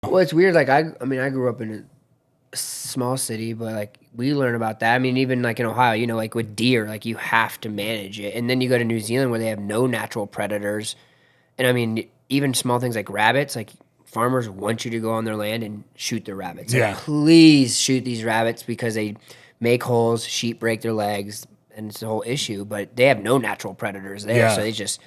Well, it's weird. Like I mean, I grew up in a small city, but like we learn about that. I mean, even like in Ohio, like with deer, like you have to manage it. And then you go to New Zealand where they have no natural predators. And I mean, even small things like rabbits, like farmers want you to go on their land and shoot the rabbits. Like, Yeah. please shoot these rabbits because they make holes, sheep break their legs, and it's a whole issue. But they have no natural predators there, Yeah. so they just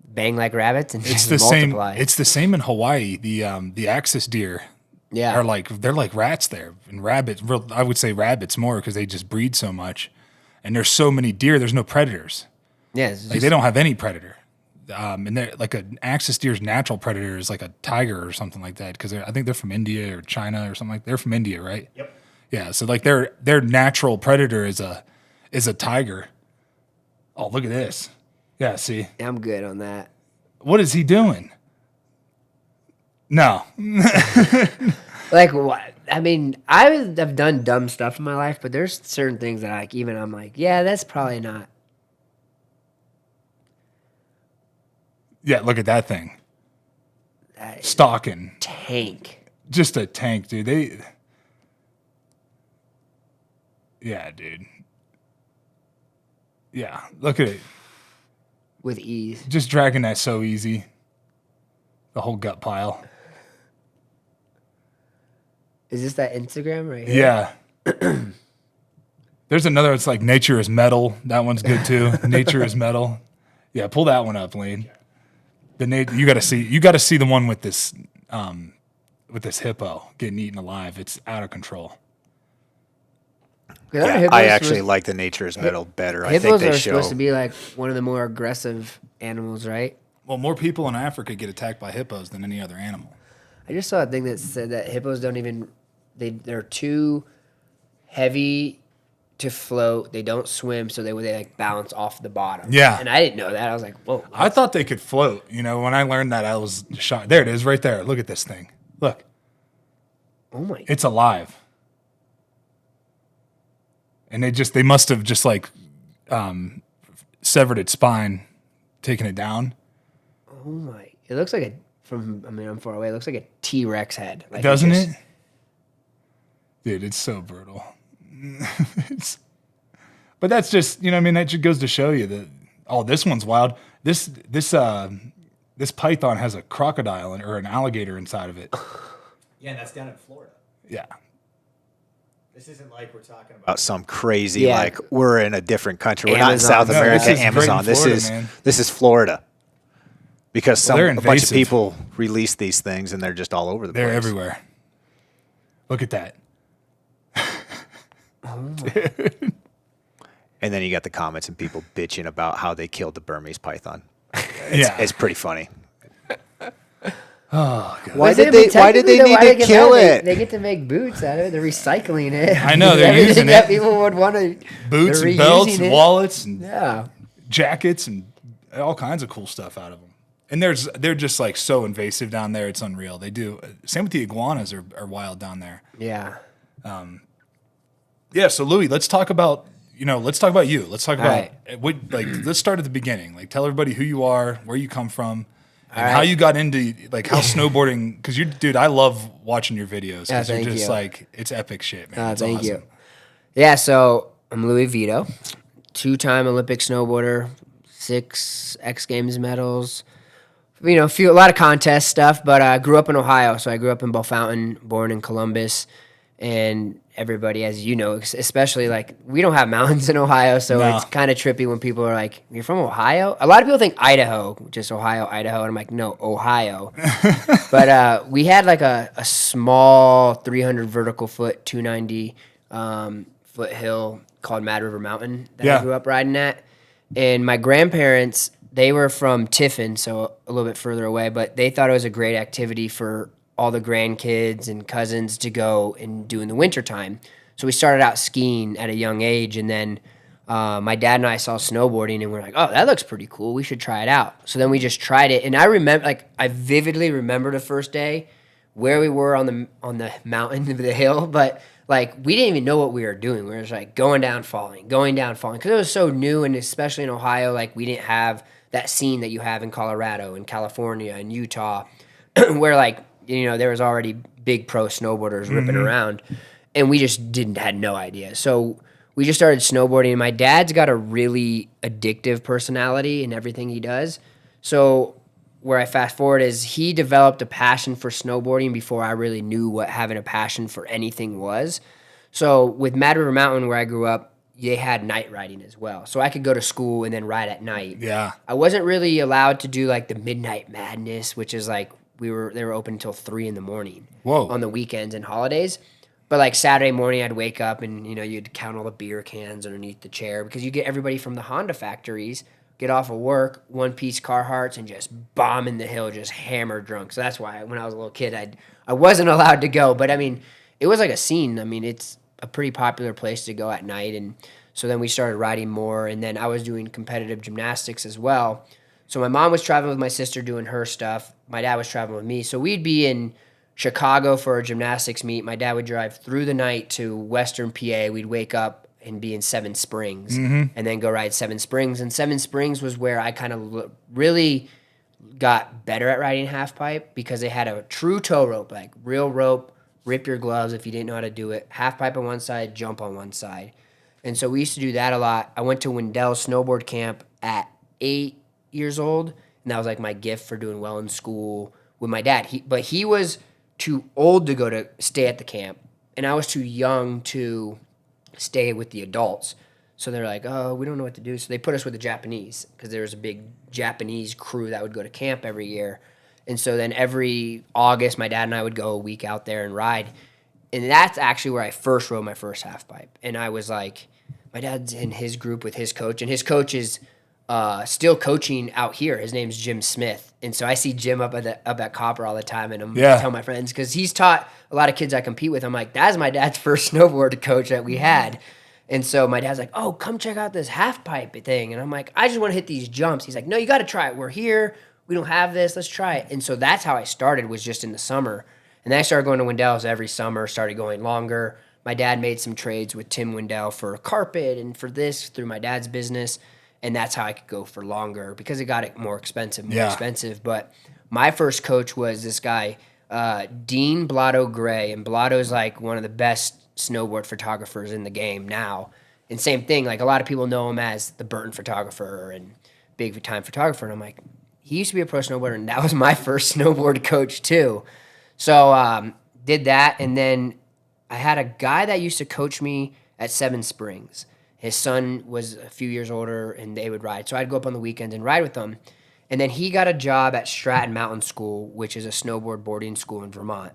bang like rabbits and It's just the same. multiply. It's the same in Hawaii. The axis deer Yeah. are they're like rats there, and rabbits. I would say rabbits more because they just breed so much, and there's so many deer. There's no predators. Yeah, it's Like just- they don't have any predator. And they're like an axis deer's natural predator is like a tiger or something like that because I think they're from India or China or something like. They're from India, right? Yep. Yeah. So like their natural predator is a tiger. Oh, look at this. Yeah. See, I'm good on that. what is he doing? No. Like what? I mean, I've done dumb stuff in my life, but there's certain things that I'm like, yeah, that's probably not. Yeah. Look at that thing. That is Stalking. tank. Just a tank, dude. Yeah, dude. Yeah. Look at it. With ease. Just dragging that so easy. The whole gut pile. Is this that Instagram right here? Yeah. There's another, it's like Nature is Metal. That one's good too. Nature is Metal. Yeah, pull that one up, Lane. You gotta see the one with this hippo getting eaten alive. It's out of control. Yeah, I actually like the Nature is Metal better. I think Hippos they are show. supposed to be like one of the more aggressive animals, right? Well, more people in Africa get attacked by hippos than any other animal. I just saw a thing that said that hippos don't even they're too heavy to float. They don't swim, so they like bounce off the bottom. Yeah. And I didn't know that. I was like, whoa. I thought they could float. When I learned that, I was shocked. There it is, right there. Look at this thing. Look, Oh my. it's alive. And they must have just like severed its spine, taken it down. Oh my. It looks like I'm far away. It looks like a T-Rex head. Like Doesn't just- it? Dude, it's so brutal. But that's just, that just goes to show you that, this one's wild. This python has a crocodile or an alligator inside of it. Yeah, and that's down in Florida. Yeah. This isn't like we're talking about some crazy, Yeah. like we're in a different country. We're not in Amazon. South No, America, this is Amazon. great in Florida, This is man. this is Florida. Because Well, they're a bunch of invasive. people release these things and they're just all over the They're place. everywhere. Look at that. And then you got the comments and people bitching about how they killed the Burmese python. Yeah. It's pretty funny. Oh, God. Why But did they- they? Why did they technically, need to get kill mad? it? They get to make boots out of it. They're recycling it. I know, they're Everything using that it. people would want to. Boots they're and belts reusing and it. wallets and Yeah. jackets and all kinds of cool stuff out of them. And they're just like so invasive down there. It's unreal. They do. Same with the iguanas are wild down there. Yeah. Yeah. So Louie, let's talk about you. Let's talk about right. let's start at the beginning. Like tell everybody who you are, where you come from, and All how right. you got into like how snowboarding. Because dude, I love watching your videos. Yeah, Because you're thank just you. like it's epic shit, man. It's Thank awesome. you. Yeah, so I'm Louie Vito, 2-time Olympic snowboarder, 6 X Games medals. A lot of contest stuff, but I grew up in Ohio, so I grew up in Bellefontaine, born in Columbus, and everybody, as you know, especially like we don't have mountains in Ohio, so No. it's kind of trippy when people are like, "You're from Ohio?" A lot of people think Idaho, just Ohio, Idaho, and I'm like, "No, Ohio." But we had like a small 300 vertical foot, 290 foot hill called Mad River Mountain that Yeah. I grew up riding at, and my grandparents. They were from Tiffin, so a little bit further away, but they thought it was a great activity for all the grandkids and cousins to go and do in the wintertime. So we started out skiing at a young age, and then my dad and I saw snowboarding, and we're like, oh, that looks pretty cool. We should try it out. So then we just tried it, and I vividly remember the first day where we were on the mountain, the hill, but like we didn't even know what we were doing. We were just like going down, falling, because it was so new, and especially in Ohio, like we didn't have that scene that you have in Colorado and California and Utah, where like there was already big pro snowboarders ripping around, and we just had no idea. So we just started snowboarding, and my dad's got a really addictive personality in everything he does. So where I fast forward is he developed a passion for snowboarding before I really knew what having a passion for anything was. So with Mad River Mountain, where I grew up, they had night riding as well. So I could go to school and then ride at night. Yeah. I wasn't really allowed to do like the Midnight Madness, which is like they were open until 3 in the morning. Whoa. On the weekends and holidays. But like Saturday morning, I'd wake up and you'd count all the beer cans underneath the chair because you get everybody from the Honda factories get off of work, one-piece Carhartts, and just bombing the hill, just hammer drunk. So that's why when I was a little kid, I wasn't allowed to go. But I mean, it was like a scene. I mean, it's a pretty popular place to go at night. And so then we started riding more. And then I was doing competitive gymnastics as well. So my mom was traveling with my sister doing her stuff. My dad was traveling with me. So we'd be in Chicago for a gymnastics meet. My dad would drive through the night to Western PA. We'd wake up and be in Seven Springs and then go ride Seven Springs. And Seven Springs was where I kind of really got better at riding half pipe because they had a true tow rope, like real rope, rip your gloves if you didn't know how to do it, half pipe on one side, jump on one side. And so we used to do that a lot. I went to Wendell's snowboard camp at 8 years old, and that was like my gift for doing well in school with my dad. But he was too old to stay at the camp, and I was too young to stay with the adults. So they're like, oh, we don't know what to do. So they put us with the Japanese because there was a big Japanese crew that would go to camp every year. And so then every August, my dad and I would go a week out there and ride. And that's actually where I first rode my first half pipe. And I was like, my dad's in his group with his coach, and his coach is still coaching out here. His name's Jim Smith. And so I see Jim up at Copper all the time, and I'm telling my friends, because he's taught a lot of kids I compete with. I'm like, that's my dad's first snowboard coach that we had. And so my dad's like, oh, come check out this half pipe thing. And I'm like, I just want to hit these jumps. He's like, no, you got to try it. We're here. We don't have this. Let's try it. And so that's how I started, was just in the summer. And then I started going to Wendell's every summer, started going longer. My dad made some trades with Tim Wendell for carpet and for this through my dad's business. And that's how I could go for longer because it got it more expensive. But my first coach was this guy, Dean Blotto Gray. And Blotto's like one of the best snowboard photographers in the game now. And same thing, like a lot of people know him as the Burton photographer and big time photographer. And I'm like, he used to be a pro snowboarder, and that was my first snowboard coach too. So did that, and then I had a guy that used to coach me at Seven Springs. His son was a few years older, and they would ride. So I'd go up on the weekends and ride with them. And then he got a job at Stratton Mountain School, which is a snowboard boarding school in Vermont.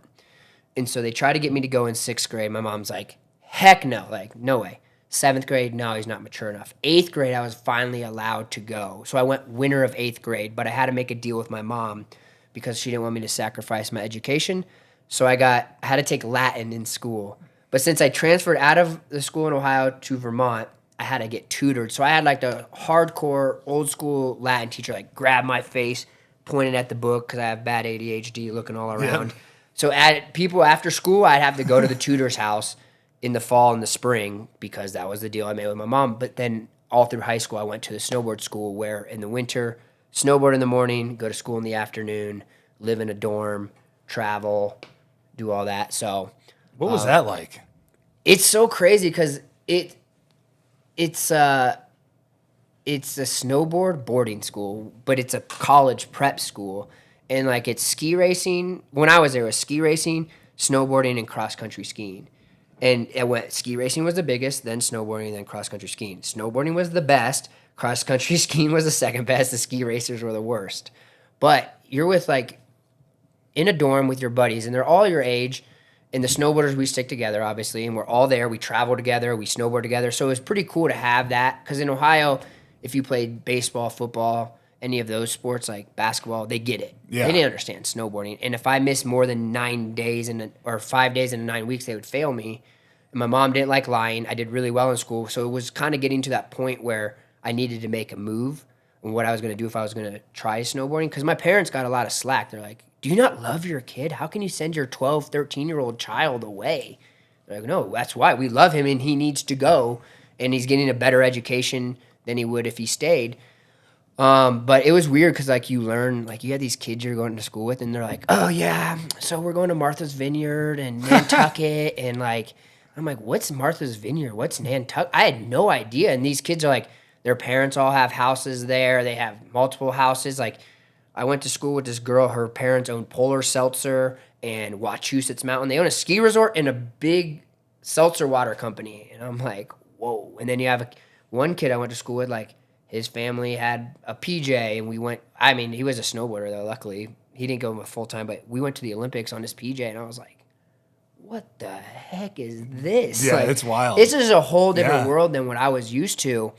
And so they tried to get me to go in 6th grade. My mom's like, heck no, like, no way. 7th grade, no, he's not mature enough. 8th grade, I was finally allowed to go. So I went winter of 8th grade, but I had to make a deal with my mom because she didn't want me to sacrifice my education. So I had to take Latin in school. But since I transferred out of the school in Ohio to Vermont, I had to get tutored. So I had like the hardcore old school Latin teacher, like grab my face, pointing at the book because I have bad ADHD, looking all around. Yep. So people after school, I'd have to go to the tutor's house in the fall and the spring because that was the deal I made with my mom. But then all through high school, I went to the snowboard school where in the winter, snowboard in the morning, go to school in the afternoon, live in a dorm, travel, do all that. So what was that like? It's so crazy because it's a snowboard boarding school, but it's a college prep school. And like it's ski racing. When I was there, it was ski racing, snowboarding, and cross-country skiing. And ski racing was the biggest, then snowboarding, then cross-country skiing. Snowboarding was the best. Cross-country skiing was the second best. The ski racers were the worst. But you're with like in a dorm with your buddies, and they're all your age. And the snowboarders, we stick together, obviously, and we're all there. We travel together. We snowboard together. So it was pretty cool to have that because in Ohio, if you played baseball, football, any of those sports like basketball, they get it. Yeah. They didn't understand snowboarding. And if I missed more than 9 days or 5 days in 9 weeks, they would fail me. And my mom didn't like lying. I did really well in school. So it was kind of getting to that point where I needed to make a move and what I was going to do if I was going to try snowboarding. Because my parents got a lot of slack. They're like, do you not love your kid? How can you send your 12, 13-year-old child away? They're like, no, that's why. We love him and he needs to go. And he's getting a better education than he would if he stayed. But it was weird because like you learn, like you had these kids you're going to school with, and they're like, "Oh yeah, so we're going to Martha's Vineyard and Nantucket," and like I'm like, "What's Martha's Vineyard? What's Nantucket?" I had no idea. And these kids are like, their parents all have houses there. They have multiple houses. Like I went to school with this girl. Her parents own Polar Seltzer and Wachusett Mountain. They own a ski resort and a big seltzer water company. And I'm like, whoa. And then you have one kid I went to school with, like his family had a PJ, and we went. I mean, he was a snowboarder though. Luckily, he didn't go full time, but we went to the Olympics on his PJ, and I was like, "What the heck is this?" Yeah, like, it's wild. This is a whole different Yeah. world than what I was used to.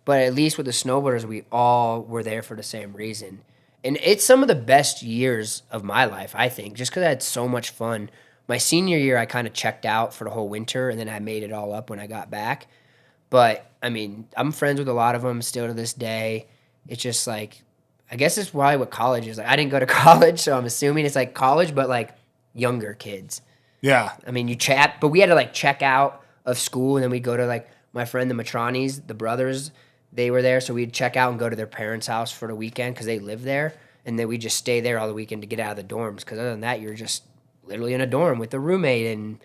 But at least with the snowboarders, we all were there for the same reason, and it's some of the best years of my life, I think, just because I had so much fun. My senior year, I kind of checked out for the whole winter, and then I made it all up when I got back. But I mean, I'm friends with a lot of them still to this day. It's just like, I guess it's probably what college is. Like, I didn't go to college, so I'm assuming it's like college, but like younger kids. Yeah. I mean, you chat, but we had to like check out of school, and then we'd go to like my friend, the Matronis, the brothers, they were there. So we'd check out and go to their parents' house for the weekend because they lived there. And then we'd just stay there all the weekend to get out of the dorms. Because other than that, you're just literally in a dorm with a roommate and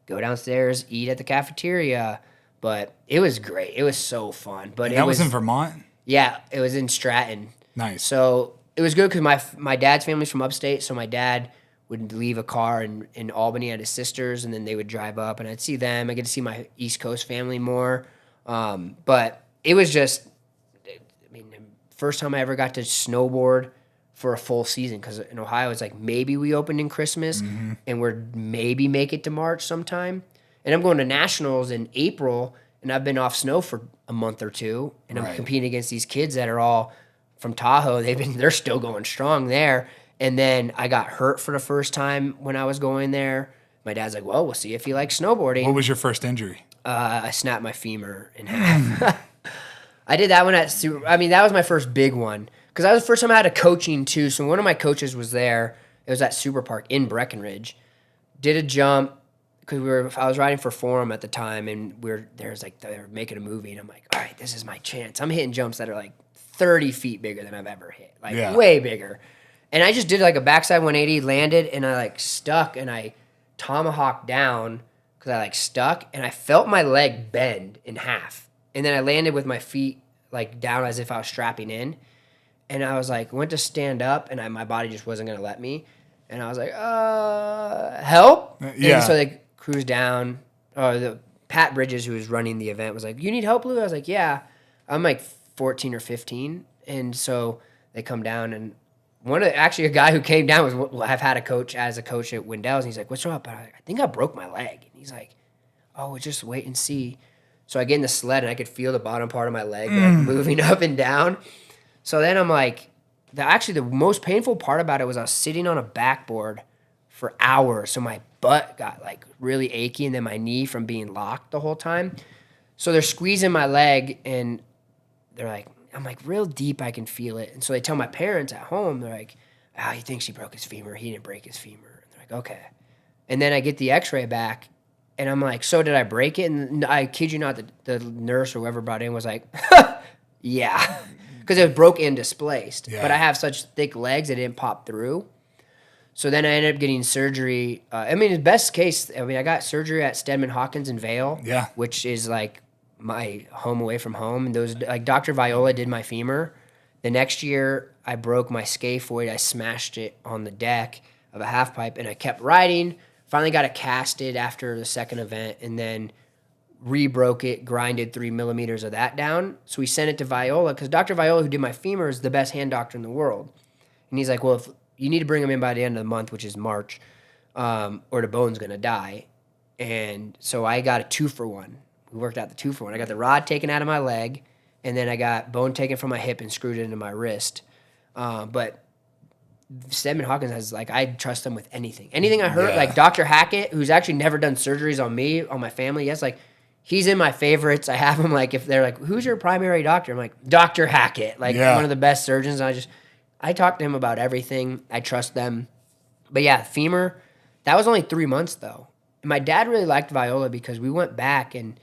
go downstairs, eat at the cafeteria. But it was great. It was so fun. But And it that was in Vermont? yeah, it was in Stratton. Nice. So it was good because my dad's family's from upstate, so my dad would leave a car in Albany at his sister's, and then they would drive up, and I'd see them. I get to see my East Coast family more. But it was just, I mean, first time I ever got to snowboard for a full season, because in Ohio it's like maybe we opened in Christmas, and we're maybe make it to March sometime. And I'm going to nationals in April, and I've been off snow for a month or two, and I'm Right. competing against these kids that are all from Tahoe. They're still going strong there. And then I got hurt for the first time when I was going there. My dad's like, "Well, we'll see if you like snowboarding." What was your first injury? I snapped my femur in half. I did that one at that was my first big one, because that was the first time I had a coaching too. So one of my coaches was there. It was at Super Park in Breckenridge. Did a jump because I was riding for Forum at the time, and they're making a movie, and I'm like, all right, this is my chance. I'm hitting jumps that are like 30 feet bigger than I've ever hit, like way bigger. And I just did like a backside 180, landed, and I like stuck, and I tomahawked down because I like stuck, and I felt my leg bend in half. And then I landed with my feet like down as if I was strapping in. And I was like, went to stand up, and my body just wasn't going to let me. And I was like, help? Yeah. And so they cruised down. The Pat Bridges, who was running the event, was like, "You need help, Lou?" I was like, "Yeah." I'm like 14 or 15. And so they come down, and a guy who came down I've had a coach at Wendell's, and he's like, "What's up?" I think I broke my leg. And he's like, "Oh, we'll just wait and see." So I get in the sled, and I could feel the bottom part of my leg like moving up and down. So then I'm like, the most painful part about it was I was sitting on a backboard for hours. So my butt got like really achy, and then my knee from being locked the whole time. So they're squeezing my leg, and they're like, I'm like real deep, I can feel it. And so they tell my parents at home, they're like, he thinks he broke his femur. He didn't break his femur. And they're like, okay. And then I get the x-ray back, and I'm like, so did I break it? And I kid you not, the nurse or whoever brought in was like, yeah. Because it was broke and displaced. Yeah. But I have such thick legs, it didn't pop through. So then I ended up getting surgery. The best case, I got surgery at Steadman Hawkins in Vail, Yeah. which is like my home away from home. And those, like Dr. Viola did my femur. The next year, I broke my scaphoid. I smashed it on the deck of a half pipe, and I kept riding. Finally got it casted after the second event, and then re-broke it, grinded 3 millimeters of that down. So we sent it to Viola, because Dr. Viola, who did my femur, is the best hand doctor in the world. And he's like, well, if you need to bring him in by the end of the month, which is March, or the bone's going to die. And so I got a 2-for-1. We worked out the 2-for-1. I got the rod taken out of my leg, and then I got bone taken from my hip and screwed it into my wrist. But Stedman Hawkins has, like, I trust him with anything. Anything I hurt, Yeah. like Dr. Hackett, who's actually never done surgeries on me, on my family, yes, like, he's in my favorites. I have him, like, if they're like, who's your primary doctor? I'm like, Dr. Hackett, like, Yeah. one of the best surgeons. And I talk to him about everything. I trust them. But yeah, femur, that was only 3 months, though. And my dad really liked Viola because we went back, and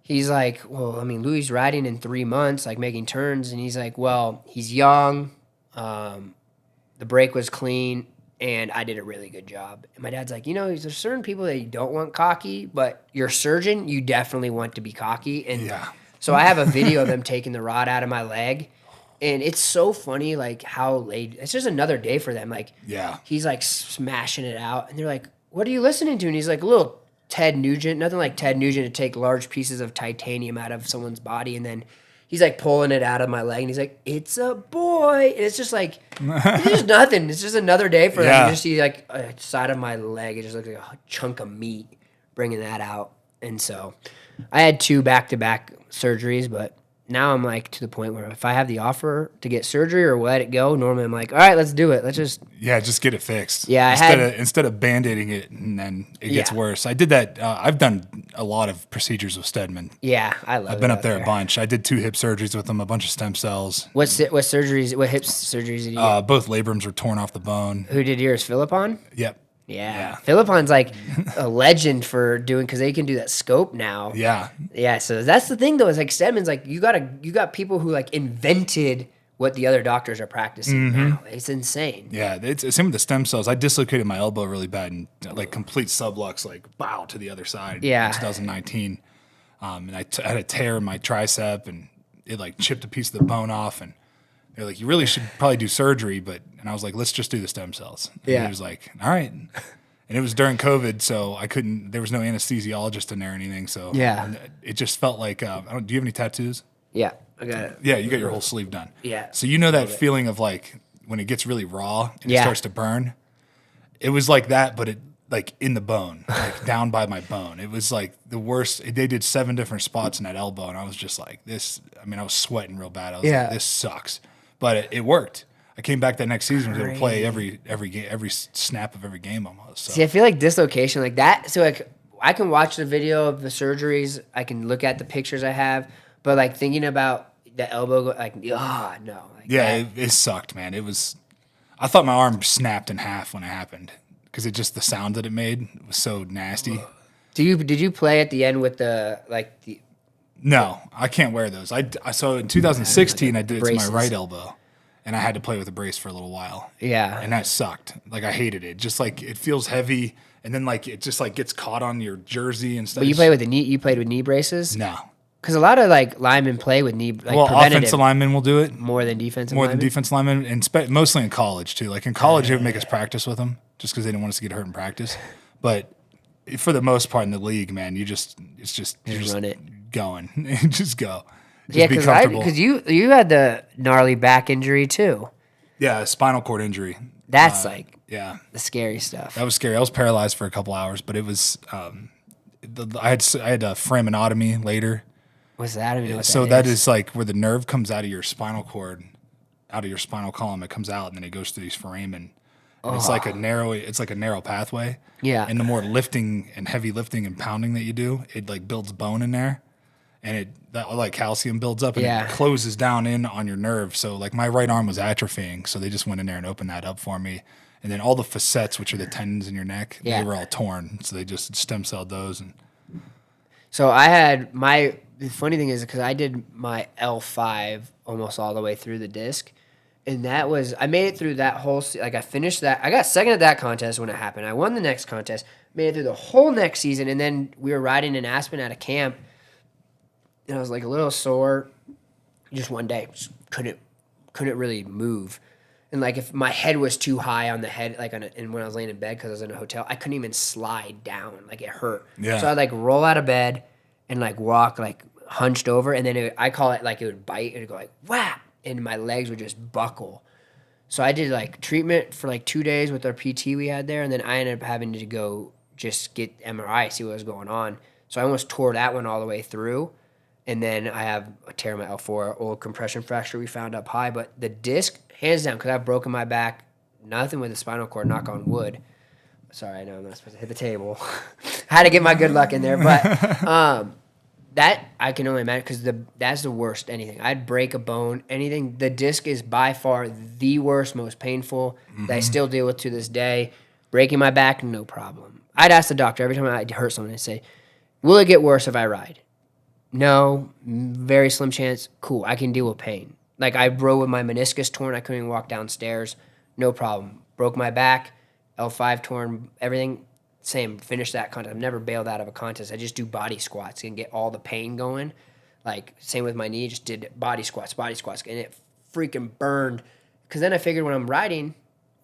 he's like, well, I mean, Louie's riding in 3 months, like making turns, and he's like, well, he's young, the brake was clean, and I did a really good job. And my dad's like, there's certain people that you don't want cocky, but your surgeon, you definitely want to be cocky. And Yeah. so I have a video of them taking the rod out of my leg, and it's so funny, like how late. It's just another day for them. Like, Yeah. he's like smashing it out, and they're like, "What are you listening to?" And he's like, "A little Ted Nugent, nothing like Ted Nugent to take large pieces of titanium out of someone's body." And then he's like pulling it out of my leg, and he's like, "It's a boy." And it's just like, it's just nothing. It's just another day for them. Yeah. You just see like a side of my leg. It just looks like a chunk of meat bringing that out. And so I had 2 back-to-back surgeries, but now I'm like to the point where if I have the offer to get surgery or let it go, normally I'm like, all right, let's do it. Let's just. Yeah, just get it fixed. Yeah, instead of band-aiding it and then it gets Yeah. worse. I did that. I've done a lot of procedures with Stedman. Yeah, I love it. I've been up there a bunch. I did 2 hip surgeries with them, a bunch of stem cells. What surgeries? What hip surgeries did you get? Both labrums were torn off the bone. Who did yours? Philippon? Yep. Yeah. Philippon's like a legend for doing because they can do that scope now. Yeah. Yeah. So that's the thing though. Is like Stedman's like you got people who like invented what the other doctors are practicing now. It's insane. Yeah, it's same with the stem cells. I dislocated my elbow really bad and like complete sublux, like bow to the other side. Yeah. In 2019, and I had a tear in my tricep, and it like chipped a piece of the bone off. And they're like, "You really should probably do surgery," and I was like, "Let's just do the stem cells." And Yeah. he was like, "All right." And it was during COVID, so I couldn't. There was no anesthesiologist in there or anything, so Yeah. it just felt like. Do you have any tattoos? Yeah. I got it. Yeah, you got your whole sleeve done. Yeah. So you know that feeling of like when it gets really raw and it Yeah. starts to burn. It was like that, but it like in the bone, like down by my bone. It was like the worst. They did 7 different spots in that elbow, and I was just like, this. I mean, I was sweating real bad. I was Yeah. like, this sucks. But it worked. I came back that next season and was able to play every game, every snap of every game almost. So. See, I feel like dislocation like that. So like I can watch the video of the surgeries. I can look at the pictures I have, but like thinking about the elbow, like no. Like Yeah, that. it sucked, man. It was. I thought my arm snapped in half when it happened because the sound that it made was so nasty. Did you play at the end with the like the No, I can't wear those. So in 2016 I did it to my braces. right elbow, and I had to play with a brace for a little while. Yeah. and that sucked. Like I hated it. Just like it feels heavy, and then like it just like gets caught on your jersey and stuff. But you play with the knee. You played with knee braces. No. Because a lot of like linemen play with knee like Well, preventative offensive linemen will do it more than defensive more linemen. than defense linemen, and mostly in college too. Like in college, they would make us practice with them just because they didn't want us to get hurt in practice. But for the most part in the league, man, you're just run it. going, just go. Just Yeah, be comfortable. because you had the gnarly back injury too. Yeah, spinal cord injury. That's like Yeah, the scary stuff. that was scary. I was paralyzed for a couple hours, but it was. I had a foraminotomy later. What's that? I don't even know what So that that is like where the nerve comes out of your spinal cord, out of your spinal column. It comes out and then it goes through these foramen. And it's like a narrow pathway. Yeah. And the more lifting and heavy lifting and pounding that you do, it like builds bone in there, and that like calcium builds up and Yeah. it closes down in on your nerve. So like my right arm was atrophying, so they just went in there and opened that up for me. And then all the facets, which are the tendons in your neck, Yeah. they were all torn. So they just stem celled those. And So I had the funny thing is because I did my L5 almost all the way through the disc, and I made it through that whole like I finished that. I got second at that contest when it happened. I won the next contest, made it through the whole next season, and then we were riding in Aspen at a camp, and I was like a little sore. Just one day, just couldn't really move. And like if my head was too high on the head, like and when I was laying in bed because I was in a hotel, I couldn't even slide down. Like it hurt. Yeah. So I'd like roll out of bed and like walk like hunched over, and then I call it like it would bite and it'd go like whap, and my legs would just buckle. So I did like treatment for like 2 days with our PT we had there, and then I ended up having to go just get MRI, see what was going on. So I almost tore that one all the way through. And then I have a tear in my L4, old compression fracture we found up high. But the disc, hands down, because I've broken my back, nothing with the spinal cord, knock on wood. Sorry, I know I'm not supposed to hit the table. I had to get my good luck in there. But that I can only imagine because that's the worst anything. I'd break a bone, anything. The disc is by far the worst, most painful that I still deal with to this day. Breaking my back, no problem. I'd ask the doctor every time I hurt someone, I'd say, will it get worse if I ride? no, very slim chance. Cool, I can deal with pain. Like I rode with my meniscus torn, I couldn't even walk downstairs. No problem. Broke my back, L5 torn, everything. Same. Finished that contest. I've never bailed out of a contest. I just do body squats and get all the pain going. Like same with my knee. Just did body squats, and it freaking burned. Because then I figured when I'm riding,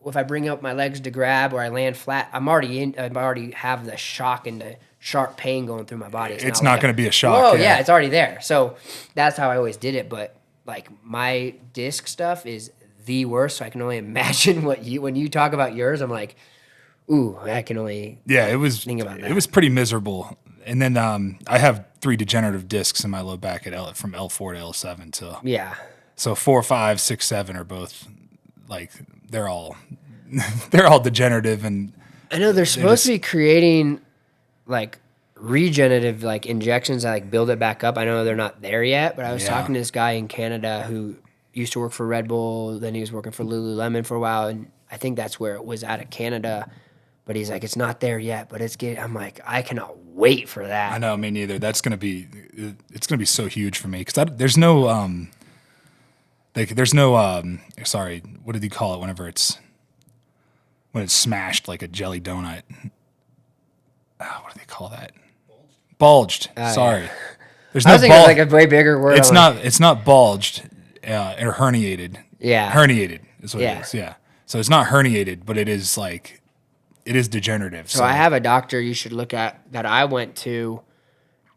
if I bring up my legs to grab or I land flat, I already have the shock and the sharp pain going through my body. It's not going to be a shock. Whoa, yeah, it's already there. So that's how I always did it. But like my disc stuff is the worst. So I can only imagine when you talk about yours, I'm like, ooh, I can only think about that. It was pretty miserable. And then I have 3 degenerative discs in my low back from L4 to L7. So Yeah. So 4, 5, 6, 7 are both like they're all degenerative, and I know they're supposed to be creating like regenerative like injections that like build it back up. I know they're not there yet, but I was talking to this guy in Canada who used to work for Red Bull, then he was working for Lululemon for a while, and I think that's where it was out of Canada. But he's like, it's not there yet, but it's getting. I'm like, I cannot wait for that. I know, me neither. It's gonna be so huge for me because there's no sorry, what did you call it when it's smashed like a jelly donut? What do they call that? Bulged. Sorry. Yeah. There's I no was thinking like a way bigger word. It's not bulged or herniated. Yeah. Herniated is what it is. Yeah. So it's not herniated, but it is degenerative. So I have a doctor you should look at that I went to,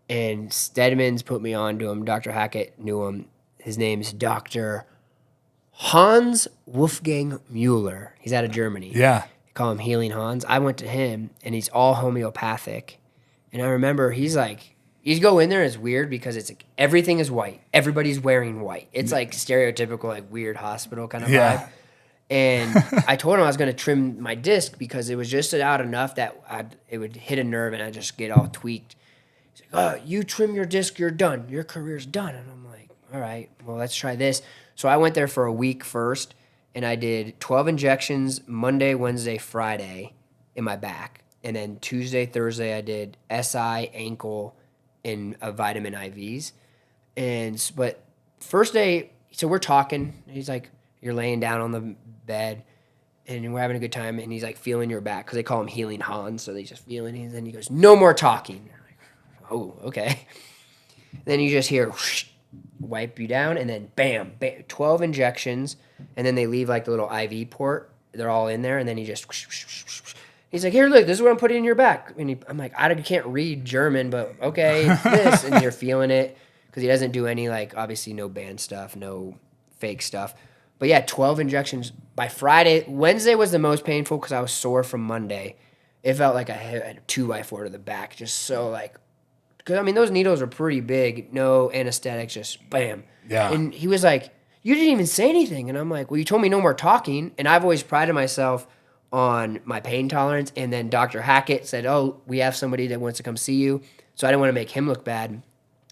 and Stedman's put me on to him. Dr. Hackett knew him. His name's Dr. Hans Wolfgang Mueller. He's out of Germany. Yeah. They call him Healing Hans. I went to him, and he's all homeopathic. And I remember he's like, you go in there, it's weird because it's like everything is white. Everybody's wearing white. It's like stereotypical, like weird hospital kind of vibe. And I told him I was going to trim my disc because it was just out enough that it would hit a nerve and I'd just get all tweaked. He's like, oh, you trim your disc, you're done. Your career's done. And I'm like, all right, well, let's try this. So I went there for a week first, and I did 12 injections Monday, Wednesday, Friday in my back. And then Tuesday, Thursday, I did SI, ankle, and vitamin IVs. But first day, so we're talking. He's like, you're laying down on the bed, and we're having a good time, and he's like feeling your back, because they call him Healing Hans, so they just feeling it, and then he goes, no more talking. I'm like, oh, okay. Then you just hear, whoosh, wipe you down, and then bam, 12 injections, and then they leave like the little IV port. They're all in there, and then he just, whoosh, whoosh, whoosh, whoosh. He's like, here, look, this is what I'm putting in your back. And I'm like, I can't read German, but okay, it's this, and you're feeling it, because he doesn't do any, like, obviously no band stuff, no fake stuff. But yeah, 12 injections by Friday. Wednesday was the most painful because I was sore from Monday. It felt like I had a 2x4 to the back, just so like, because I mean, those needles are pretty big, no anesthetics, just bam. Yeah. And he was like, you didn't even say anything. And I'm like, well, you told me no more talking. And I've always prided myself on my pain tolerance. And then Dr. Hackett said, oh, we have somebody that wants to come see you. So I didn't want to make him look bad.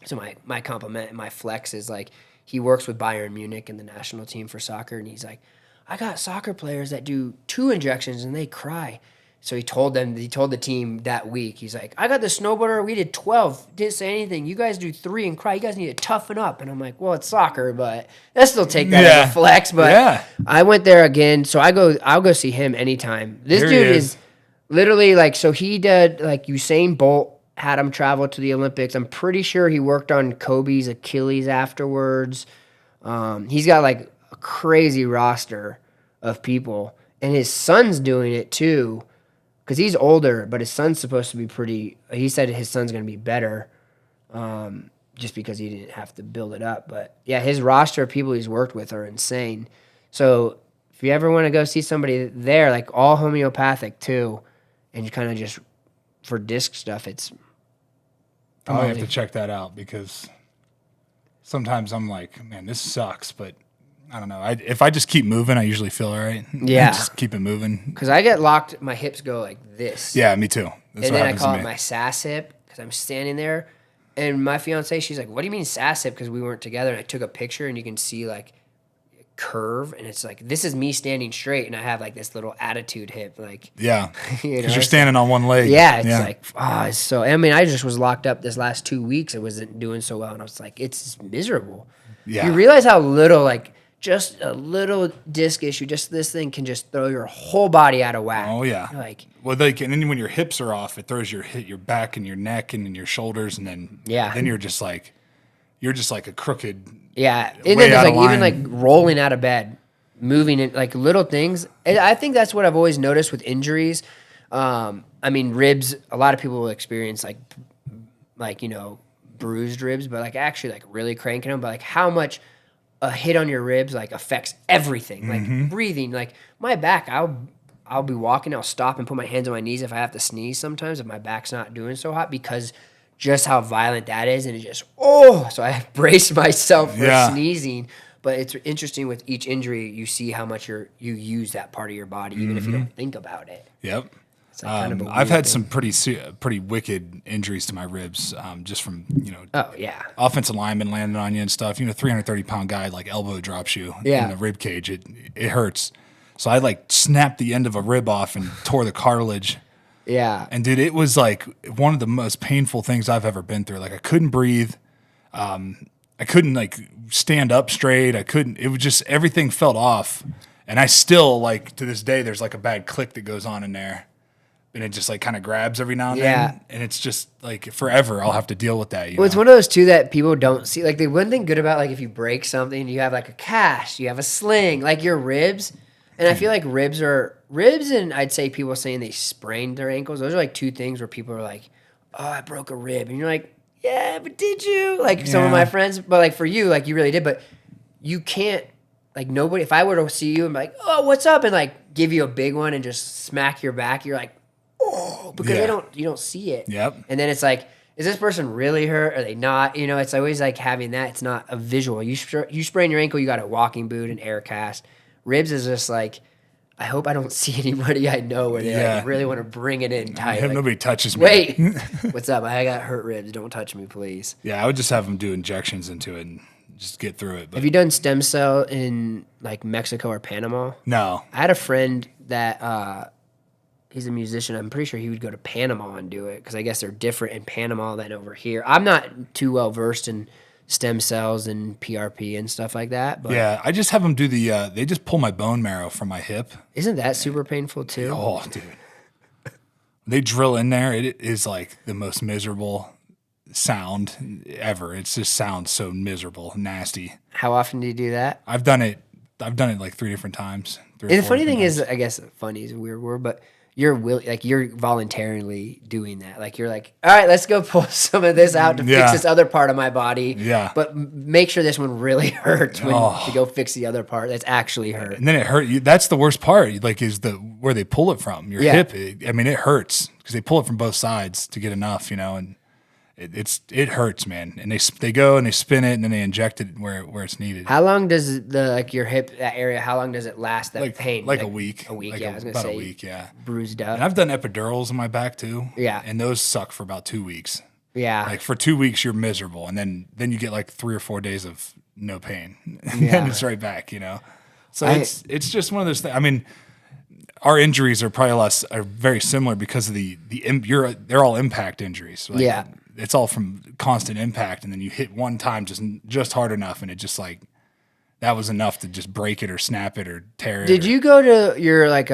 So my compliment and my flex is like, he works with Bayern Munich and the national team for soccer, and he's like, I got soccer players that do 2 injections and they cry. So he told the team that week, he's like, I got the snowboarder, we did 12, didn't say anything. You guys do 3 and cry. You guys need to toughen up. And I'm like, well, it's soccer, but I still take that as a flex. But I went there again, so I'll go see him anytime. This dude is literally like, so he did like Usain Bolt had him travel to the Olympics. I'm pretty sure he worked on Kobe's Achilles afterwards. He's got like a crazy roster of people, and his son's doing it too, because he's older, but his son's supposed to be pretty. He said his son's going to be better, just because he didn't have to build it up. But yeah, his roster of people he's worked with are insane. So if you ever want to go see somebody there, like all homeopathic too, and you kind of just for disc stuff, it's. I might have to check that out, because sometimes I'm like, man, this sucks, but I don't know. If I just keep moving, I usually feel all right. Yeah. Just keep it moving. Because I get locked, my hips go like this. Yeah, me too. That's and then I call it my sass hip, because I'm standing there. And my fiance, she's like, what do you mean sass hip? Because we weren't together. And I took a picture, and you can see like curve, and it's like, this is me standing straight, and I have like this little attitude hip, like, Yeah. you know, Because you're standing on one leg. yeah, it's like, it's so, I mean, I just was locked up this last 2 weeks. I wasn't doing so well, and I was like, it's miserable. Yeah. You realize how little, like, just a little disc issue, just this thing can just throw your whole body out of whack. Oh yeah. You're like, Well, and then when your hips are off, it throws your back and your neck and then your shoulders, and then then you're just like a crooked. yeah, and way then there's out of like even line. like rolling out of bed, moving it, like little things. And I think that's what I've always noticed with injuries. I mean, ribs. A lot of people will experience like you know, bruised ribs, but like actually like really cranking them. But like how much a hit on your ribs like affects everything. Like breathing. Like my back, I'll be walking, I'll stop and put my hands on my knees if I have to sneeze sometimes if my back's not doing so hot, because just how violent that is, and it just so I brace myself for sneezing. But it's interesting with each injury, you see how much you use that part of your body, even if you don't think about it. Yep. It's like kind of a I've weird had thing. some pretty wicked injuries to my ribs, just from Oh yeah, offensive linemen landing on you and stuff. 330-pound guy like elbow drops you in the rib cage. It hurts. So I like snapped the end of a rib off and tore the cartilage. yeah. And dude, it was like one of the most painful things I've ever been through. Like I couldn't breathe. I couldn't like stand up straight. It was just, everything felt off. And I still, like, to this day, there's like a bad click that goes on in there. And it just like kind of grabs every now and then. And it's just like forever I'll have to deal with that. Well, it's one of those too that people don't see. Like the one thing good about, like, if you break something, you have like a cast, you have a sling, like your ribs. And I feel like ribs, and I'd say people saying they sprained their ankles. Those are like two things where people are like, oh, I broke a rib. And you're like, yeah, but did you? Like some of my friends, but like for you, like you really did. But you can't, like nobody, if I were to see you and be like, oh, what's up? And like give you a big one and just smack your back, you're like, oh, because you don't see it. Yep. And then it's like, is this person really hurt? Are they not? You know, it's always like having that. It's not a visual. You sprain your ankle, you got a walking boot, an air cast. Ribs is just like, I hope I don't see anybody I know where they like really want to bring it in tight. I hope like, nobody touches me. Wait, what's up? I got hurt ribs. Don't touch me, please. Yeah, I would just have them do injections into it and just get through it. But Have you done stem cell in like Mexico or Panama? no. I had a friend that he's a musician. I'm pretty sure he would go to Panama and do it because I guess they're different in Panama than over here. I'm not too well versed in stem cells and PRP and stuff like that. But Yeah, I just have them do they just pull my bone marrow from my hip. isn't that super painful too? Oh, dude. They drill in there. It is like the most miserable sound ever. It just sounds so miserable, nasty. How often do you do that? I've done it like 3 different times. And the funny thing is, I guess funny is a weird word, but you're voluntarily doing that. Like you're like, all right, let's go pull some of this out to fix this other part of my body. Yeah. But make sure this one really hurts when to go fix the other part that's actually hurt. And then it hurt you. That's the worst part. Like is where they pull it from. Your hip. I mean, it hurts because they pull it from both sides to get enough. And it hurts, man. And they go and they spin it and then they inject it where it's needed. How long does your hip, that area, how long does it last, that pain? Like a week. A week, Like yeah. I was going to about say. a week, yeah. Bruised up. And I've done epidurals in my back too. Yeah. And those suck for about 2 weeks. Yeah. Like for 2 weeks you're miserable, and then you get like 3 or 4 days of no pain, and Yeah. then it's right back. So it's just one of those things. I mean, our injuries are probably are very similar because of they're all impact injuries. Like, Yeah. it's all from constant impact, and then you hit one time just hard enough, and it just like that was enough to just break it or snap it or tear it. Did you go to your like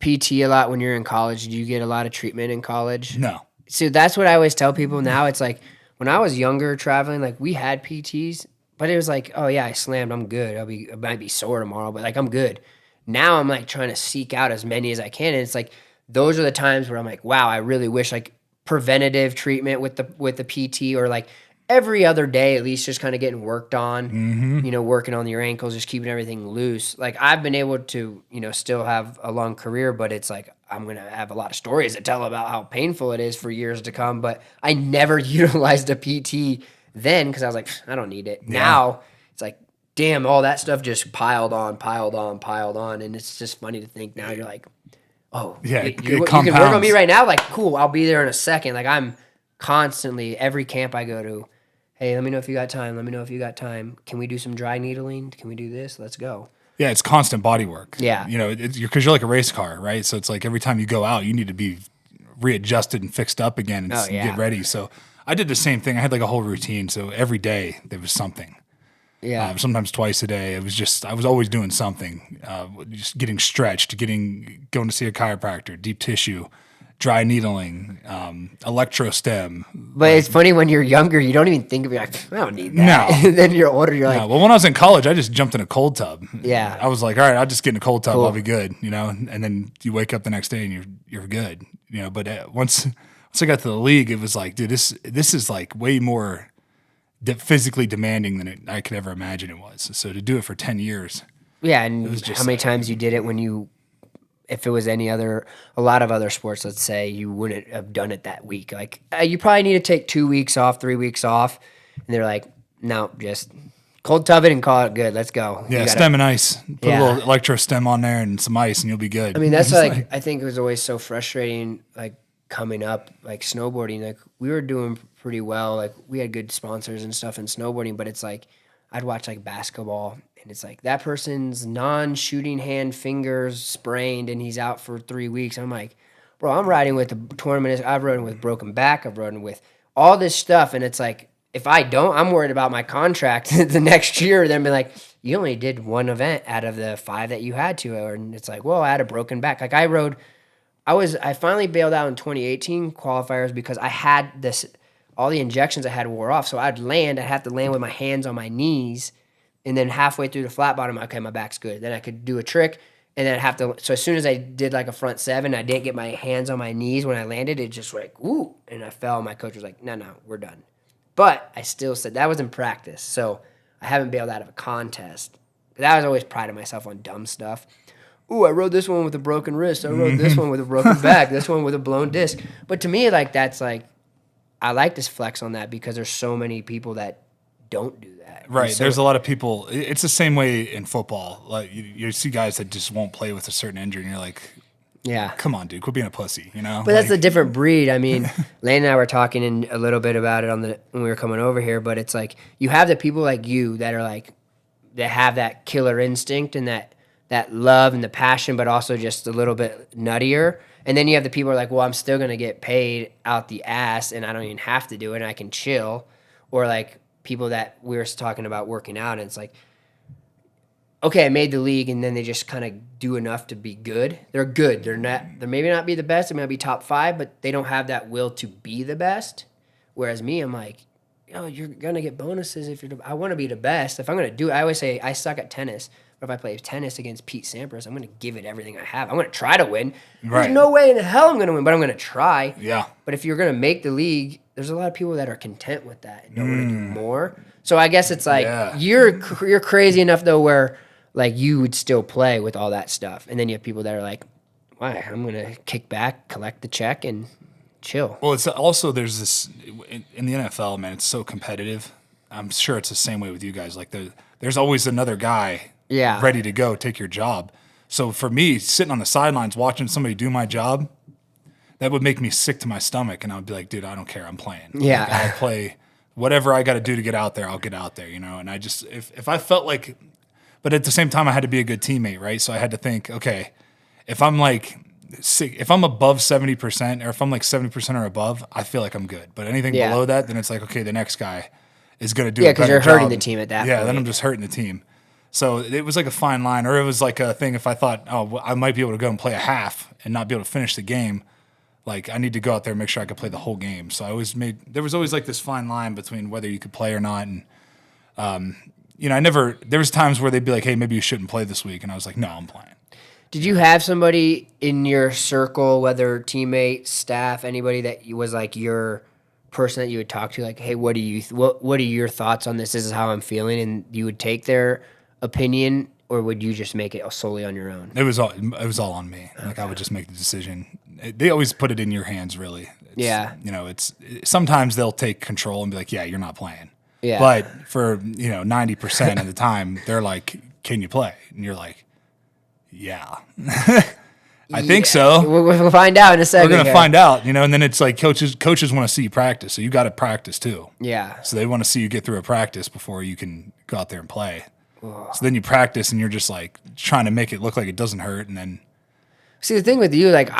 PT a lot when you were in college? Did you get a lot of treatment in college? No. So that's what I always tell people now. It's like when I was younger traveling, like we had PTs, but it was like, oh yeah, I slammed, I'm good. I might be sore tomorrow, but like I'm good. Now I'm like trying to seek out as many as I can, and it's like those are the times where I'm like, wow, I really wish like preventative treatment with the PT, or like every other day at least just kind of getting worked on, working on your ankles, just keeping everything loose. Like I've been able to, still have a long career, but it's like I'm going to have a lot of stories to tell about how painful it is for years to come, but I never utilized a PT then because I was like, I don't need it. Yeah. Now it's like, damn, all that stuff just piled on. And it's just funny to think now you're like, oh, yeah, you can work on me right now? Like, cool, I'll be there in a second. Like I'm constantly, every camp I go to, Hey, let me know if you got time. Let me know if you got time. Can we do some dry needling? Can we do this? Let's go. Yeah, it's constant body work. Yeah. You know, because you're like a race car, right? So it's like every time you go out, you need to be readjusted and fixed up again and get ready. So I did the same thing. I had like a whole routine. So every day there was something. Yeah. Sometimes twice a day. It was just, I was always doing something. Just getting stretched, going to see a chiropractor, deep tissue, dry needling, electrostem. But it's funny when you're younger, you don't even think of it. Like, I don't need that. No. Then you're older, you're like, Well, when I was in college, I just jumped in a cold tub. Yeah. I was like, all right, I'll just get in a cold tub. Cool. I'll be good, you know? And then you wake up the next day and you're good, you know? But once I got to the league, it was like, dude, this is like way more physically demanding than I could ever imagine it was. So to do it for 10 years. yeah. And just how many times you did it when if it was a lot of other sports, let's say, you wouldn't have done it that week. Like, you probably need to take 2 weeks off, 3 weeks off. And they're like, no, just cold tub it and call it good. Let's go. Yeah, stem and ice. Put Yeah. a little electro stem on there and some ice and you'll be good. I mean, that's like, I think it was always so frustrating, like, coming up, like, snowboarding. Like, we were doing pretty well. Like, we had good sponsors and stuff in snowboarding, but it's like, I'd watch, like, basketball, and it's like, that person's non-shooting hand fingers sprained, and he's out for 3 weeks. I'm like, bro, I'm riding with the tournament. I've ridden with broken back. I've ridden with all this stuff, and it's like, if I don't, I'm worried about my contract the next year. Then be like, you only did one event out of the 5 that you had to. And it's like, well, I had a broken back. Like, I finally bailed out in 2018 qualifiers because I had all the injections I had wore off. So I'd have to land with my hands on my knees. And then halfway through the flat bottom, okay, my back's good. Then I could do a trick. And then I'd have to, so as soon as I did like a front 7, I didn't get my hands on my knees when I landed. It just like, ooh. And I fell. And my coach was like, no, we're done. But I still said that was in practice. So I haven't bailed out of a contest. That was always priding myself on dumb stuff. Ooh, I rode this one with a broken wrist. I rode this one with a broken back. This one with a blown disc. But to me, like, that's like, I like this flex on that because there's so many people that don't do that. Right. So, There's a lot of people. It's the same way in football. Like you see guys that just won't play with a certain injury, and you're like, yeah. come on, dude, quit being a pussy, you know? But that's a different breed. I mean, Lane and I were talking a little bit about it when we were coming over here, but it's like you have the people like you that are like, that have that killer instinct and that love and the passion, but also just a little bit nuttier. And then you have the people who are like, well, I'm still going to get paid out the ass and I don't even have to do it and I can chill. Or like people that we were talking about working out, and it's like, okay, I made the league, and then they just kind of do enough to be good. They're good. They're maybe not be the best. They might be top 5, but they don't have that will to be the best. Whereas me, I'm like, you're going to get bonuses if I want to be the best. If I'm going to do it, I always say I suck at tennis. But if I play tennis against Pete Sampras, I'm going to give it everything I have. I'm going to try to win. Right. There's no way in hell I'm going to win, but I'm going to try. Yeah. But if you're going to make the league, there's a lot of people that are content with that and don't want to do more. So I guess it's like you're crazy enough, though, where like you would still play with all that stuff. And then you have people that are like, why? I'm going to kick back, collect the check, and chill. Well, it's also, there's this, in the NFL, man, it's so competitive. I'm sure it's the same way with you guys. Like there's always another guy ready to go take your job. So for me, sitting on the sidelines watching somebody do my job, that would make me sick to my stomach. And I would be like, dude, I don't care. I'm playing. Yeah. Like, I'll play whatever I got to do to get out there. I'll get out there, you know? And I just, if I felt like, but at the same time, I had to be a good teammate, right? So I had to think, okay, if I'm like, if I'm above 70% or if I'm like 70% or above, I feel like I'm good. But anything below that, then it's like, okay, the next guy is going to do a better job. Yeah, because you're hurting the team at that point. Yeah, then I'm just hurting the team. So it was like a fine line, or it was like a thing if I thought, I might be able to go and play a half and not be able to finish the game. Like, I need to go out there and make sure I could play the whole game. So there was always like this fine line between whether you could play or not. And, there was times where they'd be like, hey, maybe you shouldn't play this week. And I was like, no, I'm playing. Did you have somebody in your circle, whether teammate, staff, anybody that was like your person that you would talk to, like, hey, what are your thoughts on this? This is how I'm feeling, and you would take their opinion, or would you just make it solely on your own? It was all on me. Like, I would just make the decision. They always put it in your hands, really. It's sometimes they'll take control and be like, yeah, you're not playing. Yeah. But for 90% of the time, they're like, can you play? And you're like, yeah. I think so. We'll find out in a second. We're going to find out, you know, and then it's like coaches want to see you practice. So you got to practice too. Yeah. So they want to see you get through a practice before you can go out there and play. So then you practice and you're just like trying to make it look like it doesn't hurt. And then. See, the thing with you, like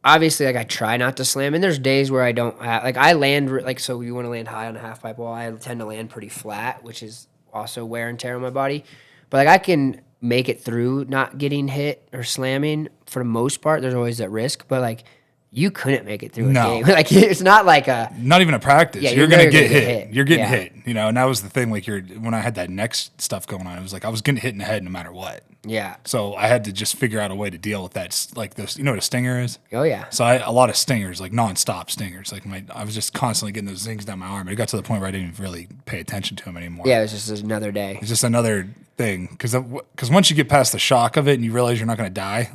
obviously, like I try not to slam, and there's days where I don't have, like I land, like, so you want to land high on a half pipe wall, I tend to land pretty flat, which is also wear and tear on my body. But like I can make it through not getting hit or slamming for the most part. There's always that risk, but like you couldn't make it through a game. Like it's not like not even a practice. Yeah, you're gonna get hit. You're getting yeah. hit, you know. And that was the thing. Like when I had that neck stuff going on, it was like I was getting hit in the head no matter what. Yeah. So I had to just figure out a way to deal with that. Like those, you know what a stinger is? Oh yeah. So a lot of stingers, like nonstop stingers. Like I was just constantly getting those zings down my arm. It got to the point where I didn't even really pay attention to them anymore. Yeah, it was just another day. It's just another thing because once you get past the shock of it and you realize you're not going to die,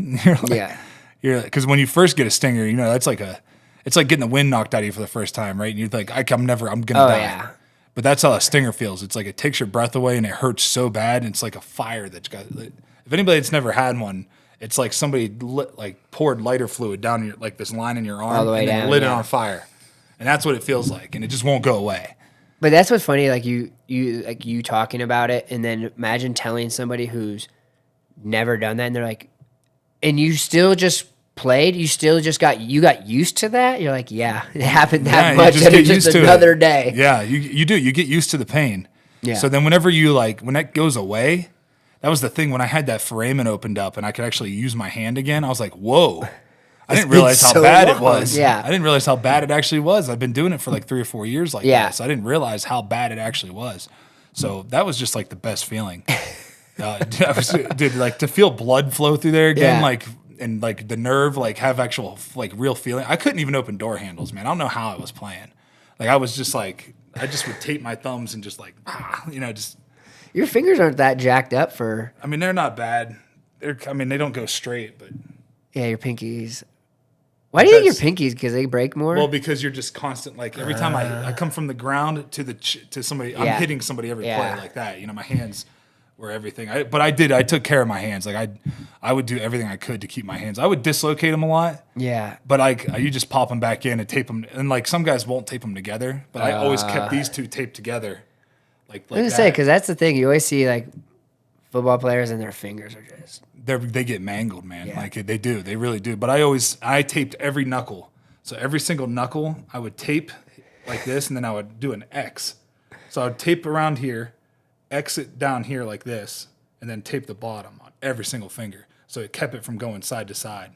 because when you first get a stinger, you know it's like getting the wind knocked out of you for the first time, right? And you're like, I'm gonna die. Yeah. But that's how a stinger feels. It's like it takes your breath away and it hurts so bad. And it's like a fire that's got. If anybody that's never had one, it's like somebody poured lighter fluid down your this line in your arm all the way and then down, lit it on fire, and that's what it feels like, and it just won't go away. But that's what's funny, like you talking about it, and then imagine telling somebody who's never done that, and they're like, and you still just played, you got used to that. You're like, yeah, it happened that much, and it's just another day. Yeah, you do. You get used to the pain. Yeah. So then whenever when that goes away, that was the thing when I had that foramen opened up and I could actually use my hand again. I was like, whoa. I didn't realize how bad it was. Yeah. I didn't realize how bad it actually was. I've been doing it for like 3 or 4 years like yeah. that. So I didn't realize how bad it actually was. So that was just like the best feeling. Dude, like to feel blood flow through there again, and like the nerve, like have actual like real feeling. I couldn't even open door handles, man. I don't know how I was playing. Like I was just like, I just would tape my thumbs and just like, just. Your fingers aren't that jacked up for. I mean, they're not bad. They don't go straight, but. Yeah, your pinkies. Why do you think your pinkies? Because they break more? Well, because you're just constant. Like every time I come from the ground to somebody, I'm hitting somebody every play like that. You know, my hands were everything. I took care of my hands. Like I would do everything I could to keep my hands. I would dislocate them a lot. Yeah. But you just pop them back in and tape them. And like some guys won't tape them together, but I always kept these two taped together. Like I was gonna say, because that's the thing. You always see like football players and their fingers are just. They get mangled, man. Yeah. Like they do. They really do. But I taped every knuckle. So every single knuckle I would tape like this, and then I would do an X. So I would tape around here, exit down here like this, and then tape the bottom on every single finger. So it kept it from going side to side.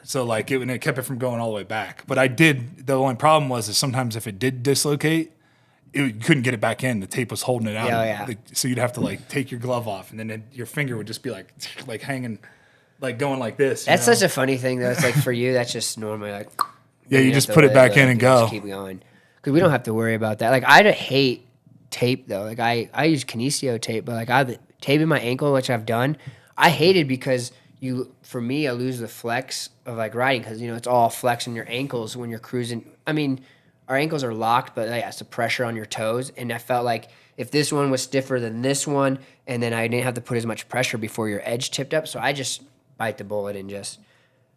So like it kept it from going all the way back. But the only problem was is sometimes if it did dislocate, you couldn't get it back in. The tape was holding it out. Yeah. So you'd have to like take your glove off, and then your finger would just be like hanging, like going like this. That's such a funny thing, though. It's like for you, that's just normally like. Yeah, you just put it back in and go. Just keep going, because we don't have to worry about that. Like I hate tape though. Like I use kinesio tape, but like I taping my ankle, which I've done. I hate it because for me, I lose the flex of like riding, because it's all flex in your ankles when you're cruising. I mean. Our ankles are locked, but it's the pressure on your toes. And I felt like if this one was stiffer than this one, and then I didn't have to put as much pressure before your edge tipped up, so I just bite the bullet and just.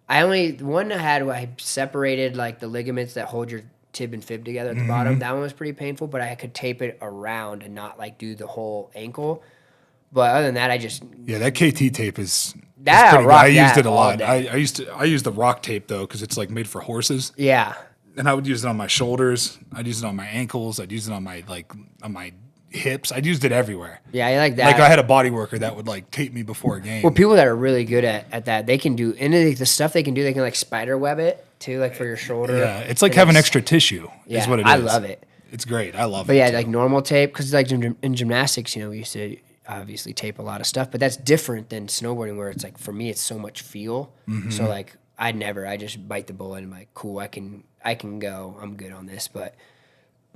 The one I had where I separated like the ligaments that hold your tib and fib together at the bottom. That one was pretty painful, but I could tape it around and not like do the whole ankle. But other than that, I just. Yeah, that KT tape is. That pretty good. I used it a all lot. day. I used the rock tape though, because it's like made for horses. Yeah. And I would use it on my shoulders. I'd use it on my ankles. I'd use it on my hips. I'd used it everywhere. Yeah, I like that. Like I had a body worker that would like tape me before a game. Well, people that are really good at that, they can do any of the stuff they can do. They can like spider web it too, like for your shoulder. Yeah, it's like having extra tissue. Is what it is. I love it. It's great. I love it. But yeah, like normal tape, because like in gymnastics, we used to obviously tape a lot of stuff, but that's different than snowboarding, where it's like for me, it's so much feel. So like I just bite the bullet and I'm like, cool, I can go. I'm good on this. But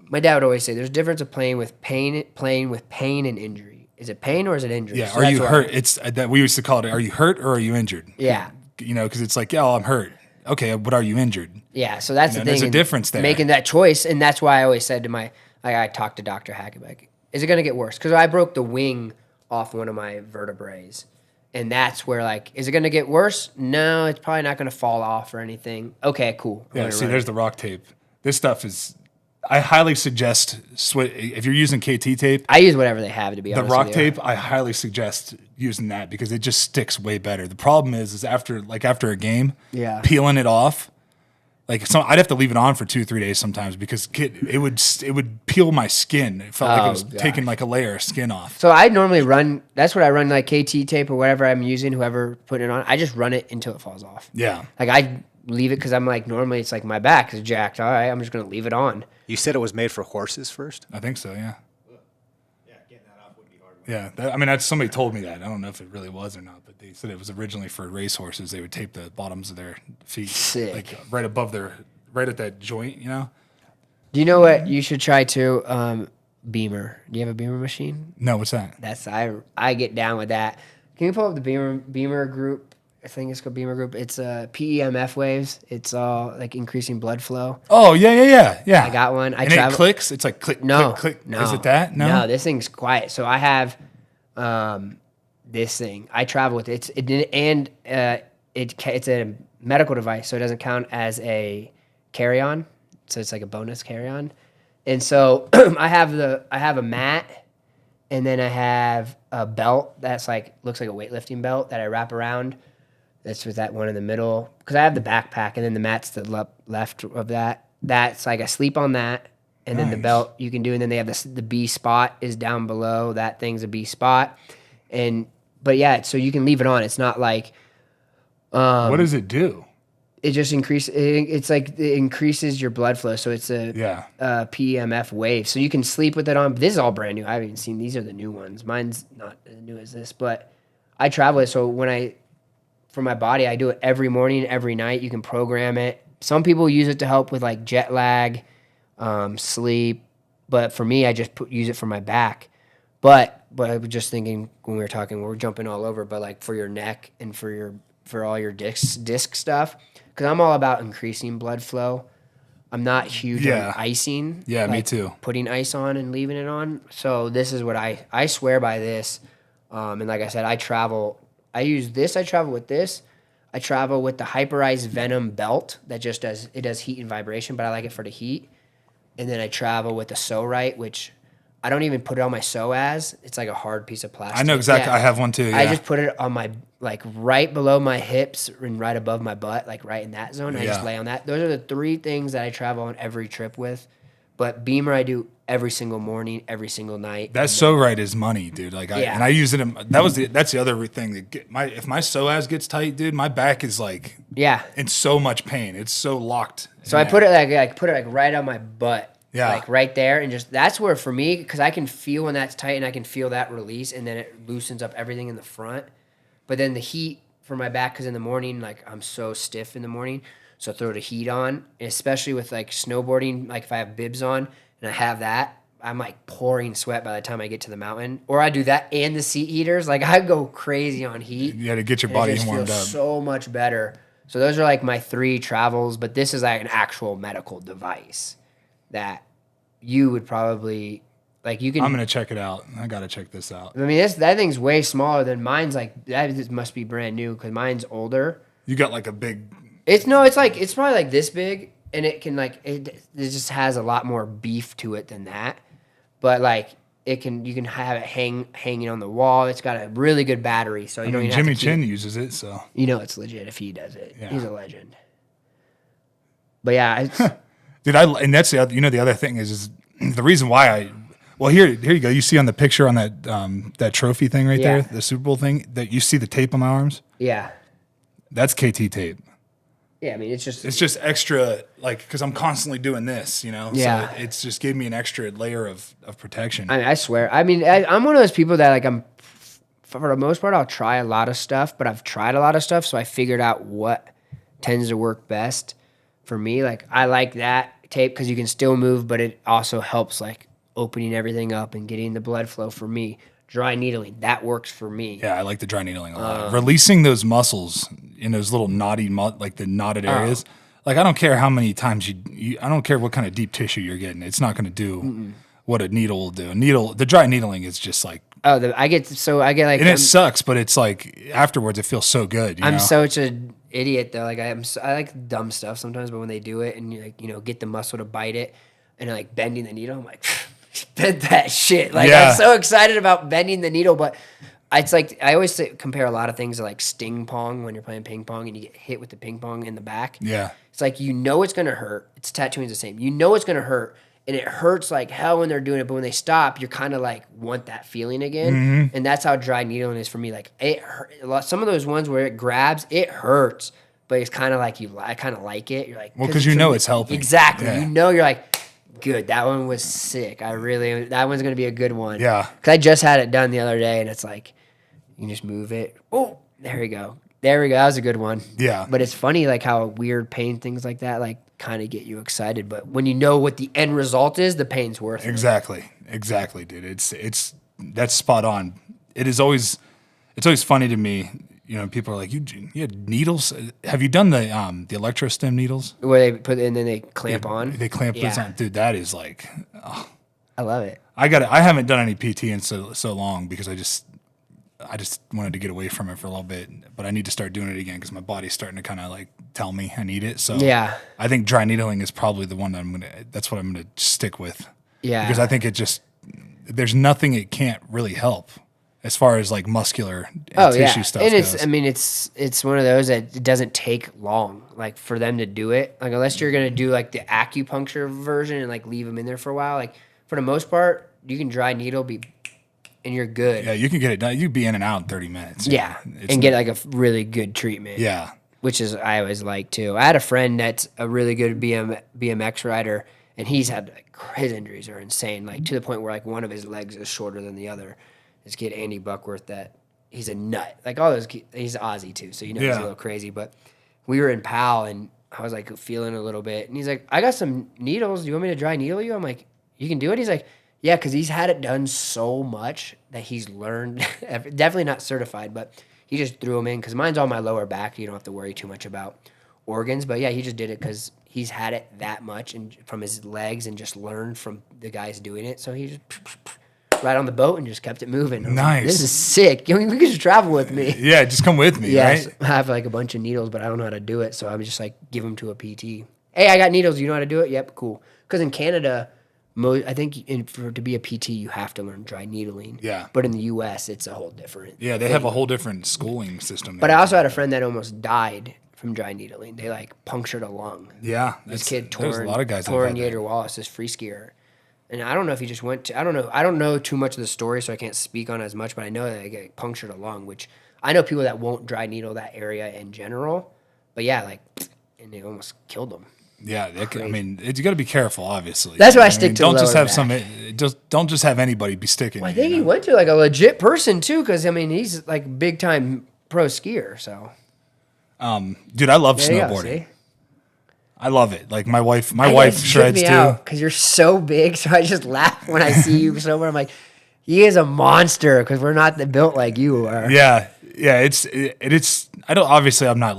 my dad would always say there's a difference of playing with pain and injury. Is it pain or is it injury? Yeah. So Are you hurt? It's that we used to call it. Are you hurt or are you injured? Yeah. Because it's like, I'm hurt. Okay, but are you injured? Yeah. So that's the thing. There's a difference there. Making that choice, and that's why I always said to I talked to Dr. Hackett, like, is it going to get worse? Because I broke the wing off one of my vertebrae. And that's where, like, is it going to get worse? No, it's probably not going to fall off or anything. Okay, cool. Yeah, see, there's the rock tape. This stuff is, I highly suggest, if you're using KT tape, I use whatever they have, to be the honest rock with you. tape, I highly suggest using that because it just sticks way better. The problem is after a game, Yeah. peeling it off, I'd have to leave it on for 2-3 days sometimes because it would peel my skin. It felt like it was taking like a layer of skin off. So I normally run, that's what I run, like KT tape or whatever I'm using, whoever put it on. I just run it until it falls off. Yeah. Like I leave it because I'm like, normally it's like my back is jacked. All right, I'm just going to leave it on. You said it was made for horses first? I think so, yeah. Yeah, getting that off would be hard. Yeah, that's somebody told me that. I don't know if it really was or not, but they said it was originally for racehorses. They would tape the bottoms of their feet, Sick. like right above right at that joint, you know. Do you know what you should try too? Beamer. Do you have a Beamer machine? No, what's that? That's I get down with that. Can you pull up the Beamer group? I think it's called Beamer group. It's PEMF waves. It's all like increasing blood flow. Oh yeah. I got one. And it clicks. It's like click, No, click, click. no. Is it that? No, this thing's quiet. So I have this thing. I travel with it. It's a medical device, so it doesn't count as a carry-on. So it's like a bonus carry-on. And so I have a mat, and then I have a belt that's like looks like a weightlifting belt that I wrap around. That's with that one in the middle because I have the backpack, and then the mat's the left of that. That's like I sleep on that, and then the belt you can do, and then they have the B spot is down below. That thing's a B spot, but yeah, so you can leave it on. It's not like what does it do? it just increases. It's like it increases your blood flow, so it's a PEMF wave. So you can sleep with it on. This is all brand new. I haven't even seen. These are the new ones. Mine's not as new as this, but I travel it. So for my body, I do it every morning, every night. You can program it. Some people use it to help with like jet lag, sleep, but for me, I just use it for my back. But I was just thinking when we were talking, we're jumping all over, but like for your neck and for all your disc stuff, because I'm all about increasing blood flow. I'm not huge on icing. Yeah, me too. Putting ice on and leaving it on. So this is what I swear by this. And like I said, I travel. I use this. I travel with this. I travel with the Hyperized Venom belt that just does heat and vibration, but I like it for the heat. And then I travel with the So-Right, which I don't even put it on my psoas. It's like a hard piece of plastic. I know exactly. Yeah. I have one too. Yeah. I just put it on my like right below my hips and right above my butt, like right in that zone. I just lay on that. Those are the three things that I travel on every trip with. But Beamer I do every single morning, every single night. That's So-Right is money, dude. Like I use it. That's the other thing if my psoas gets tight, dude, my back is like in so much pain. It's so locked. So I put it like right on my butt. Yeah. Like right there, and just that's where for me, because I can feel when that's tight and I can feel that release, and then it loosens up everything in the front. But then the heat for my back, because in the morning, like I'm so stiff in the morning, so throw the heat on, and especially with like snowboarding, like if I have bibs on and I have that, I'm like pouring sweat by the time I get to the mountain. Or I do that and the seat heaters, like I go crazy on heat. Yeah, to get your body warmed up. So much better. So those are like my 3 travels, but this is like an actual medical device that you would probably like. You can. I'm gonna check it out. I gotta check this out. I mean, that thing's way smaller than mine's. Like that must be brand new because mine's older. You got like a big. It's probably like this big, and it can like it just has a lot more beef to it than that. But like you can have it hanging on the wall. It's got a really good battery, so you don't even Jimmy have to Chin uses it, so you know it's legit if he does it. Yeah. He's a legend. But yeah, it's. Dude, and that's the other, the other thing is the reason why here you go. You see on the picture on that trophy thing right there, the Super Bowl thing, that you see the tape on my arms? Yeah. That's KT tape. Yeah, I mean, it's just extra, like, because I'm constantly doing this, Yeah. So it's just gave me an extra layer of protection. I mean, I swear. I mean, I'm one of those people that, like, for the most part, I'll try a lot of stuff, but I've tried a lot of stuff, so I figured out what tends to work best for me. Like, I like that tape because you can still move, but it also helps, like, opening everything up and getting the blood flow for me. Dry needling, that works for me. Yeah, I like the dry needling a lot. Releasing those muscles in those little knotty, like the knotted areas. Like, I don't care how many times I don't care what kind of deep tissue you're getting. It's not going to do what a needle will do. The dry needling is just like Oh, I get like and it sucks, but it's like afterwards it feels so good. You I'm know? such an idiot though. Like I like dumb stuff sometimes, but when they do it and you like get the muscle to bite it and like bending the needle, I'm like, bend that shit. Like Yeah. I'm so excited about bending the needle, but it's like I always compare a lot of things to like sting pong when you're playing ping pong and you get hit with the ping pong in the back. Yeah. It's like it's gonna hurt. It's tattooing's the same. It's gonna hurt. And it hurts like hell when they're doing it, but when they stop, you're kind of like want that feeling again, and that's how dry needling is for me. Like it hurt. Some of those ones where it grabs, it hurts, but it's kind of like I kind of like it. You're like, Well, because you know it's helping. Exactly. Yeah. You're like, good. That one was sick. That one's gonna be a good one. Yeah. Because I just had it done the other day, and it's like, you can just move it. Oh, there we go. There we go. That was a good one. Yeah. But it's funny like how weird pain things like that like kind of get you excited, but when you know what the end result is, the pain's worth it. Exactly, dude. It's that's spot on. It's always funny to me. People are like, you had needles. Have you done the electrostim needles? Where they put it and then they clamp on. They clamp this on, dude. That is like, I love it. I haven't done any PT in so long because I just wanted to get away from it for a little bit, but I need to start doing it again because my body's starting to kind of like tell me I need it. So yeah, I think dry needling is probably the one that's what I'm gonna stick with. Yeah, because I think there's nothing it can't really help as far as like muscular and tissue stuff and goes. it's one of those that it doesn't take long like for them to do it, like unless you're gonna do like the acupuncture version and like leave them in there for a while. Like for the most part, you can dry needle and you're good. Yeah, you can get it done. You'd be in and out in 30 minutes. Yeah, and get like a really good treatment. Yeah. Which is I always like too. I had a friend that's a really good BMX rider, and he's had like, his injuries are insane, like to the point where like one of his legs is shorter than the other. This kid Andy Buckworth, that he's a nut. Like all those, he's Aussie too, so he's a little crazy. But we were in PAL, and I was like feeling a little bit, and he's like, "I got some needles. Do you want me to dry needle you?" I'm like, "You can do it." He's like, "Yeah," because he's had it done so much that he's learned. Definitely not certified, but he just threw them in because mine's on my lower back. You don't have to worry too much about organs. But yeah, he just did it because he's had it that much and from his legs and just learned from the guys doing it. So he just right on the boat and just kept it moving. Nice. Like, this is sick. You could just travel with me. Yeah, just come with me, Yes, right? I have like a bunch of needles, but I don't know how to do it. So I'm just like, give them to a PT. Hey, I got needles. You know how to do it? Yep, cool. Because in Canada, I think to be a PT, you have to learn dry needling. Yeah. But in the U.S., it's a whole different Yeah, they thing. have a whole different schooling system. But I also had a friend that almost died from dry needling. They like punctured a lung. Yeah. This kid there's a lot of guys that have had that. Yater Wallace, this free skier. And I don't know if he just went to, I don't know too much of the story, so I can't speak on it as much, but I know that they get punctured a lung, which I know people that won't dry needle that area in general. But yeah, like, and they almost killed them. Yeah, I mean, you got to be careful, obviously. That's why I stick to don't the just lower have don't just have anybody be sticking. Well, I think he went to like a legit person too, because I mean he's like big time pro skier. So, dude, I love there you go, snowboarding. see? I love it. Like my wife shreds too. Because you're so big, so I just laugh when I see you snowboard. I'm like, he is a monster because we're not built like you are. Yeah. It's. I don't. Obviously, I'm not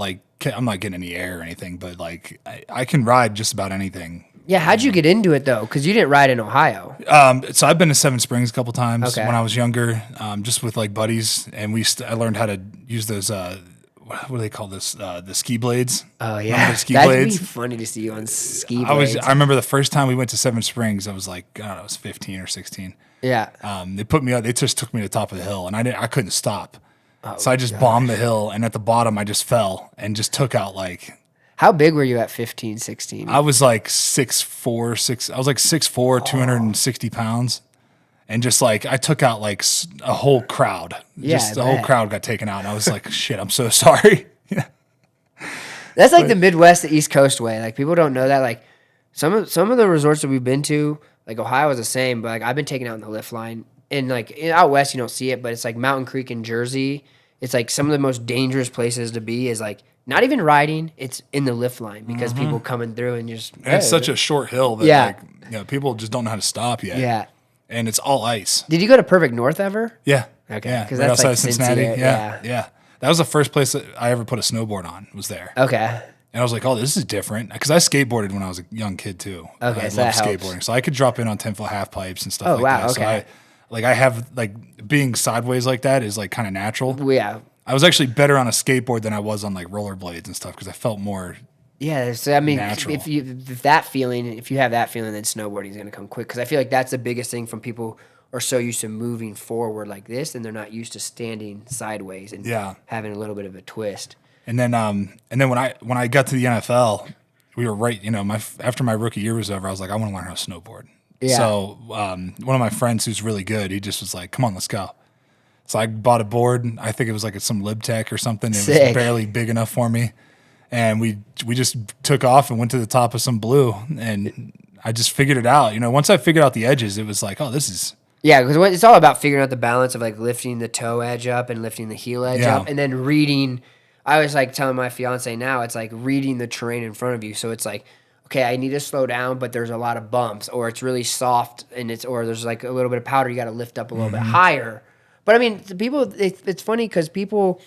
getting any air or anything, but like I can ride just about anything. Yeah, how'd you get into it though? Because you didn't ride in Ohio. So I've been to Seven Springs a couple times Okay. when I was younger, just with like buddies, and I learned how to use those. What do they call this? The ski blades. Oh Remember yeah, the ski that'd blades? be funny to see you on ski blades. I remember the first time we went to Seven Springs. I was like, I don't know, I was 15 or 16. Yeah. They put me up. They just took me to the top of the hill, and I couldn't stop. So I just bombed the hill, and at the bottom, I just fell and just took out like. How big were you at 15, 16? I was like 6'4", I was like 6'4", 260 pounds, and just like I took out like a whole crowd. Yeah, Just I the whole bet. crowd got taken out, and I was like, shit, I'm so sorry. That's like the Midwest, the East Coast way. Like people don't know that. Like some of the resorts that we've been to, like Ohio is the same, but like I've been taken out in the lift line. And like out west, you don't see it, but it's like Mountain Creek in Jersey. It's like some of the most dangerous places to be is like not even riding; it's in the lift line because people coming through and just. And it's such a short hill that like people just don't know how to stop yet. Yeah. And it's all ice. Did you go to Perfect North ever? Yeah. Okay, Yeah. 'cause Right that's outside like of Cincinnati. Cincy, Yeah. yeah. That was the first place that I ever put a snowboard on. Was there. Okay. And I was like, oh, this is different. Because I skateboarded when I was a young kid, too. Okay, I so that loved helps. skateboarding. So I could drop in on 10-foot half pipes and stuff Oh, like wow, that. okay. So like I have like being sideways like that is like kind of natural. Yeah. I was actually better on a skateboard than I was on like rollerblades and stuff because I felt more. Yeah, so I mean, Natural. if you have that feeling, then snowboarding is going to come quick because I feel like that's the biggest thing from people are so used to moving forward like this, and they're not used to standing sideways and having a little bit of a twist. And then when I got to the NFL, we were right. You know, after my rookie year was over, I was like, I want to learn how to snowboard. Yeah. So one of my friends who's really good, he just was like, come on, let's go. So I bought a board. I think it was like some LibTech or something. It Sick. was barely big enough for me. And we just took off and went to the top of some blue, and I just figured it out. You know, once I figured out the edges, it was like, oh, this is. Yeah, because it's all about figuring out the balance of like lifting the toe edge up and lifting the heel edge up, and then reading. I was like telling my fiance now, it's like reading the terrain in front of you. So it's like, okay, I need to slow down, but there's a lot of bumps, or it's really soft, and or there's like a little bit of powder. You got to lift up a little bit higher. But I mean, the people, it's funny because people.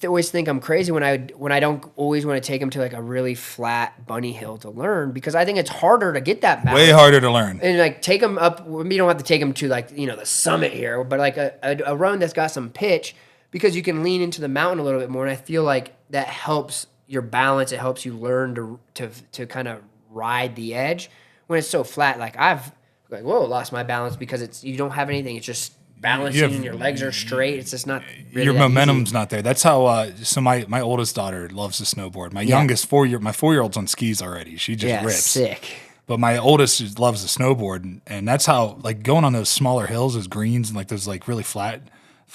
They always think I'm crazy when I don't always want to take them to like a really flat bunny hill to learn because I think it's harder to get that balance. Way harder to learn. And like take them up. You don't have to take them to like the summit here, but like a run that's got some pitch because you can lean into the mountain a little bit more. And I feel like that helps your balance. It helps you learn to kind of ride the edge when it's so flat. Like I've lost my balance because you don't have anything. It's just balancing and your legs are straight. It's just not really your that momentum's easy. not there. That's how. So my oldest daughter loves to snowboard. My youngest 4-year-old's on skis already. She just rips. Sick. But my oldest loves to snowboard, and that's how like going on those smaller hills, those greens, and like those like really flat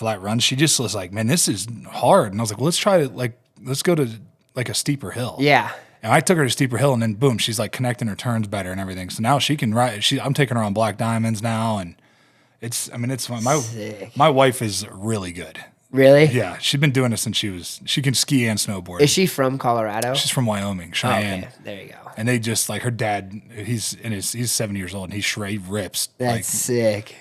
runs. She just was like, man, this is hard. And I was like, well, let's go to like a steeper hill. Yeah. And I took her to steeper hill, and then boom, she's like connecting her turns better and everything. So now she can ride. I'm taking her on black diamonds now, and. It's fun. My wife is really good. Really? Yeah, she's been doing it since she can ski and snowboard. Is she from Colorado? She's from Wyoming, Cheyenne. Okay, there you go. And they just like her dad. He's 7 years old, and he rips. That's sick.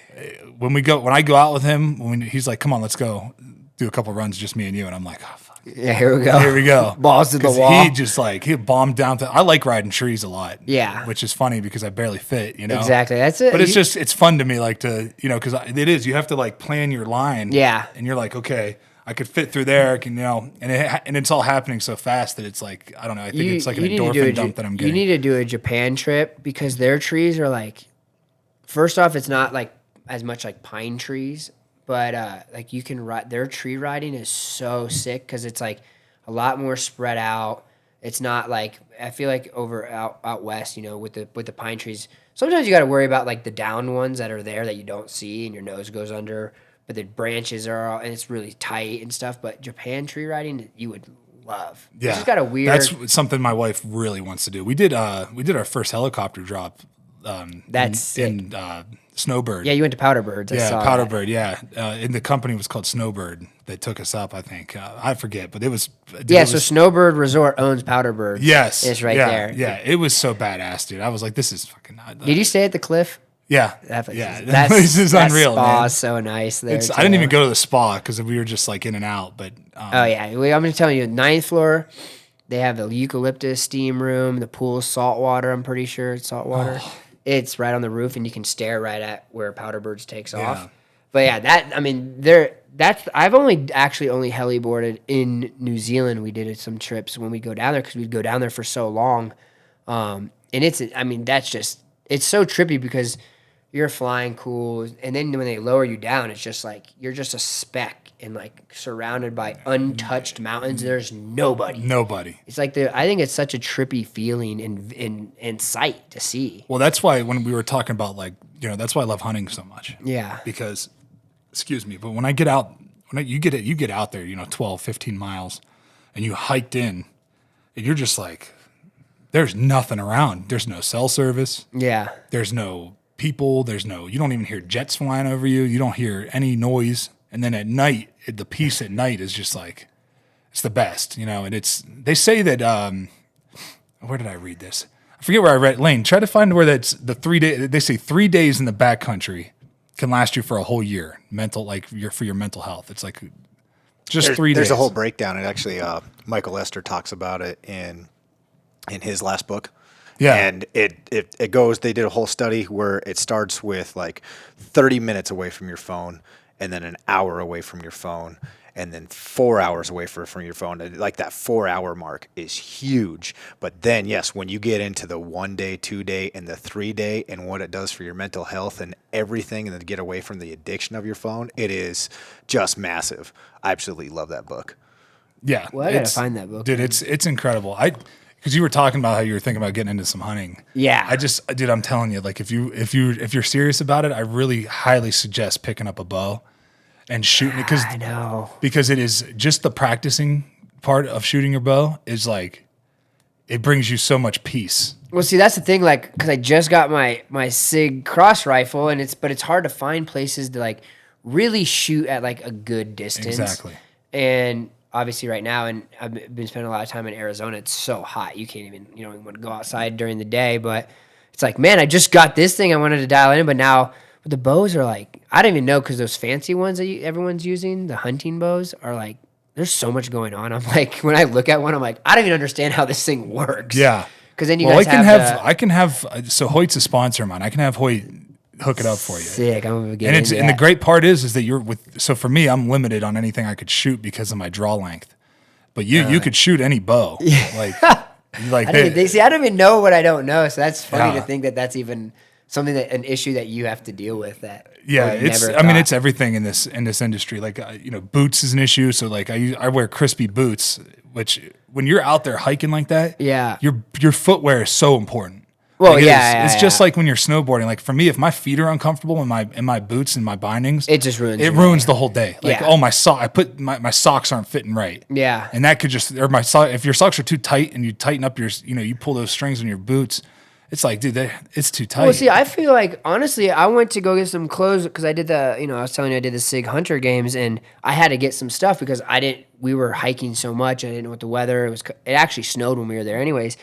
When I go out with him, he's like, "Come on, let's go do a couple runs, just me and you," and I'm like, "Oh fuck." Yeah, here we go. Here we go. Balls to the wall. He just like he bombed down. I like riding trees a lot. Yeah, which is funny because I barely fit. You know exactly. That's it. But it's fun to me, like to because it is. You have to like plan your line. Yeah, and you're like, okay, I could fit through there. And it's all happening so fast that it's like I don't know. I think it's like an endorphin dump that I'm getting. You need to do a Japan trip because their trees are like. First off, it's not like as much like pine trees, but like you can ride. Their tree riding is so sick because it's like. A lot more spread out. It's not like I feel like out west, with the pine trees. Sometimes you got to worry about like the down ones that are there that you don't see and your nose goes under, but the branches are all, and it's really tight and stuff. But Japan tree riding, you would love. Yeah, it's just got a weird. That's something my wife really wants to do. We did our first helicopter drop. That's in Snowbird. Yeah, you went to Powderbirds. Powderbird. Yeah, and the company was called Snowbird. That took us up. I think I forget, but it was. So Snowbird Resort owns Powderbird. Yes, it's right there. Yeah, it was so badass, dude. I was like, this is fucking. Did you stay at the cliff? Yeah, that place is unreal. That spa man. is so nice there. I didn't even go to the spa because we were just like in and out. But oh yeah, I'm just telling you, 9th floor. They have the eucalyptus steam room. The pool's saltwater. I'm pretty sure it's saltwater. Oh. It's right on the roof, and you can stare right at where Powderbirds takes off. But yeah, I've only heliboarded in New Zealand. We did some trips when we go down there because we'd go down there for so long. And it's so trippy because you're flying cool, and then when they lower you down, it's just like you're just a speck and like surrounded by untouched mountains. There's nobody. It's like I think it's such a trippy feeling in sight to see. Well, that's why when we were talking about that's why I love hunting so much. Yeah. Because, excuse me, but when I get out, you get out there, 12, 15 miles, and you hiked in, and you're just like, there's nothing around. There's no cell service. Yeah. There's no people. You don't even hear jets flying over you. You don't hear any noise. And then at night, the peace at night is just like, it's the best, and they say that, where did I read this? I forget where I read. Lane, try to find where that's the 3 day. They say 3 days in the backcountry can last you for a whole year. For your mental health. It's like just 3 days. There's a whole breakdown. And actually, Michael Lester talks about it in his last book. Yeah. And it goes, they did a whole study where it starts with like 30 minutes away from your phone, and then an hour away from your phone, and then 4 hours away from your phone. Like that 4 hour mark is huge. But then, yes, when you get into the 1 day, 2 day, and the 3 day, and what it does for your mental health and everything, and then get away from the addiction of your phone, it is just massive. I absolutely love that book. Yeah. Well, I gotta find that book, Dude, man. it's incredible. Because you were talking about how you were thinking about getting into some hunting. Yeah. Dude, I'm telling you, like if you're serious about it, I really highly suggest picking up a bow and shooting it, I know. because it is just the practicing part of shooting your bow is like, it brings you so much peace. Well, see, that's the thing, like, because I just got my SIG cross rifle, and it's hard to find places to like really shoot at like a good distance. Exactly. And obviously, right now, and I've been spending a lot of time in Arizona. It's so hot, you don't even want to go outside during the day. But it's like, man, I just got this thing I wanted to dial in, but now the bows are like, I don't even know, because those fancy ones that everyone's using, the hunting bows, are like, there's so much going on. I'm like, when I look at one, I'm like, I don't even understand how this thing works. Yeah. Because then you Well, guys I can have, so Hoyt's a sponsor of mine. I can have Hoyt hook it up for you. Sick. I'm gonna get And into and the that. great part is that so for me, I'm limited on anything I could shoot because of my draw length. But you could shoot any bow. Like I don't even know what I don't know. So that's funny Yeah. to think that that's even something an issue that you have to deal with. That Yeah, I it's. never I mean, thought. it's everything in this industry. Like boots is an issue. So like I wear crispy boots, which when you're out there hiking like that, Yeah. your footwear is so important. Well, Like, yeah, it's yeah, just yeah. like when you're snowboarding. Like for me, if my feet are uncomfortable in my boots and my bindings, It just ruins it your ruins day. the whole day. Like Yeah. oh my sock, I put my socks aren't fitting right. Yeah. and that could just or my sock. If your socks are too tight and you tighten up your you pull those strings on your boots, it's like dude, it's too tight. Well, see, I feel like honestly, I went to go get some clothes because I did I was telling you I did the SIG Hunter games, and I had to get some stuff because we were hiking so much. I didn't know what the weather. It actually snowed when we were there, anyways.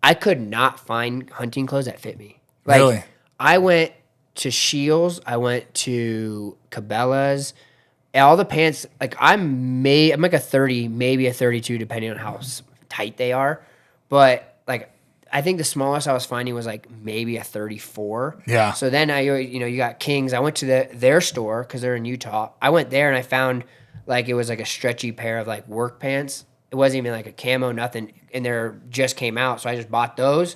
I could not find hunting clothes that fit me. Like, Really? I went to Shields, I went to Cabela's, and all the pants. Like I'm like a 30, maybe a 32, depending on how tight they are. But like, I think the smallest I was finding was like maybe a 34. Yeah. So then you got Kings. I went to their store because they're in Utah. I went there and I found like it was like a stretchy pair of like work pants. It wasn't even like a camo, nothing. And they're just came out, so I just bought those.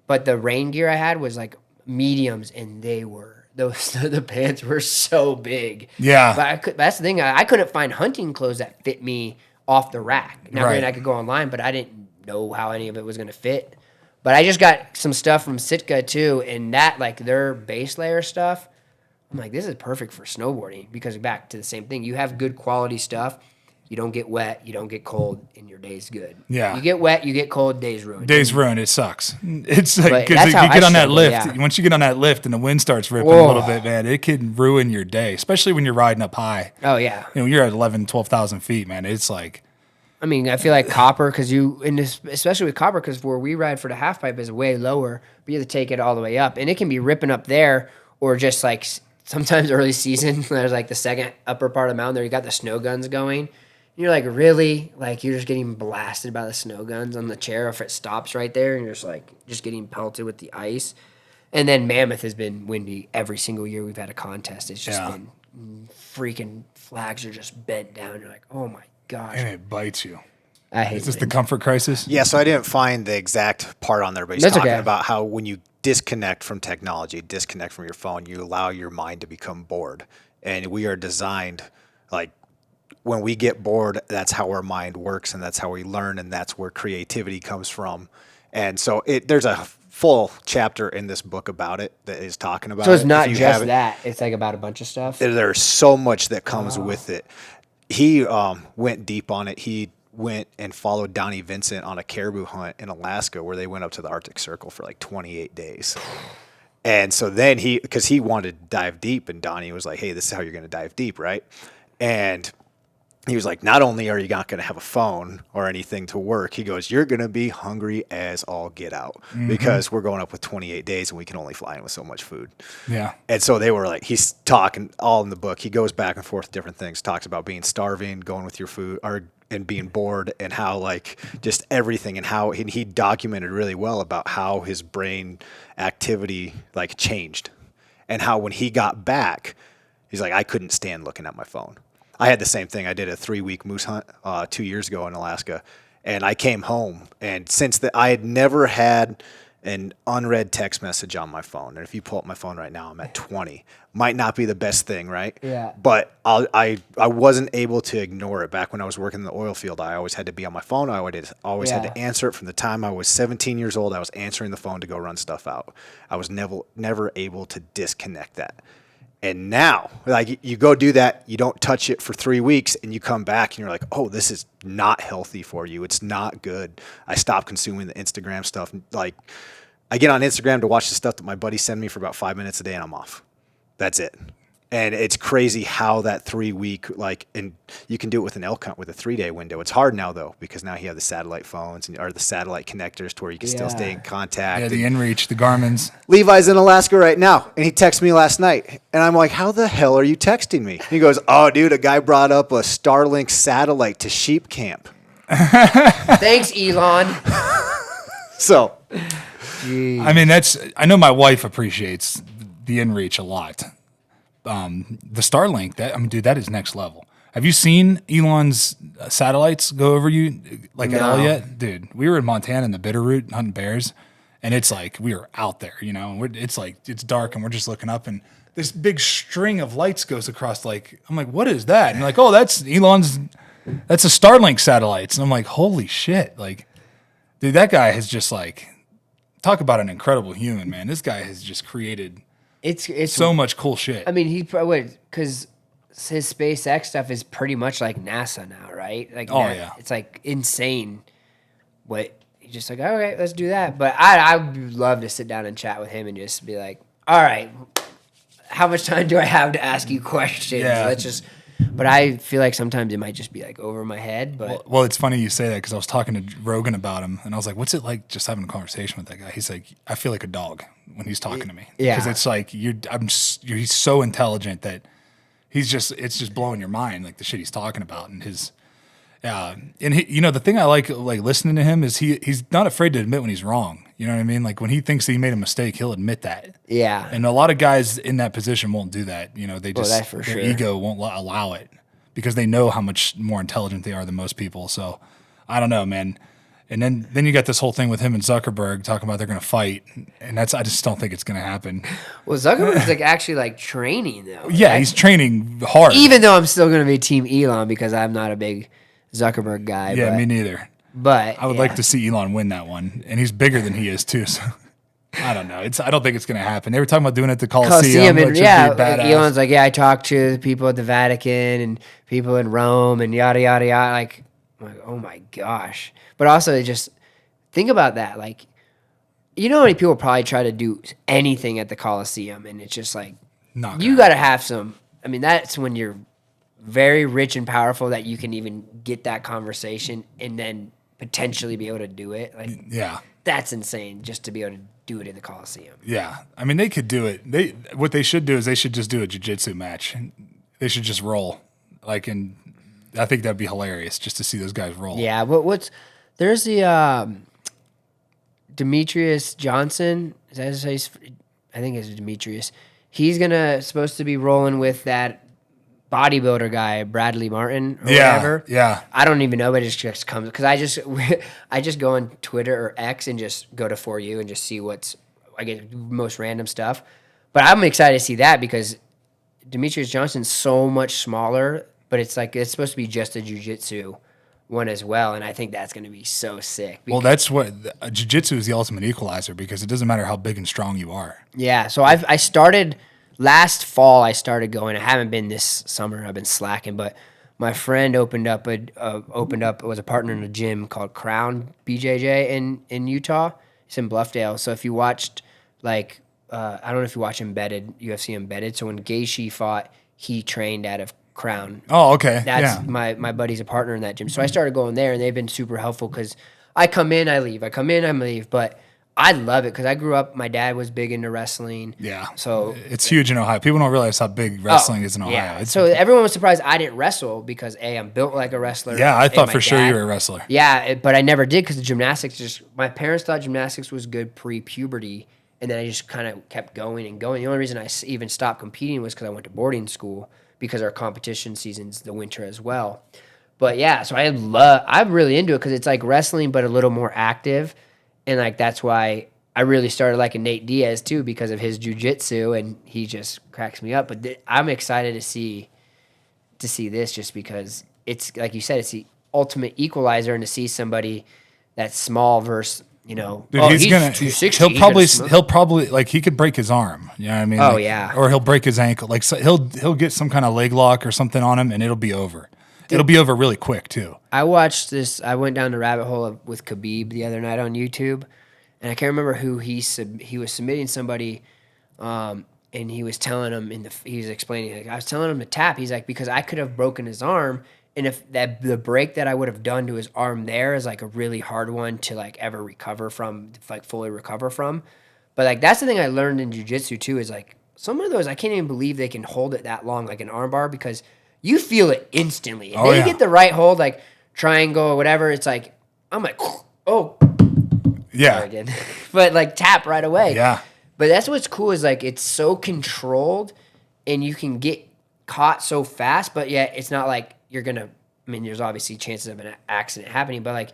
But the rain gear I had was like mediums, and the pants were so big. Yeah. But that's the thing. I couldn't find hunting clothes that fit me off the rack. Now, Right. granted, I could go online, but I didn't know how any of it was going to fit. But I just got some stuff from Sitka too, and that like their base layer stuff. I'm like, this is perfect for snowboarding because back to the same thing. You have good quality stuff. You don't get wet, you don't get cold, and your day's good. Yeah. You get wet, you get cold, day's ruined. Day's ruined. It sucks. It's like But because that's you how I get on that struggle, lift. yeah. Once you get on that lift and the wind starts ripping a Whoa. little bit, man, it can ruin your day. Especially when you're riding up high. Oh yeah. You're at 11, 12,000 feet, man. It's like I mean, I feel like copper especially with copper, because where we ride for the half pipe is way lower, but you have to take it all the way up, and it can be ripping up there, or just like sometimes early season. There's like the second upper part of the mountain there, you got the snow guns going. You're like, really? Like, you're just getting blasted by the snow guns on the chair if it stops right there, and you're just like, just getting pelted with the ice. And then Mammoth has been windy every single year we've had a contest. It's just been freaking flags are just bent down. You're like, oh my gosh. and it bites you. I hate Is this it. the comfort crisis? Yeah, so I didn't find the exact part on there, but he's That's talking okay. about how when you disconnect from technology, disconnect from your phone, you allow your mind to become bored. And we are designed, like, when we get bored, that's how our mind works, and that's how we learn, and that's where creativity comes from. And so there's a full chapter in this book about it that is talking about it. So it's not If you just haven't- that. It's like about a bunch of stuff. There's so much that comes with it. He went deep on it. He went and followed Donnie Vincent on a caribou hunt in Alaska where they went up to the Arctic Circle for like 28 days. And so then because he wanted to dive deep, and Donnie was like, hey, this is how you're going to dive deep, right? And he was like, not only are you not going to have a phone or anything to work, he goes, you're going to be hungry as all get out because we're going up with 28 days and we can only fly in with so much food. Yeah. And so they were like, he's talking all in the book. He goes back and forth different things, talks about being starving, going with your food, and being bored, and how like just everything, and how and he documented really well about how his brain activity like changed, and how when he got back, he's like, I couldn't stand looking at my phone. I had the same thing. I did a 3-week moose hunt 2 years ago in Alaska, and I came home, and since that, I had never had an unread text message on my phone. And if you pull up my phone right now, I'm at 20. Might not be the best thing, right? Yeah. But I wasn't able to ignore it. Back when I was working in the oil field, I always had to be on my phone. I always had to answer it. From the time I was 17 years old, I was answering the phone to go run stuff out. I was never able to disconnect that. And now, like, you go do that, you don't touch it for 3 weeks, and you come back and you're like, oh, this is not healthy for you. It's not good. I stopped consuming the Instagram stuff. Like, I get on Instagram to watch the stuff that my buddies send me for about 5 minutes a day, and I'm off. That's it. And it's crazy how that 3 week, like, and you can do it with an elk hunt with a 3-day window. It's hard now, though, because now you have the satellite phones or the satellite connectors to where you can still stay in contact. Yeah, the InReach, the Garmin's. Levi's in Alaska right now, and he texted me last night, and I'm like, how the hell are you texting me? He goes, oh, dude, a guy brought up a Starlink satellite to sheep camp. Thanks, Elon. So, I mean, I know my wife appreciates the InReach a lot. The Starlink, dude, that is next level. Have you seen Elon's satellites go over you at all yet? Dude, we were in Montana in the Bitterroot hunting bears, and it's like we were out there, and it's dark, and we're just looking up, and this big string of lights goes across. Like, I'm like, what is that? And you're like, oh, that's a Starlink satellites. And I'm like, holy shit. Like, dude, that guy has just talk about an incredible human, man. This guy has just created It's so much cool shit. I mean, he probably because his SpaceX stuff is pretty much like NASA now, right? Like, yeah, it's like insane. What he's just like, okay, let's do that. But I would love to sit down and chat with him and just be like, all right, how much time do I have to ask you questions? Yeah. Let's just. But I feel like sometimes it might just be like over my head. But well, it's funny you say that because I was talking to Rogan about him, and I was like, "What's it like just having a conversation with that guy?" He's like, "I feel like a dog when he's talking to me." Yeah, because it's like he's so intelligent that it's just blowing your mind, like the shit he's talking about, and his. And he, the thing I like listening to him is he's not afraid to admit when he's wrong. You know what I mean? Like when he thinks that he made a mistake, he'll admit that. Yeah. And a lot of guys in that position won't do that. They just that's for their sure. ego won't allow it because they know how much more intelligent they are than most people. So I don't know, man. And then you got this whole thing with him and Zuckerberg talking about they're going to fight, and I just don't think it's going to happen. Well, Zuckerberg's actually training though. Yeah, right? he's training hard. Even though I'm still going to be Team Elon because I'm not a big Zuckerberg guy. Yeah, me neither. But I would like to see Elon win that one, and he's bigger than he is too. So I don't know. I don't think it's going to happen. They were talking about doing it at the Coliseum. And which yeah, would be badass. Elon's like, yeah, I talked to the people at the Vatican and people in Rome and yada yada yada. Like, I'm like, oh my gosh. But also, just think about that. Like, how many people probably try to do anything at the Coliseum, and it's just like, you got to have some. I mean, that's when you're very rich and powerful that you can even get that conversation and then potentially be able to do it. Like, yeah, that's insane just to be able to do it in the Coliseum. Yeah, I mean, they could do it. What they should do is they should just do a jiu-jitsu match. They should just roll, and I think that'd be hilarious just to see those guys roll. Yeah, there's the Demetrius Johnson. Is that his face? I think it's Demetrius. He's supposed to be rolling with that bodybuilder guy, Bradley Martin or whatever. Yeah. I don't even know, but it just comes because I just go on Twitter or X and just go to For You and just see what's most random stuff. But I'm excited to see that because Demetrius Johnson's so much smaller, but it's supposed to be just a jiu-jitsu one as well, and I think that's going to be so sick. Well, that's what jiu-jitsu is, the ultimate equalizer, because it doesn't matter how big and strong you are. Yeah, so I started last fall. I started going. I haven't been this summer. I've been slacking, but my friend opened up was a partner in a gym called Crown BJJ in Utah. It's in Bluffdale. So if you watched I don't know if you watch UFC Embedded. So when Gaethje fought, he trained out of Crown. Oh, okay. That's yeah. my buddy's a partner in that gym. So I started going there, and they've been super helpful because I come in, I leave. I come in, I leave. But I love it because I grew up, my dad was big into wrestling. Yeah. So It's huge in Ohio. People don't realize how big wrestling is in Ohio. yeah. It's, So everyone was surprised I didn't wrestle because A, I'm built like a wrestler. yeah, I and thought my for sure you dad- were a wrestler. Yeah, but I never did because the gymnastics my parents thought gymnastics was good pre-puberty. And then I just kind of kept going and going. The only reason I even stopped competing was because I went to boarding school because our competition season's the winter as well. But yeah, so I'm really into it because it's like wrestling, but a little more active. And like, that's why I really started liking Nate Diaz too, because of his jujitsu, and he just cracks me up. But I'm excited to see this just because it's, like you said, it's the ultimate equalizer, and to see somebody that's small versus, Dude, he's gonna 260. he'll probably like he could break his arm. You know what I mean? Oh, Like, yeah. Or he'll break his ankle. Like so he'll get some kind of leg lock or something on him, and it'll be over. It'll be over really quick too. I watched this. I went down the rabbit hole with Khabib the other night on YouTube, and I can't remember who he was submitting somebody, and he was telling him he was explaining, like, I was telling him to tap. He's like, because I could have broken his arm, and if the break that I would have done to his arm there is like a really hard one to like ever recover from, like fully recover from. But like, that's the thing I learned in jiu-jitsu too, is like some of those I can't even believe they can hold it that long, like an arm bar, because you feel it instantly. If they get the right hold, like triangle or whatever, it's like, I'm like, oh. Yeah. Sorry, I did. But like tap right away. Yeah. But that's what's cool is like it's so controlled and you can get caught so fast, but yet it's not like you're going to, I mean, there's obviously chances of an accident happening, but like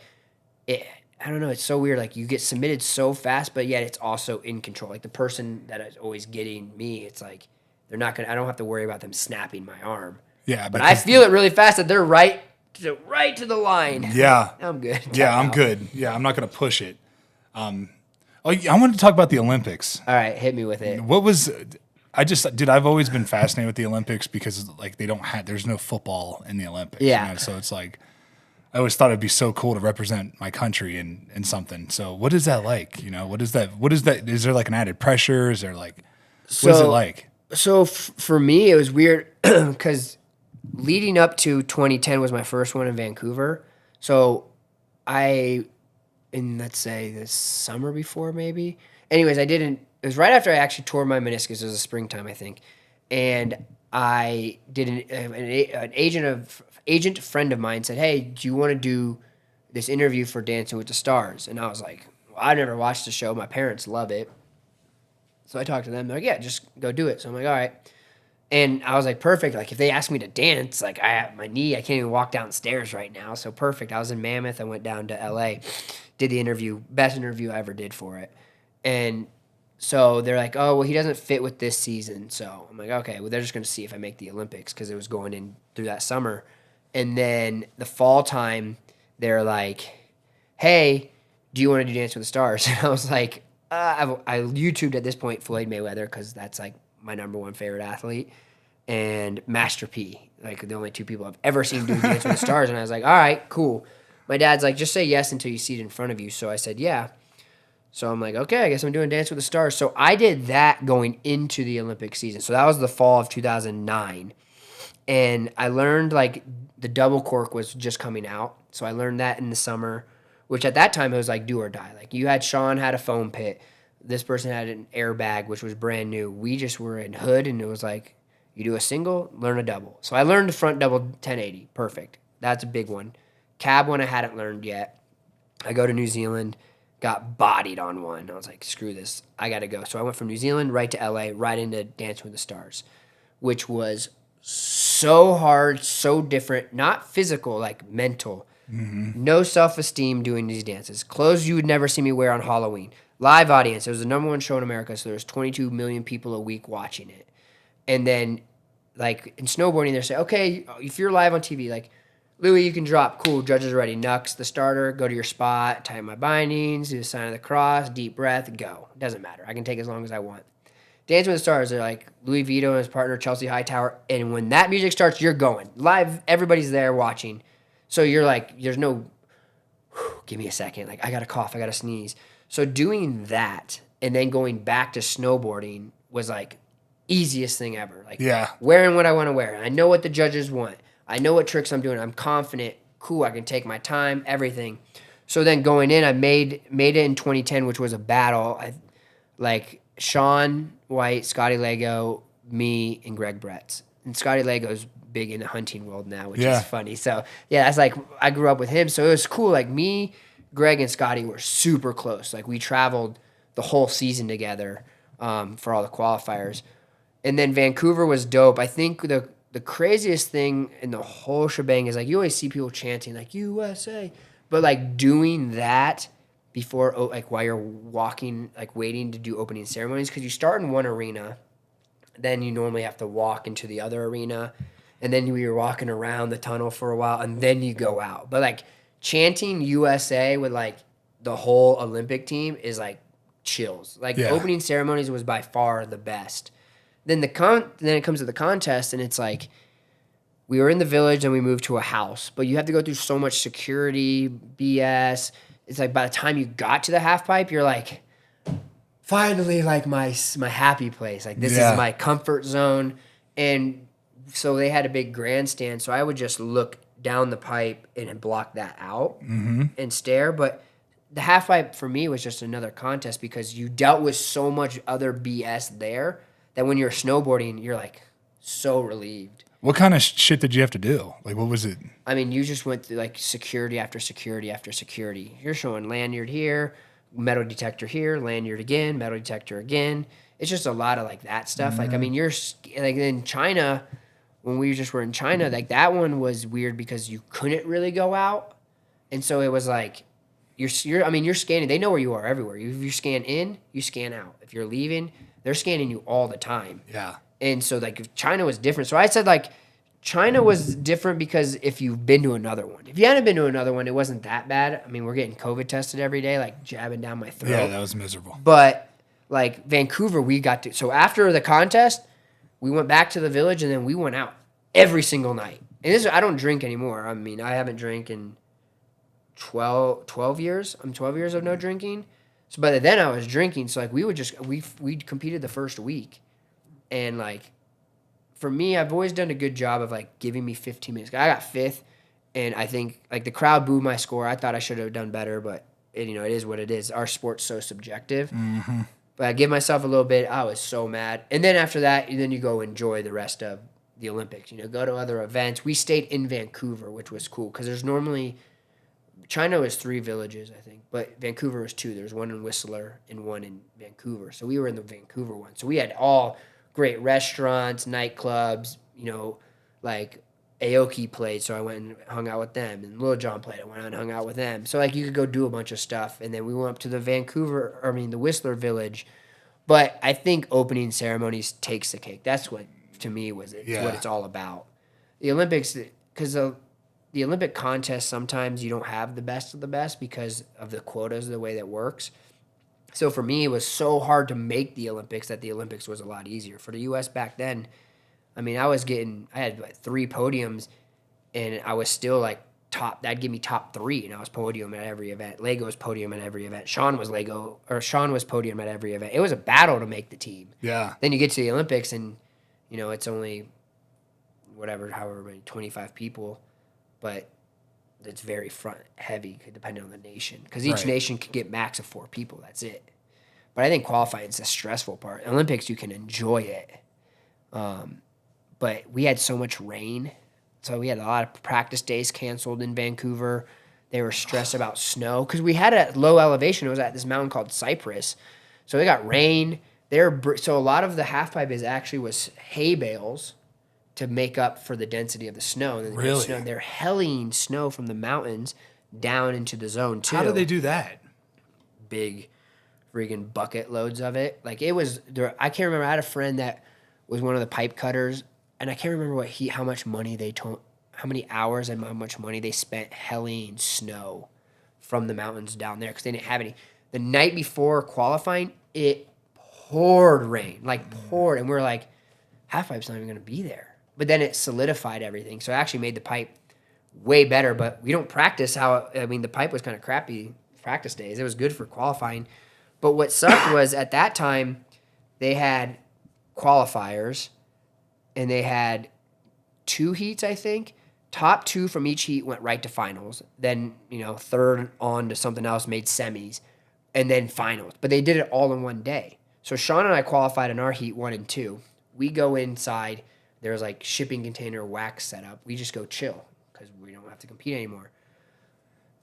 I don't know, it's so weird. Like you get submitted so fast, but yet it's also in control. Like the person that is always getting me, it's like I don't have to worry about them snapping my arm. Yeah. But I feel it really fast that they're right to the line. Yeah. I'm good. Yeah, I'm good. Yeah, I'm not going to push it. I wanted to talk about the Olympics. All right, hit me with it. I've always been fascinated with the Olympics because like there's no football in the Olympics. Yeah. So it's like, I always thought it'd be so cool to represent my country in something. So what is that like? What is that? Is there like an added pressure? Is there like, what is it like? So for me, it was weird because leading up to 2010 was my first one in Vancouver. So let's say the summer before maybe. Anyways, it was right after I actually tore my meniscus. It was the springtime, I think. And I did an agent friend of mine said, hey, do you want to do this interview for Dancing with the Stars? And I was like, well, I never watched the show. My parents love it. So I talked to them. They're like, yeah, just go do it. So I'm like, all right. And I was like, perfect. Like, if they ask me to dance, like, I have my knee, I can't even walk downstairs right now. So perfect. I was in Mammoth. I went down to LA, did the interview, best interview I ever did for it. And so they're like, oh, well, he doesn't fit with this season. So I'm like, okay, well, they're just going to see if I make the Olympics because it was going in through that summer. And then the fall time, they're like, hey, do you want to do Dance with the Stars? And I was like, I YouTubed at this point Floyd Mayweather because that's like my number one favorite athlete, and Master P, like the only two people I've ever seen do Dance with the Stars. And I was like, all right, cool. My dad's like, just say yes until you see it in front of you. So I said, yeah. So I'm like, okay, I guess I'm doing Dance with the Stars. So I did that going into the Olympic season. So that was the fall of 2009. And I learned like the double cork was just coming out. So I learned that in the summer, which at that time it was like do or die. Like Sean had a foam pit. This person had an airbag, which was brand new. We just were in hood, and it was like, you do a single, learn a double. So I learned the front double 1080. Perfect. That's a big one. Cab one I hadn't learned yet. I go to New Zealand, got bodied on one. I was like, screw this. I got to go. So I went from New Zealand right to LA, right into Dancing with the Stars, which was so hard, so different, not physical, like mental. Mm-hmm. No self-esteem doing these dances. Clothes you would never see me wear on Halloween. Live audience. It was the number one show in America, so there's 22 million people a week watching it. And then, like, in snowboarding, they say, okay, if you're live on TV, like, Louie, you can drop. Cool, judges are ready. Nux, the starter, go to your spot, tie my bindings, do the sign of the cross, deep breath, go. Doesn't matter. I can take as long as I want. Dancing with the Stars, they're like Louie Vito and his partner, Chelsea Hightower, and when that music starts, you're going. Live, everybody's there watching. So you're like, there's no, give me a second. Like, I got to cough, I got to sneeze. So doing that and then going back to snowboarding was like easiest thing ever. Like Yeah. wearing what I want to wear. I know what the judges want. I know what tricks I'm doing. I'm confident. Cool. I can take my time. Everything. So then going in, I made it in 2010, which was a battle. Like Sean White, Scotty Lego, me, and Greg Bretz. And Scotty Lego's big in the hunting world now, which is funny. So yeah, that's like I grew up with him. So it was cool. Like me, Greg, and Scotty were super close. Like we traveled the whole season together for all the qualifiers. And then Vancouver was dope. I think the craziest thing in the whole shebang is like you always see people chanting like USA, but like doing that before like while you're walking, like waiting to do opening ceremonies, because you start in one arena, then you normally have to walk into the other arena, and then you're walking around the tunnel for a while, and then you go out. But like chanting USA with like the whole Olympic team is like chills. Like opening ceremonies was by far the best. Then then it comes to the contest, and it's like we were in the village and we moved to a house, but you have to go through so much security BS. It's like by the time you got to the half pipe, you're like, finally, like my happy place. Like this is my comfort zone. And so they had a big grandstand, so I would just look down the pipe and block that out and stare. But the half pipe for me was just another contest because you dealt with so much other BS there that when you're snowboarding, you're like so relieved. What kind of shit did you have to do? Like, what was it? I mean, you just went through like security after security after security. You're showing lanyard here, metal detector here, lanyard again, metal detector again. It's just a lot of like that stuff. Like, I mean, you're like in China, when we just were in China, like that one was weird because you couldn't really go out. And so it was like, you're scanning. They know where you are everywhere. If you scan in, you scan out. If you're leaving, they're scanning you all the time. Yeah. And so like if China was different. So I said like China was different because if you've been to another one. If you hadn't been to another one, it wasn't that bad. I mean, we're getting COVID tested every day, like jabbing down my throat. Yeah, that was miserable. But like Vancouver, we got to. So after the contest, we went back to the village and then we went out every single night. And this, I don't drink anymore. I mean, I haven't drank in 12 years. I'm 12 years of no drinking. So by then I was drinking. So like we competed the first week. And like, for me, I've always done a good job of like giving me 15 minutes. I got fifth, and I think like the crowd booed my score. I thought I should have done better, but it is what it is. Our sport's so subjective. Mm-hmm. But I give myself a little bit. I was so mad. And then after that, then you go enjoy the rest of the Olympics. Go to other events. We stayed in Vancouver, which was cool because there's normally China was 3 villages, I think, but Vancouver was 2. There's one in Whistler and one in Vancouver. So we were in the Vancouver one. So we had all great restaurants, nightclubs, like Aoki played, so I went and hung out with them. And Lil Jon played, I went out and hung out with them. So like you could go do a bunch of stuff. And then we went up to the Whistler village. But I think opening ceremonies takes the cake. That's what, to me, what it's all about. The Olympics, because the Olympic contest, sometimes you don't have the best of the best because of the quotas, the way that works. So for me, it was so hard to make the Olympics that the Olympics was a lot easier. For the U.S. back then, I mean, I had like 3 podiums, and I was still like top. That'd give me top 3, and I was podium at every event. Lego was podium at every event. Sean was podium at every event. It was a battle to make the team. Yeah. Then you get to the Olympics, and it's only however many, 25 people, but it's very front heavy depending on the nation, because each nation can get max of 4 people. That's it. But I think qualifying is the stressful part. Olympics, you can enjoy it. But we had so much rain, so we had a lot of practice days canceled in Vancouver. They were stressed about snow because we had a low elevation. It was at this mountain called Cypress, so they got rain. So a lot of the half pipe was hay bales to make up for the density of the snow. And really? They're helling snow from the mountains down into the zone too. How do they do that? Big friggin' bucket loads of it. Like it was there. I can't remember. I had a friend that was one of the pipe cutters, and I can't remember how much money how many hours and how much money they spent helling snow from the mountains down there because they didn't have any. The night before qualifying, it poured rain, and we were like, half pipe's not even going to be there. But then it solidified everything, so it actually made the pipe way better. But we don't practice the pipe was kind of crappy practice days. It was good for qualifying. But what sucked was at that time, they had qualifiers, and they had 2 heats, I think. Top 2 from each heat went right to finals. Then, third on to something else made semis, and then finals. But they did it all in one day. So Sean and I qualified in our heat 1 and 2. We go inside. There's like shipping container wax set up. We just go chill because we don't have to compete anymore.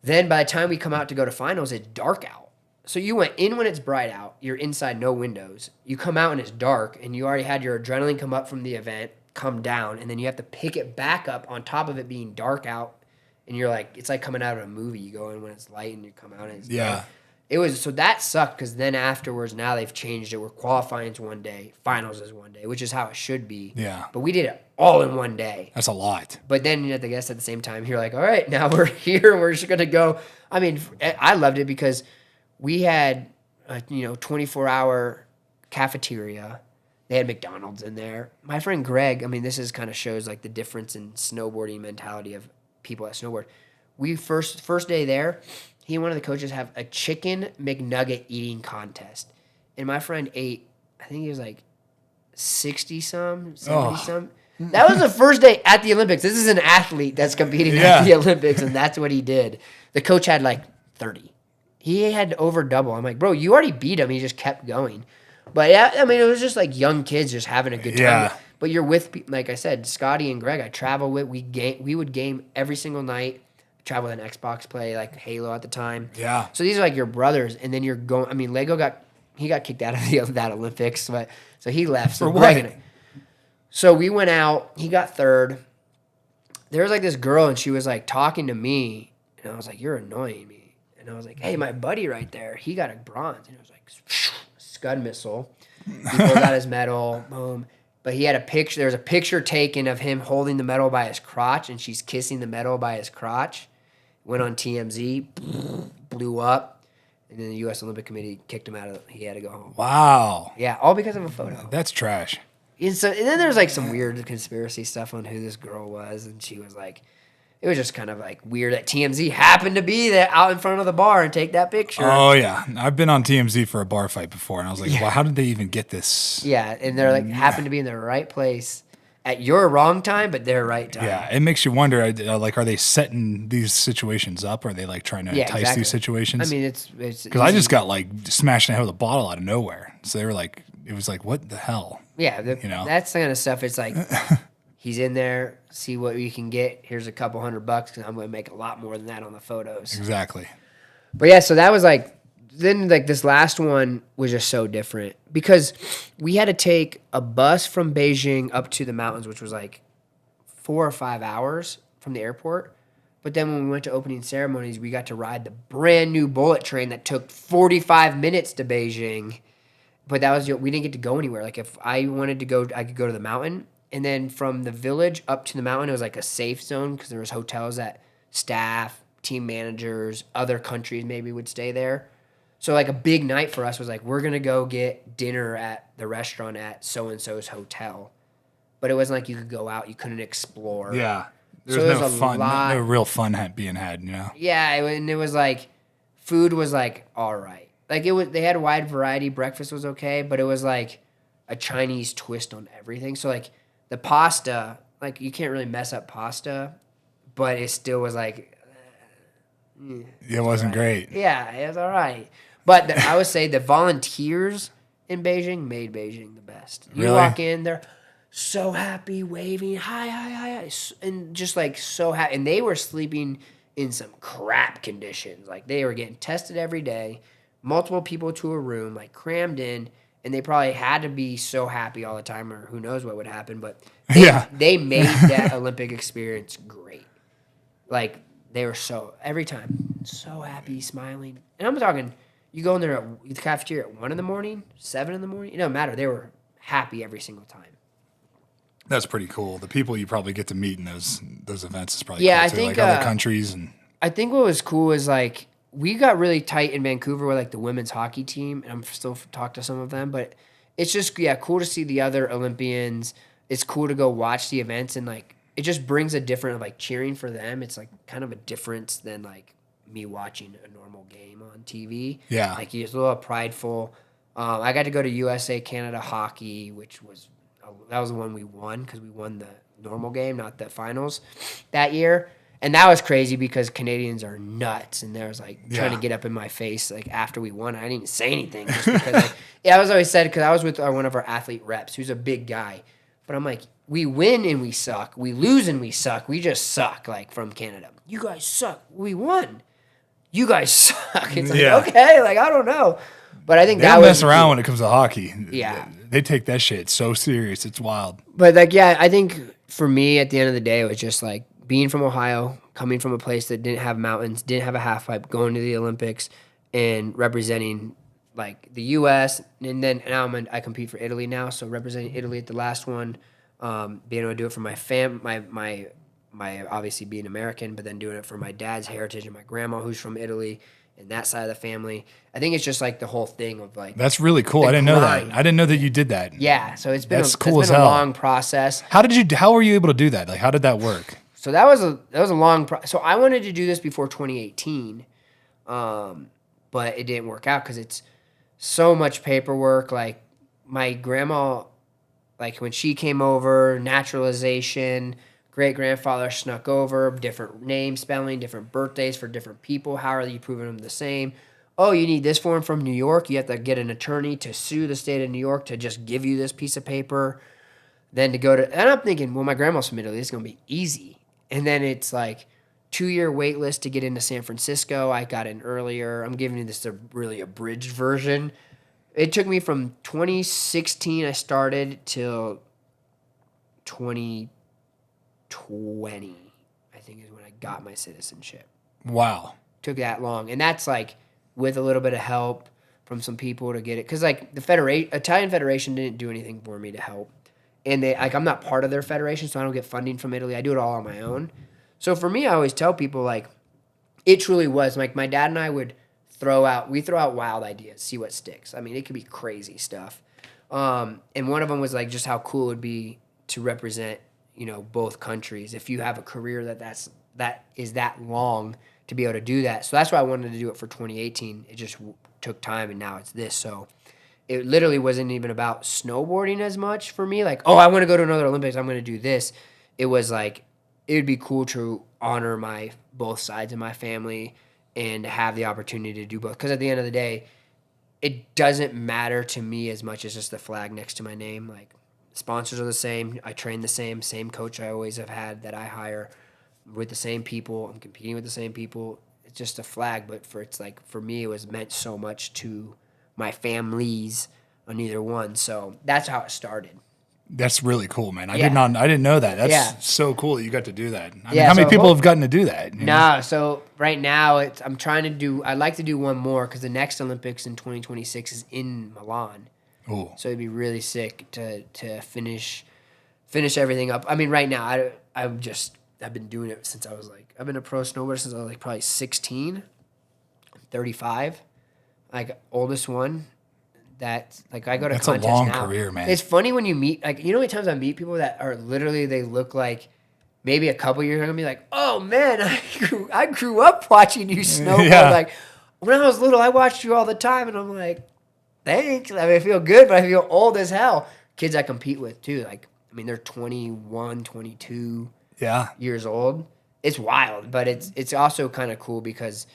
Then by the time we come out to go to finals, it's dark out. So you went in when it's bright out. You're inside, no windows. You come out and it's dark, and you already had your adrenaline come up from the event, come down, and then you have to pick it back up on top of it being dark out. And you're like, it's like coming out of a movie. You go in when it's light and you come out and it's dark. So that sucked because then afterwards, now they've changed it. We're qualifying to one day, finals is one day, which is how it should be. Yeah. But we did it all in one day. That's a lot. But then at the same time, you're like, all right, now we're here. We're just going to go. I mean, I loved it because we had a 24-hour cafeteria. They had McDonald's in there. My friend Greg, I mean, this is kind of shows like the difference in snowboarding mentality of people that snowboard. We first day there, he and one of the coaches have a chicken McNugget eating contest. And my friend ate, I think he was like 60-some, 70-some. That was the first day at the Olympics. This is an athlete that's competing at the Olympics, and that's what he did. The coach had like 30. He had over double. I'm like, bro, you already beat him. He just kept going. But yeah, I mean, it was just like young kids just having a good time. Yeah. But you're with, like I said, Scotty and Greg. I travel with. We would game every single night. Travel with an Xbox, play like Halo at the time. Yeah. So these are like your brothers, and then you're going. I mean, Lego got kicked out of that Olympics, but so he left. So For what? So we went out. He got third. There was like this girl, and she was like talking to me, and I was like, "You're annoying me." And I was like, "Hey, my buddy right there, he got a bronze." And it was like Scud missile. He pulled out his medal. Boom. But he had a picture. There was a picture taken of him holding the medal by his crotch, and she's kissing the medal by his crotch. Went on TMZ, blew up, and then the U.S. Olympic Committee kicked him out of. He had to go home. Wow. Yeah, all because of a photo. That's trash. And then there's like some weird conspiracy stuff on who this girl was, and she was like, it was just kind of like weird that TMZ happened to be there out in front of the bar and take that picture. Oh yeah, I've been on TMZ for a bar fight before, and I was like, wow, how did they even get this? Yeah, and they're like happened to be in the right place at your wrong time, but their right time. Yeah, it makes you wonder, like, are they setting these situations up? Or are they like trying to entice these situations? I mean, it's because I just got like smashed in the head with a bottle out of nowhere. So they were like, it was like, what the hell? Yeah, that's the kind of stuff. It's like he's in there, see what you can get. Here's a couple $100 because I'm going to make a lot more than that on the photos. Exactly. But yeah, so that was like. Then like this last one was just so different because we had to take a bus from Beijing up to the mountains, which was like 4 or 5 hours from the airport. But then when we went to opening ceremonies, we got to ride the brand new bullet train that took 45 minutes to Beijing. But that was we didn't get to go anywhere. Like if I wanted to go, I could go to the mountain, and then from the village up to the mountain, it was like a safe zone because there was hotels that staff, team managers, other countries maybe would stay there. So like a big night for us was like, we're going to go get dinner at the restaurant at so-and-so's hotel. But it wasn't like you could go out. You couldn't explore. Yeah. There's so no fun, no real fun being had, Yeah, and it was like, food was like, all right. Like they had a wide variety. Breakfast was okay, but it was like a Chinese twist on everything. So like the pasta, like you can't really mess up pasta, but it still was like, it wasn't great. Yeah, it was all right. But I would say the volunteers in Beijing made Beijing the best. You walk in, they're so happy, waving, hi, and just like so happy. And they were sleeping in some crap conditions. Like they were getting tested every day, multiple people to a room, like crammed in, and they probably had to be so happy all the time, or who knows what would happen. But they made that Olympic experience great. Like they were every time, so happy, smiling. And I'm talking, you go in there at the cafeteria at 1 a.m, 7 a.m, it doesn't matter. They were happy every single time. That's pretty cool. The people you probably get to meet in those events is probably cool too. I think, like other countries. And I think what was cool is like we got really tight in Vancouver with like the women's hockey team, and I'm still talk to some of them, but it's just cool to see the other Olympians. It's cool to go watch the events, and like it just brings a different like cheering for them. It's like kind of a difference than like me watching a normal game on TV. Yeah. Like it's a little prideful. I got to go to USA Canada hockey, that was the one we won because we won the normal game, not the finals that year. And that was crazy because Canadians are nuts, and they was like trying to get up in my face like after we won. I didn't even say anything just because I was always said because I was with one of our athlete reps who's a big guy, but I'm like, we win and we suck, we lose and we suck, we just suck like from Canada. You guys suck. We won. You guys suck. It's like okay, like I don't know, but I think they that don't was mess around when it comes to hockey. Yeah, they take that shit so serious. It's wild. But like I think for me at the end of the day, it was just like being from Ohio, coming from a place that didn't have mountains, didn't have a half pipe, going to the Olympics and representing like the U.S. And then now I compete for Italy now, so representing Italy at the last one, being able to do it for my obviously being American, but then doing it for my dad's heritage and my grandma who's from Italy and that side of the family. I think it's just like the whole thing of like that's really cool. I didn't know that. I didn't know that you did that. Yeah, so it's been it's cool been as a hell. long process. How were you able to do that? Like how did that work? So that was a long so I wanted to do this before 2018, but it didn't work out because it's so much paperwork. Like my grandma, like when she came over, naturalization, great-grandfather snuck over, different name spelling, different birthdays for different people. How are you proving them the same? Oh, you need this form from New York. You have to get an attorney to sue the state of New York to just give you this piece of paper. Then to go to, and I'm thinking, well, my grandma's from Italy. It's going to be easy. And then it's like 2-year wait list to get into San Francisco. I got in earlier. I'm giving you this really abridged version. It took me from 2016 I started till 2020, I think is when I got my citizenship. Wow. Took that long. And that's like with a little bit of help from some people to get it. Because like the Italian Federation didn't do anything for me to help. And I'm not part of their federation, so I don't get funding from Italy. I do it all on my own. So for me, I always tell people like, it truly was like my dad and I would throw out wild ideas, see what sticks. I mean, it could be crazy stuff. And one of them was like just how cool it would be to represent, both countries. If you have a career that is that long to be able to do that. So that's why I wanted to do it for 2018. It just took time, and now it's this. So it literally wasn't even about snowboarding as much for me. Like, oh, I want to go to another Olympics. I'm going to do this. It was like, it would be cool to honor both sides of my family and to have the opportunity to do both. Because at the end of the day, it doesn't matter to me as much as just the flag next to my name. Like, sponsors are the same. I train the same coach I always have had that I hire with the same people. I'm competing with the same people. It's just a flag. But for me, it was meant so much to my families on either one. So that's how it started. That's really cool, man. I didn't know that. That's so cool that you got to do that. I mean, how many people have gotten to do that? No, so right now I'd like to do one more because the next Olympics in 2026 is in Milan. Oh. So it'd be really sick to finish everything up. I mean, right now I've been doing it since I've been a pro snowboarder since I was like probably 16. I'm 35. Like oldest one that like I go to that's contests a long now. Career, man. It's funny when you meet like how many times I meet people that are literally they look like maybe a couple years ago and be like, oh man, I grew up watching you snowboard. Yeah. Like when I was little, I watched you all the time, and I'm like, thanks. I mean, I feel good, but I feel old as hell. Kids I compete with too, like I mean, they're 21, 22 years old. It's wild, but it's also kind of cool because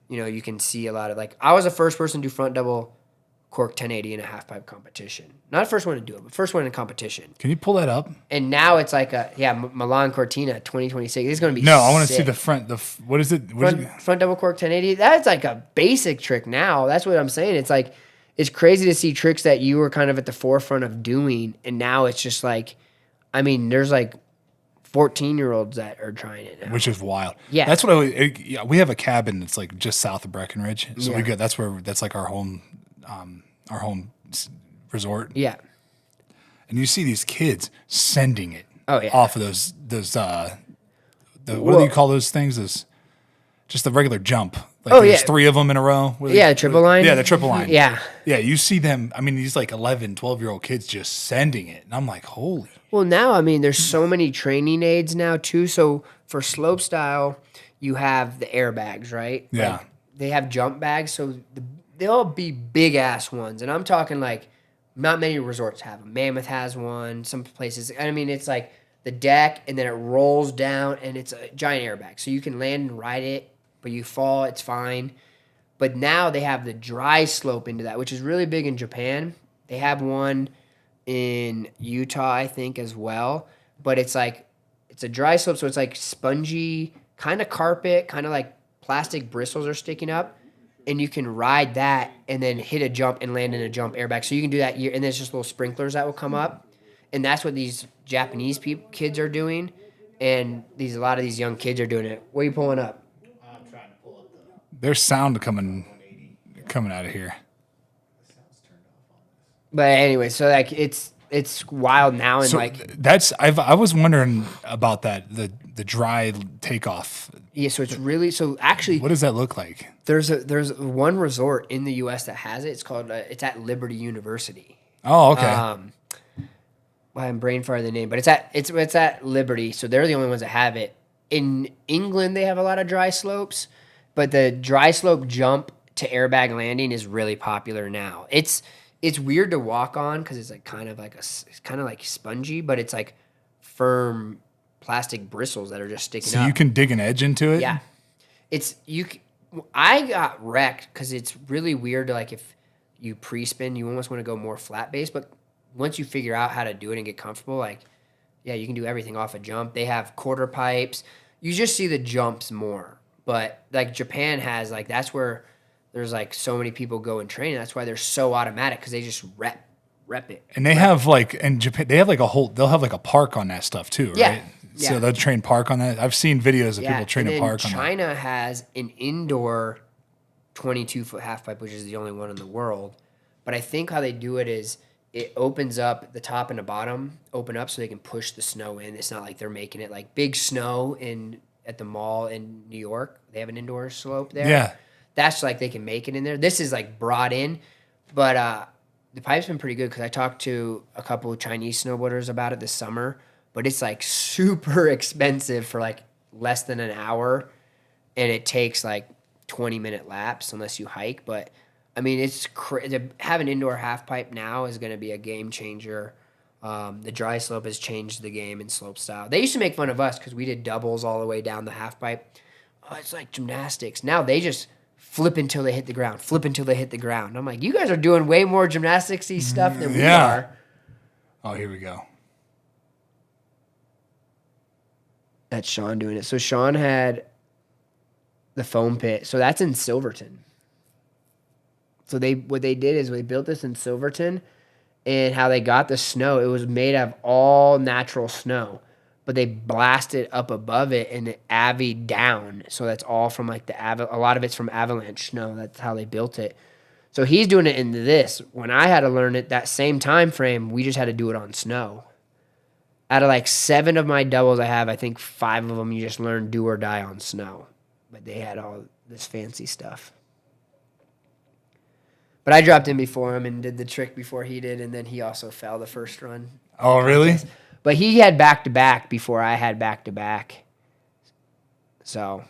you can see a lot of like I was the first person to do front double cork 1080 in a half pipe competition. Not the first one to do it, but first one in competition. Can you pull that up? And now it's like Milan Cortina 2026. It's going to be No, I want to see the front. What is it? Front double cork 1080. That's like a basic trick now. That's what I'm saying. It's like it's crazy to see tricks that you were kind of at the forefront of doing, and now it's just like, I mean, there's like 14-year-olds that are trying it now. Which is wild. Yeah. That's what we have a cabin that's like just south of Breckenridge. So we go, that's like our home resort. Yeah. And you see these kids sending it off of those what do you call those things? Just the regular jump. Like there's 3 of them in a row. The triple line. Yeah, the triple line. Yeah. Yeah, you see them, I mean, these like 11, 12-year-old kids just sending it. And I'm like, holy. Well, now, I mean, there's so many training aids now, too. So for slopestyle, you have the airbags, right? Yeah. Like, they have jump bags. So they'll be big ass ones, and I'm talking like not many resorts have them. Mammoth has one. Some places, I mean, it's like the deck, and then it rolls down, and it's a giant airbag, so you can land and ride it, but you fall, it's fine. But now they have the dry slope into that, which is really big in Japan. They have one in Utah, I think, as well. But it's like it's a dry slope, so it's like spongy, kind of carpet, kind of like plastic bristles are sticking up, and you can ride that and then hit a jump and land in a jump airbag. So you can do that, and there's just little sprinklers that will come up, and that's what these Japanese kids are doing, and a lot of these young kids are doing it. What are you pulling up? There's sound coming out of here. But anyway, so like it's wild now, and So like I was wondering about that, the dry takeoff. yeah, so it's really so actually What does that look like? there's one resort in the U.S. that has it. It's called it's at Liberty University. Oh, okay. I'm brain farting the name, but it's at Liberty, so they're the only ones that have it. In England, they have a lot of dry slopes, but the dry slope jump to airbag landing is really popular now. It's weird to walk on because it's like it's kind of like spongy, but it's like firm plastic bristles that are just sticking So up. you can dig an edge into it? Yeah, I got wrecked because it's really weird to like if you pre-spin, you almost want to go more flat base, but once you figure out how to do it and get comfortable, like yeah, you can do everything off a jump. They have quarter pipes. You just see the jumps more, but like Japan has like that's where there's like so many people go and train. That's why they're so automatic because they just rep it. And they have like in Japan, they'll have like a park on that stuff too, right? Yeah. So Yeah. they'll train park on that. I've seen videos of Yeah, people training and then park on that. China has an indoor 22-foot half pipe, which is the only one in the world. But I think how they do it is it opens up the top and the bottom open up so they can push the snow in. It's not like they're making it like big snow at the mall in New York. They have an indoor slope there. Yeah. That's like they can make it in there. This is like brought in, but the pipe's been pretty good because I talked to a couple of Chinese snowboarders about it this summer, but it's like super expensive for like less than an hour, and it takes like 20-minute laps unless you hike. But I mean, to have an indoor half pipe now is going to be a game changer. The dry slope has changed the game in slope style. They used to make fun of us because we did doubles all the way down the half pipe. Oh, it's like gymnastics. Now they just flip until they hit the ground, flip until they hit the ground. I'm like, you guys are doing way more gymnastics-y stuff than we are. Oh, here we go. That's Sean doing it. So Sean had the foam pit. So that's in Silverton. So what they did is they built this in Silverton, and how they got the snow, it was made of all natural snow, but they blasted up above it and it avied down. So that's all from like a lot of it's from avalanche snow. That's how they built it. So he's doing it into this. When I had to learn it that same time frame, we just had to do it on snow. Out of like 7 of my doubles I have, I think 5 of them you just learn do or die on snow. But they had all this fancy stuff. But I dropped in before him and did the trick before he did, and then he also fell the first run. Oh, really? But he had back-to-back before I had back-to-back. So,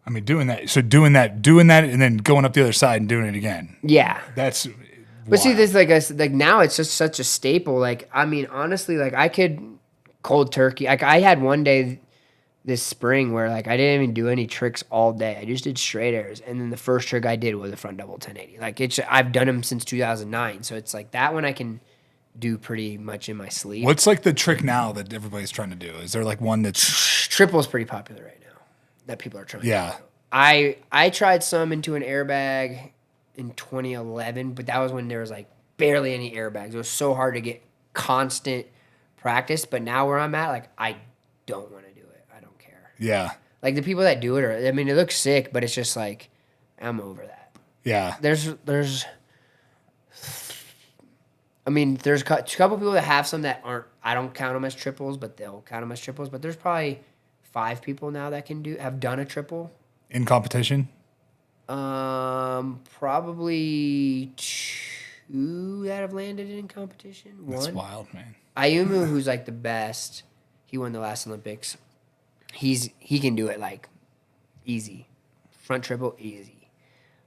I mean, doing that, and then going up the other side and doing it again. yeah. That's. But see, wild. this like now it's just such a staple. Like, I mean, honestly, like I could cold turkey. Like I had one day this spring where like I didn't even do any tricks all day. I just did straight airs, and then the first trick I did was a front double 1080. Like I've done them since 2009, so it's like that one I can do pretty much in my sleep. What's like the trick now that everybody's trying to do? Is there like one that's Triple is pretty popular right now that people are trying. yeah? To do. I tried some into an airbag in 2011, but that was when there was like barely any airbags. It was so hard to get constant practice. But now where I'm at, like I don't want to do it. I don't care. Yeah, Like the people that do it are, I mean, it looks sick, but it's just like I'm over that. yeah. There's I mean, there's a couple people that have some that aren't. I don't count them as triples, but they'll count them as triples. But there's probably 5 people now that have done a triple. In competition. Probably 2 that have landed in competition. That's One. wild, man. Ayumu, who's like the best, he won the last Olympics. He can do it like easy, front triple easy.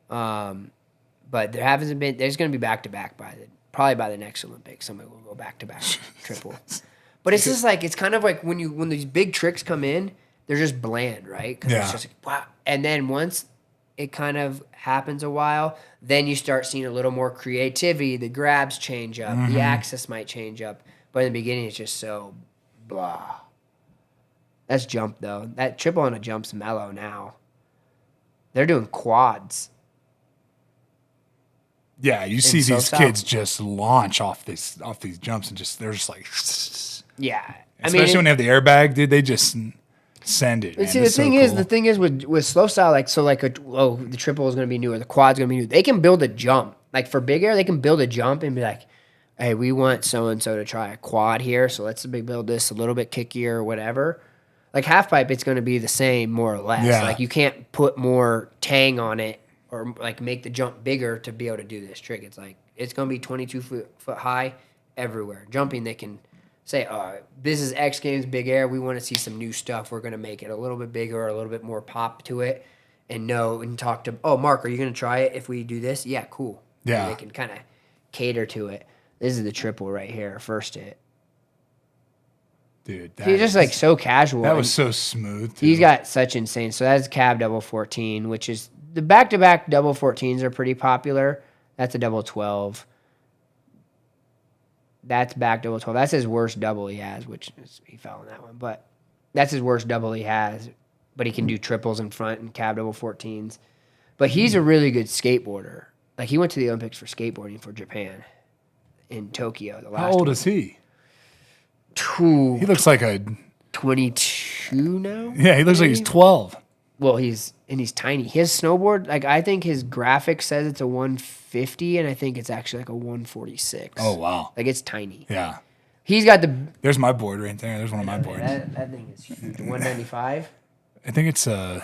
But there hasn't been. There's going to be back to back probably by the next Olympics. Somebody will go back to back triple. But it's just like it's kind of like when these big tricks come in, they're just bland, right? Because it's just like, wow. And then once it kind of happens a while, then you start seeing a little more creativity. The grabs change up, the access might change up. But in the beginning, it's just so blah. That's jump though. That triple on a jump's mellow now. They're doing quads. Yeah, you see so these south. kids just launch off these jumps and they're just like, Yeah, especially when they have the airbag, dude. They just send it. Man. See, It's the thing is with slow style, the triple is going to be new or the quad's going to be new. They can build a jump. Like for big air, they can build a jump and be like, hey, we want so and so to try a quad here, so let's build this a little bit kickier or whatever. Like half pipe, it's going to be the same more or less. Yeah. Like you can't put more tang on it or like make the jump bigger to be able to do this trick. It's like it's going to be 22 foot high everywhere. Jumping, they can say, this is X Games Big Air. We want to see some new stuff. We're going to make it a little bit bigger or a little bit more pop to it and talk to, Mark, are you going to try it if we do this? Yeah, cool. Yeah. And they can kind of cater to it. This is the triple right here, first hit. dude. He's just like so casual. That was so smooth. Too. He's got such insane. So that's cab double 14, which is the back-to-back double 14s are pretty popular. That's a double 12. That's back double 12. That's his worst double he has, which is, he fell on that one. But that's his worst double he has. But he can do triples in front and cab double 14s. But he's a really good skateboarder. Like he went to the Olympics for skateboarding for Japan in Tokyo. The last How old one. is he? Two, He looks like a 22 now. he looks like he's 12. Well, he's tiny. His snowboard, like I think his graphic says it's a 150, and I think it's actually like a 146. Oh wow. Like it's tiny. Yeah. He's got the. There's my board right there. There's one of my boards. That thing is huge. 195. I think it's Or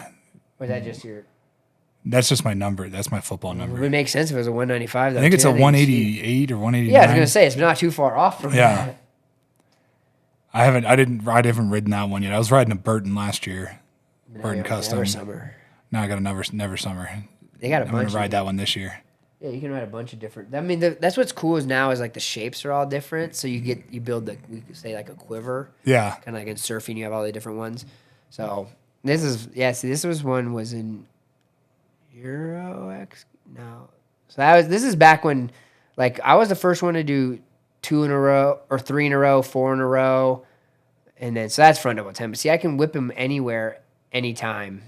is that just your? that's just my number. That's my football It number. would make sense if it was a 195. Though, I think it's too. a 188 or 189. Yeah, I was gonna say it's not too far off from Yeah. that. I haven't ridden that one yet. I was riding a Burton last year. Burton Never Custom. summer. Now I got a never summer. They got a I'm gonna bunch. ride that one this year. Yeah, you can ride a bunch of different. I mean, that's what's cool is now is like the shapes are all different. So you build we could say like a quiver. Yeah. Kind of like in surfing, you have all the different ones. So this is this was in Euro X. No, so this is back when like I was the first one to do 2 in a row or 3 in a row, 4 in a row, and then so that's front double 10. But see, I can whip him anywhere, anytime.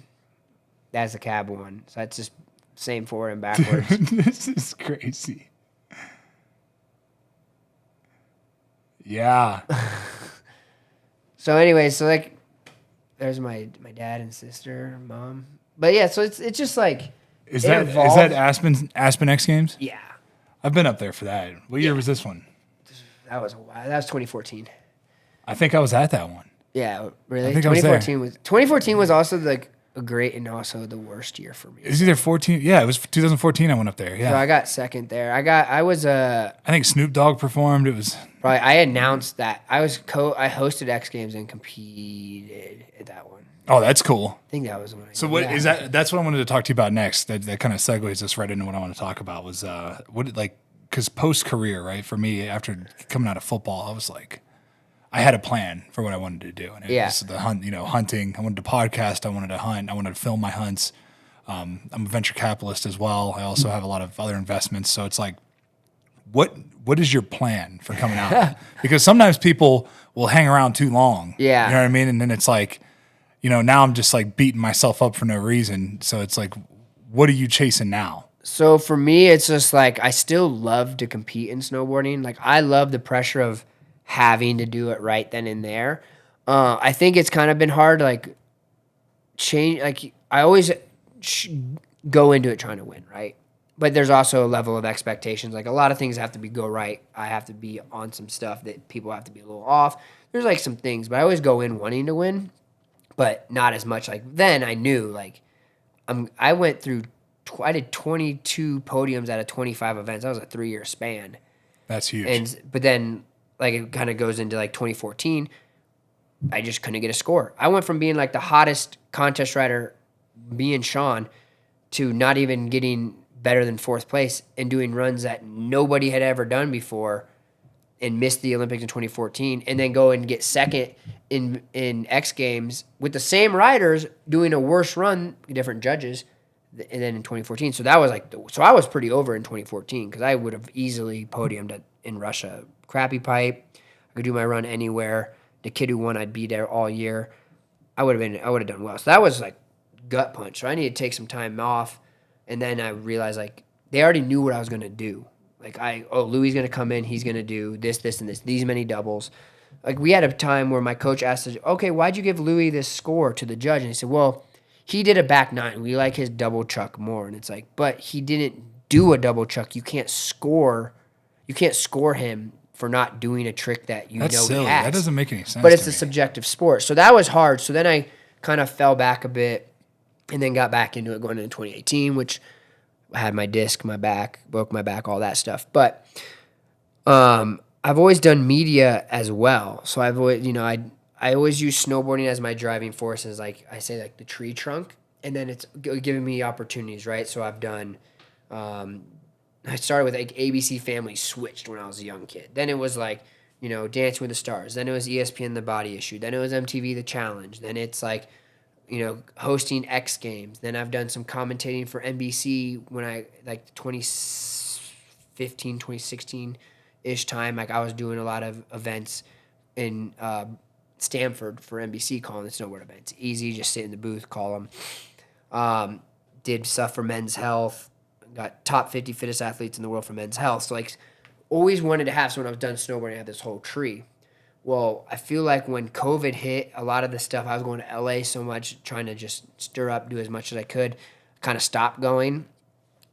That's the cab one. So that's just same forward and backwards. This is crazy. Yeah. So anyway, so like there's my dad and sister, mom. But yeah, so it's just like Is it that evolved. Aspen X Games? Yeah. I've been up there for that. What year was this one? That was a while. That was 2014. I think I was at that one. Yeah, really. I think I was 2014 was also like a great and also the worst year for me. It was either 14. Yeah, it was 2014. I went up there. Yeah. So I got second there. I think Snoop Dogg performed. It was probably I announced that I hosted X Games and competed at that one. Oh, that's cool. I think that was when I So what is that? That's what I wanted to talk to you about next. That kind of segues us right into what I want to talk about was because post career, right? For me, after coming out of football, I was like, I had a plan for what I wanted to do, and it was the hunting. I wanted to podcast. I wanted to hunt. I wanted to film my hunts. I'm a venture capitalist as well. I also have a lot of other investments. So it's like, what is your plan for coming out? Because sometimes people will hang around too long. Yeah. You know what I mean? And then it's like, now I'm just like beating myself up for no reason. So it's like, what are you chasing now? So for me, it's just like I still love to compete in snowboarding. Like I love the pressure of having to do it right then and there. I think it's kind of been hard to like change. Like I always go into it trying to win, right? But there's also a level of expectations. Like a lot of things have to go right. I have to be on some stuff that people have to be a little off. There's like some things, but I always go in wanting to win, but not as much. Like then I knew like I went through. I did 22 podiums out of 25 events. That was a 3-year span. That's huge. But then like it kind of goes into like 2014. I just couldn't get a score. I went from being like the hottest contest rider, being Sean, to not even getting better than fourth place and doing runs that nobody had ever done before and missed the Olympics in 2014 and then go and get second in X Games with the same riders doing a worse run, different judges, and then in 2014. So that was so I was pretty over in 2014 because I would have easily podiumed in Russia. Crappy pipe. I could do my run anywhere. The kid who won, I'd be there all year. I would have done well. So that was like gut punch. So I needed to take some time off. And then I realized like they already knew what I was going to do. Like Louie's going to come in. He's going to do this, this, and this. These many doubles. Like we had a time where my coach asked us, okay, why'd you give Louie this score to the judge? And he said, well, he did a back nine. We like his double chuck more. And it's like, but he didn't do a double chuck. You can't score him for not doing a trick that That's silly. he has. That doesn't make any sense. But it's a subjective sport. So that was hard. So then I kind of fell back a bit and then got back into it going into 2018, which I had my disc, my back, broke my back, all that stuff. But I've always done media as well. So I've always, I always use snowboarding as my driving force, as like I say, like the tree trunk. And then it's giving me opportunities, right? So I've done, I started with like ABC Family Switched when I was a young kid. Then it was like, Dancing with the Stars. Then it was ESPN The Body Issue. Then it was MTV The Challenge. Then it's like, hosting X Games. Then I've done some commentating for NBC when I, like 2015, 2016-ish time. Like I was doing a lot of events in Stanford for NBC calling the snowboard events. Easy, just sit in the booth, call them. Did stuff for Men's Health. Got top 50 fittest athletes in the world for Men's Health. So like always wanted to have, so when I was done snowboarding, I had this whole tree. Well, I feel like when COVID hit, a lot of the stuff, I was going to LA so much, trying to just stir up, do as much as I could, kind of stopped going.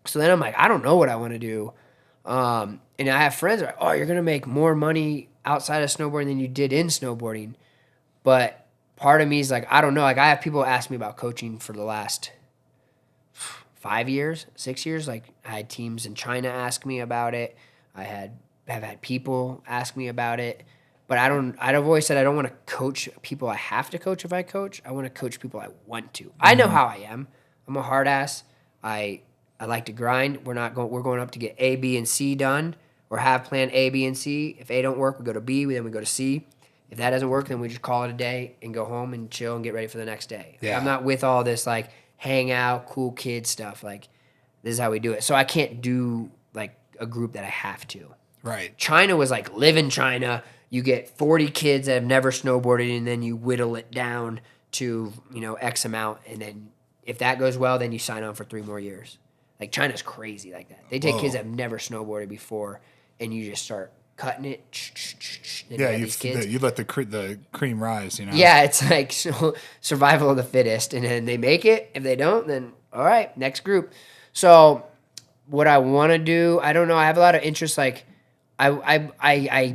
So then I'm like, I don't know what I want to do. And I have friends that are like, oh, you're going to make more money outside of snowboarding than you did in snowboarding. But part of me is like, I don't know. Like I have people ask me about coaching for the last 5 years, 6 years. Like I had teams in China ask me about it. Have had people ask me about it. But I've always said I don't want to coach people I have to coach if I coach. I want to coach people I want to. I know how I am. I'm a hard ass. I like to grind. We're going up to get A, B, and C done, or have plan A, B, and C. If A don't work, we go to B, then we go to C. If that doesn't work, then we just call it a day and go home and chill and get ready for the next day. Yeah. I'm not with all this like hang out, cool kid stuff. Like this is how we do it. So I can't do like a group that I have to. Right. China was like live in China. You get 40 kids that have never snowboarded, and then you whittle it down to, X amount. And then if that goes well, then you sign on for 3 more years. Like China's crazy like that. They take kids that have never snowboarded before, and you just start cutting it. Yeah, you let the cream rise, Yeah, it's like survival of the fittest. And then they make it. If they don't, then all right, next group. So what I want to do, I don't know. I have a lot of interest, like, my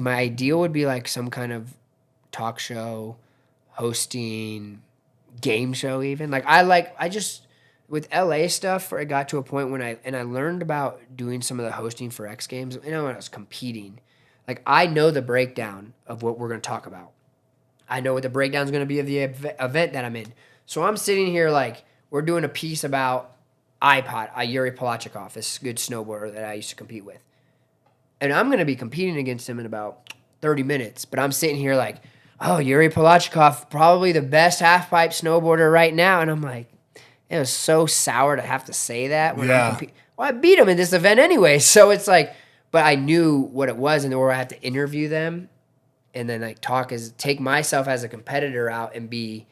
ideal would be like some kind of talk show, hosting, game show even. Like I just with LA stuff, it got to a point when I learned about doing some of the hosting for X Games. When I was competing, like I know the breakdown of what we're going to talk about. I know what the breakdown is going to be of the event that I'm in. So I'm sitting here like we're doing a piece about Yuri Polachikov, this good snowboarder that I used to compete with. And I'm going to be competing against him in about 30 minutes. But I'm sitting here like, oh, Yuri Polachikov, probably the best half-pipe snowboarder right now. And I'm like, it was so sour to have to say that. When I'm competing. Well, I beat him in this event anyway. So it's like, but I knew what it was, and where I had to interview them and then like take myself as a competitor out and be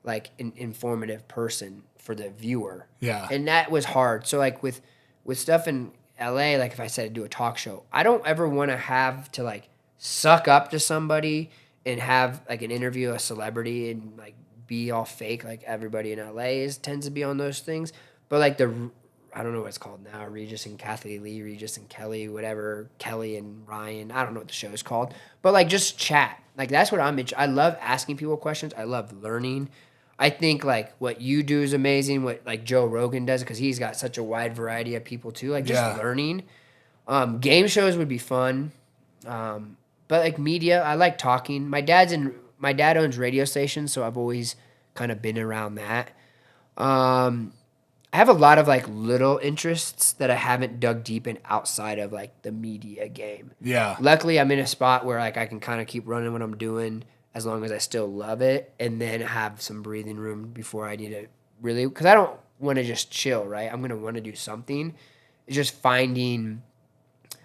like an informative person for the viewer. Yeah. And that was hard. So like with stuff in LA, like if I said to do a talk show, I don't ever want to have to like suck up to somebody and have like an interview a celebrity and like be all fake like everybody in LA tends to be on those things. But like I don't know what it's called now, Regis and Kathy Lee, Regis and Kelly, whatever, Kelly and Ryan, I don't know what the show is called. But like just chat. Like that's what I love asking people questions. I love learning. I think like what you do is amazing. What like Joe Rogan does, because he's got such a wide variety of people too. Like just learning. Game shows would be fun. But like media, I like talking. My dad owns radio stations, so I've always kind of been around that. I have a lot of like little interests that I haven't dug deep in outside of like the media game. Yeah. Luckily, I'm in a spot where like I can kind of keep running what I'm doing as long as I still love it, and then have some breathing room before I need to really, because I don't want to just chill, right? I'm gonna want to do something. It's just finding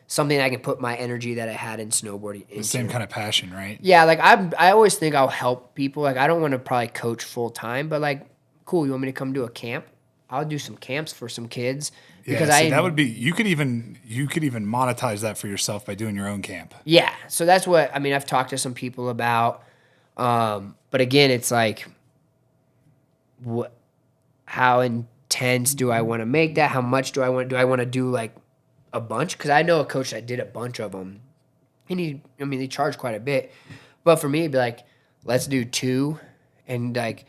something I can put my energy that I had in snowboarding into. The same kind of passion, right? Yeah, like I always think I'll help people. Like I don't want to probably coach full time, but like, cool, you want me to come do a camp? I'll do some camps for some kids because that would be you could even monetize that for yourself by doing your own camp. Yeah, so that's what I mean. I've talked to some people about, but again, it's like, how intense do I want to make that? How much do I want? Do I want to do like a bunch? Because I know a coach that did a bunch of them, and they charge quite a bit. But for me, it'd be like, let's do 2, and like,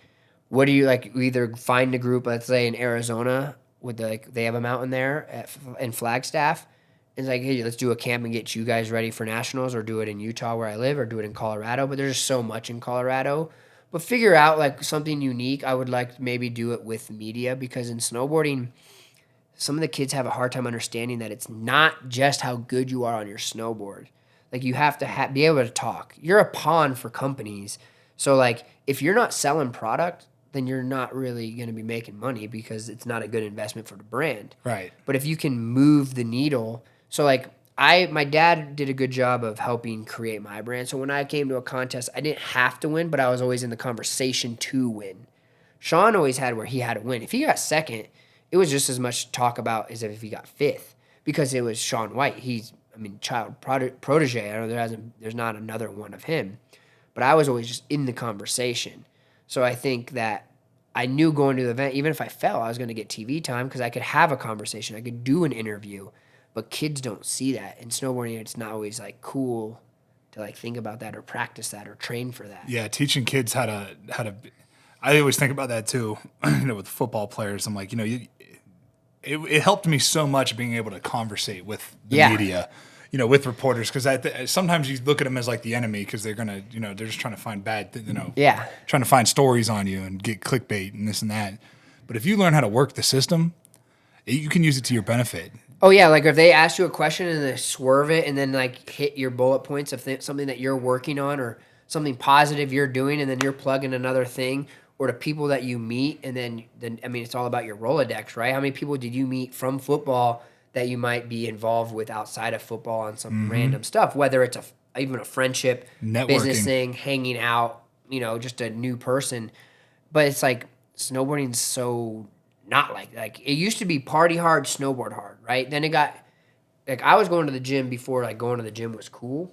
what do you like? We either find a group, let's say in Arizona, with they have a mountain there in Flagstaff. It's like, hey, let's do a camp and get you guys ready for nationals, or do it in Utah where I live, or do it in Colorado. But there's just so much in Colorado. But figure out like something unique. I would like to maybe do it with media, because in snowboarding, some of the kids have a hard time understanding that it's not just how good you are on your snowboard. Like you have to be able to talk. You're a pawn for companies. So like if you're not selling product, then you're not really going to be making money, because it's not a good investment for the brand. Right. But if you can move the needle, so like my dad did a good job of helping create my brand. So when I came to a contest, I didn't have to win, but I was always in the conversation to win. Sean always had where he had to win. If he got second, it was just as much talk about as if he got fifth, because it was Sean White. He's, child protege. I know there's not another one of him, but I was always just in the conversation. So I think that I knew going to the event, even if I fell, I was going to get TV time, because I could have a conversation. I could do an interview, but kids don't see that. In snowboarding, it's not always like cool to like think about that or practice that or train for that. Yeah, teaching kids how to. I always think about that too. With football players, I'm like, it helped me so much being able to conversate with the media. With reporters, because sometimes you look at them as like the enemy, because they're gonna, they're just trying to find trying to find stories on you and get clickbait and this and that. But if you learn how to work the system, you can use it to your benefit. Oh yeah, like if they ask you a question and they swerve it and then like hit your bullet points of something that you're working on or something positive you're doing, and then you're plugging another thing, or to people that you meet, and then it's all about your Rolodex, right? How many people did you meet from football that you might be involved with outside of football on some random stuff, whether it's even a friendship, networking, business thing, hanging out, just a new person. But it's like snowboarding's so not like it used to be party hard, snowboard hard, right? Then it got like I was going to the gym before like going to the gym was cool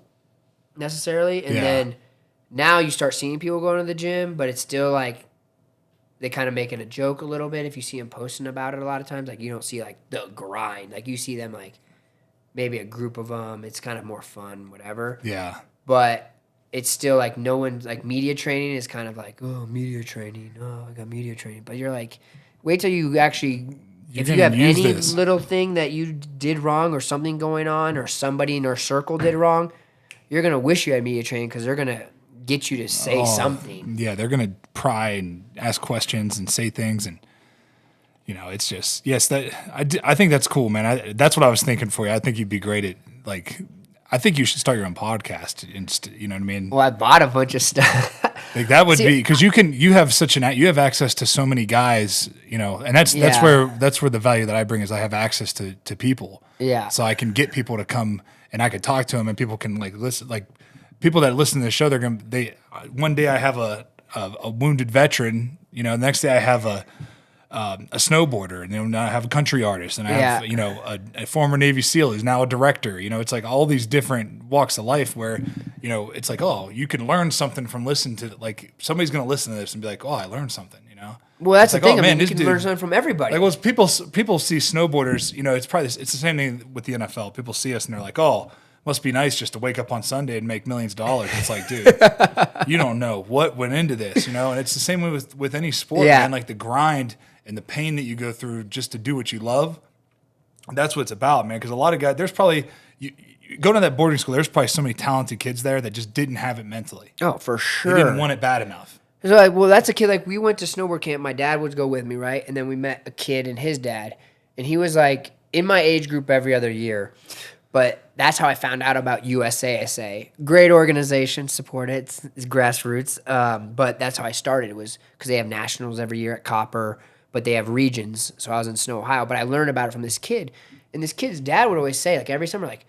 necessarily, and then now you start seeing people going to the gym, but it's still like they kind of make it a joke a little bit if you see them posting about it a lot of times. Like, you don't see, like, the grind. Like, you see them, like, maybe a group of them. It's kind of more fun, whatever. Yeah. But it's still, like, no one's, like, media training is kind of like, oh, media training. Oh, I got media training. But you're like, wait till you actually, if you have any little thing that you did wrong or something going on or somebody in your circle did wrong, you're going to wish you had media training, because they're going to get you to say something. Yeah, they're going to pry and ask questions and say things, and it's just I think that's cool, man. That's what I was thinking for you. I think you'd be great at I think you should start your own podcast. You know what I mean? Well, I bought a bunch of stuff. Like that would be, because you have access to so many guys, and that's where the value that I bring is I have access to people. Yeah. So I can get people to come and I could talk to them, and people can like listen, like people that listen to the show, one day I have a wounded veteran, the next day I have a snowboarder, and then I have a country artist, and I have a former Navy SEAL who's now a director. It's like all these different walks of life where it's like, oh, you can learn something from listening to, like, somebody's going to listen to this and be like, oh, I learned something. Well, that's it's the like, thing. oh, man, you can learn something from everybody. Like, well, people see snowboarders. It's the same thing with the NFL. People see us and they're like, oh, must be nice just to wake up on Sunday and make millions of dollars. It's like, dude, you don't know what went into this, And it's the same way with any sport, man. Like the grind and the pain that you go through just to do what you love. That's what it's about, man. Because a lot of guys, there's probably you go to that boarding school. There's probably so many talented kids there that just didn't have it mentally. Oh, for sure. They didn't want it bad enough. So like, well, that's a kid. Like we went to snowboard camp. My dad would go with me, right? And then we met a kid and his dad, and he was like in my age group every other year. But that's how I found out about USASA. Great organization, support it. It's grassroots. But that's how I started. It was because they have nationals every year at Copper, but they have regions. So I was in Snow, Ohio. But I learned about it from this kid. And this kid's dad would always say, like every summer, like,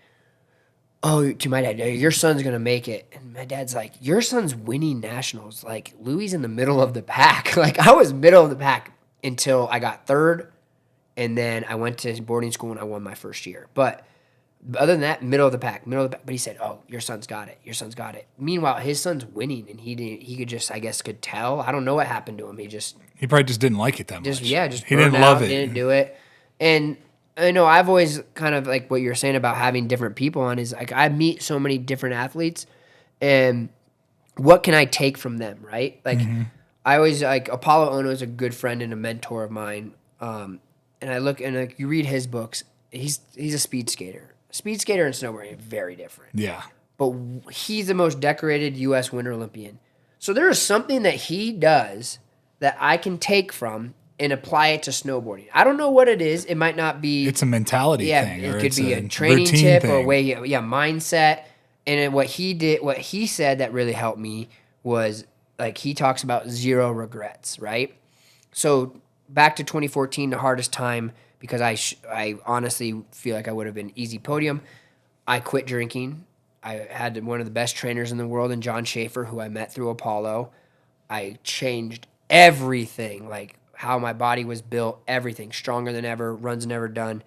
oh, to my dad, your son's going to make it. And my dad's like, your son's winning nationals. Like, Louie's in the middle of the pack. Like, I was middle of the pack until I got third. And then I went to boarding school and I won my first year. But other than that, middle of the pack. But he said, "Oh, your son's got it. Your son's got it." Meanwhile, his son's winning, and he didn't. He could just, I guess, could tell. I don't know what happened to him. He probably just didn't like it that much. He didn't love it. Didn't do it. And I know I've always kind of like what you're saying about having different people on is like I meet so many different athletes, and what can I take from them, right? Like I always like Apollo Ono is a good friend and a mentor of mine. And I look and like you read his books. He's a speed skater. Speed skater and snowboarding are very different. Yeah. But he's the most decorated U.S. Winter Olympian. So there is something that he does that I can take from and apply it to snowboarding. I don't know what it is. It might not be. It's a mentality thing. It could be a training tip or a way, mindset. And what he said that really helped me was like he talks about 0 regrets, right? So back to 2014, the hardest time because I honestly feel like I would have been easy podium. I quit drinking. I had one of the best trainers in the world in John Schaefer, who I met through Apollo. I changed everything, like how my body was built, everything, stronger than ever, runs never done.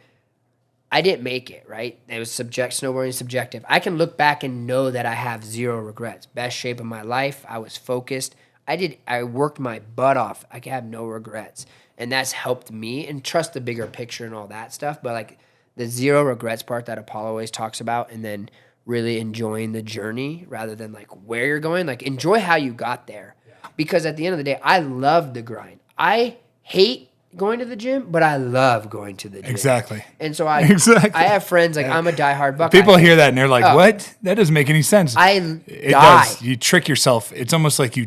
I didn't make it, right? It was snowboarding is subjective. I can look back and know that I have 0 regrets. Best shape of my life. I was focused. I worked my butt off. I have no regrets. And that's helped me and trust the bigger picture and all that stuff. But like the 0 regrets part that Apollo always talks about, and then really enjoying the journey rather than like where you're going, like enjoy how you got there. Yeah. Because at the end of the day, I love the grind. I hate going to the gym, but I love going to the gym. Exactly. And so I have friends, like I'm a diehard Buckeye. People hear that and they're like, what? That doesn't make any sense. It does. You trick yourself. It's almost like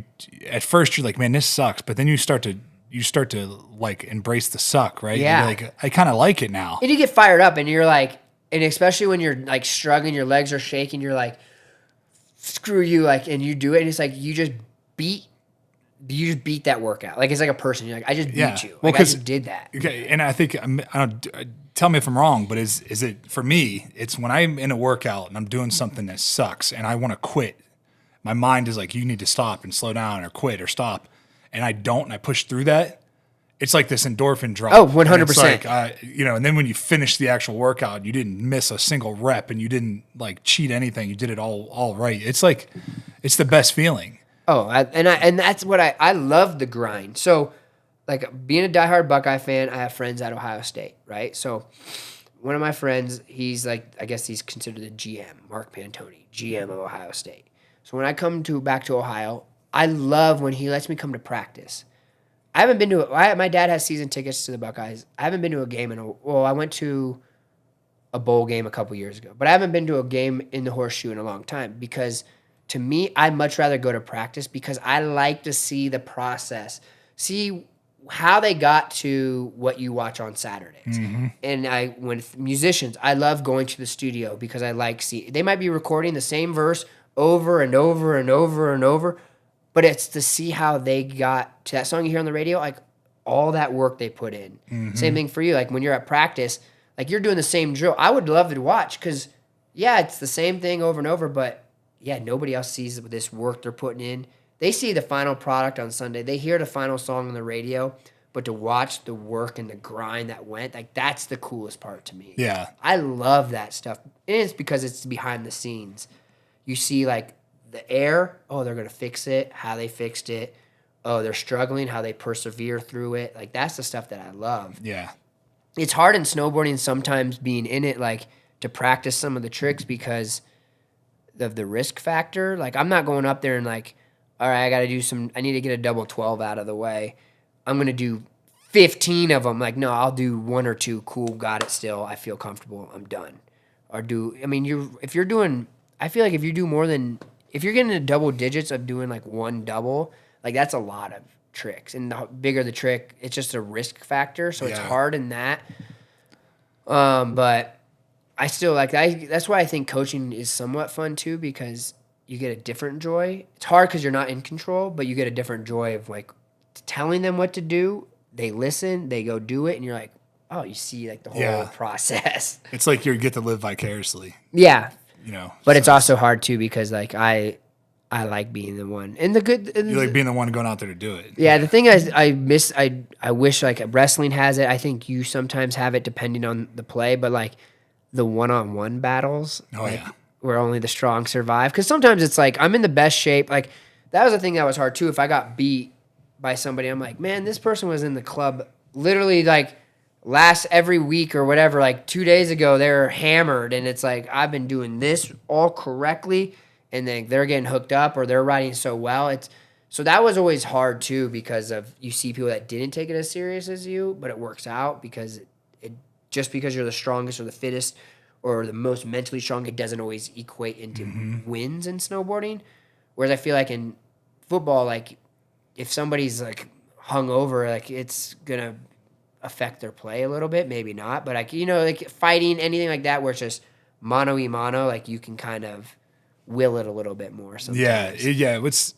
at first you're like, man, this sucks. But then you start to like embrace the suck, right? Yeah. You're like, I kind of like it now. And you get fired up and you're like, and especially when you're like struggling, your legs are shaking, you're like, screw you, like, and you do it. And it's like, you just beat that workout. Like, it's like a person. You're like, I just beat you. Like, I just did that. Okay. And I think, tell me if I'm wrong, but is it, for me, it's when I'm in a workout and I'm doing something that sucks and I want to quit. My mind is like, you need to stop and slow down or quit or stop. And I don't, and I push through that. It's like this endorphin drop. Oh, 100%. Like, and then when you finish the actual workout, you didn't miss a single rep and you didn't like cheat anything. You did it all right. It's like, it's the best feeling. Oh, and that's what I love the grind. So, like being a diehard Buckeye fan, I have friends at Ohio State, right? So, one of my friends, he's like, I guess he's considered the GM, Mark Pantoni, GM of Ohio State. So when I come back to Ohio, I love when he lets me come to practice. I haven't been to my dad has season tickets to the Buckeyes. I haven't been to a game I went to a bowl game a couple years ago, but I haven't been to a game in the Horseshoe in a long time because to me, I'd much rather go to practice because I like to see the process, see how they got to what you watch on Saturdays. Mm-hmm. And with musicians, I love going to the studio because I like they might be recording the same verse over and over and over and over, but it's to see how they got to that song you hear on the radio, like all that work they put in. Mm-hmm. Same thing for you. Like when you're at practice, like you're doing the same drill. I would love to watch because, yeah, it's the same thing over and over, but yeah, nobody else sees this work they're putting in. They see the final product on Sunday. They hear the final song on the radio, but to watch the work and the grind that went, like that's the coolest part to me. Yeah. I love that stuff. And it's because it's behind the scenes. You see like the air, oh, they're going to fix it, how they fixed it. Oh, they're struggling, how they persevere through it. Like, that's the stuff that I love. Yeah. It's hard in snowboarding sometimes being in it, like, to practice some of the tricks because of the risk factor. Like, I'm not going up there and, like, all right, I need to get a double 12 out of the way. I'm going to do 15 of them. Like, no, I'll do 1 or 2. Cool, got it still. I feel comfortable. I'm done. I feel like if you do more than... If you're getting into double digits of doing like one double, Like that's a lot of tricks, and the bigger the trick, it's just a risk factor. So it's hard in that. But I still like that. That's why I think coaching is somewhat fun too, because you get a different joy. It's hard because you're not in control, but you get a different joy of like telling them what to do. They listen, they go do it, and you're like, oh, you see like the whole process. It's like you get to live vicariously. Yeah. But so it's also hard too, because like I like being the one, and the good. And you like being the one going out there to do it. Yeah, the thing I wish like wrestling has it. I think you sometimes have it depending on the play, but like the one-on-one battles, where only the strong survive. Because sometimes it's like I'm in the best shape. Like that was the thing that was hard too. If I got beat by somebody, I'm like, man, this person was in the club literally like every week or whatever. Like 2 days ago, they're hammered, and it's like I've been doing this all correctly, and then they're getting hooked up or they're riding so well. So that was always hard too, because of you see people that didn't take it as serious as you, but it works out because it just because you're the strongest or the fittest or the most mentally strong, it doesn't always equate into wins in snowboarding. Whereas I feel like in football, like if somebody's like hungover, like it's gonna affect their play a little bit, maybe not, but like like fighting, anything like that, where it's just mano y mano, like you can kind of will it a little bit more sometimes.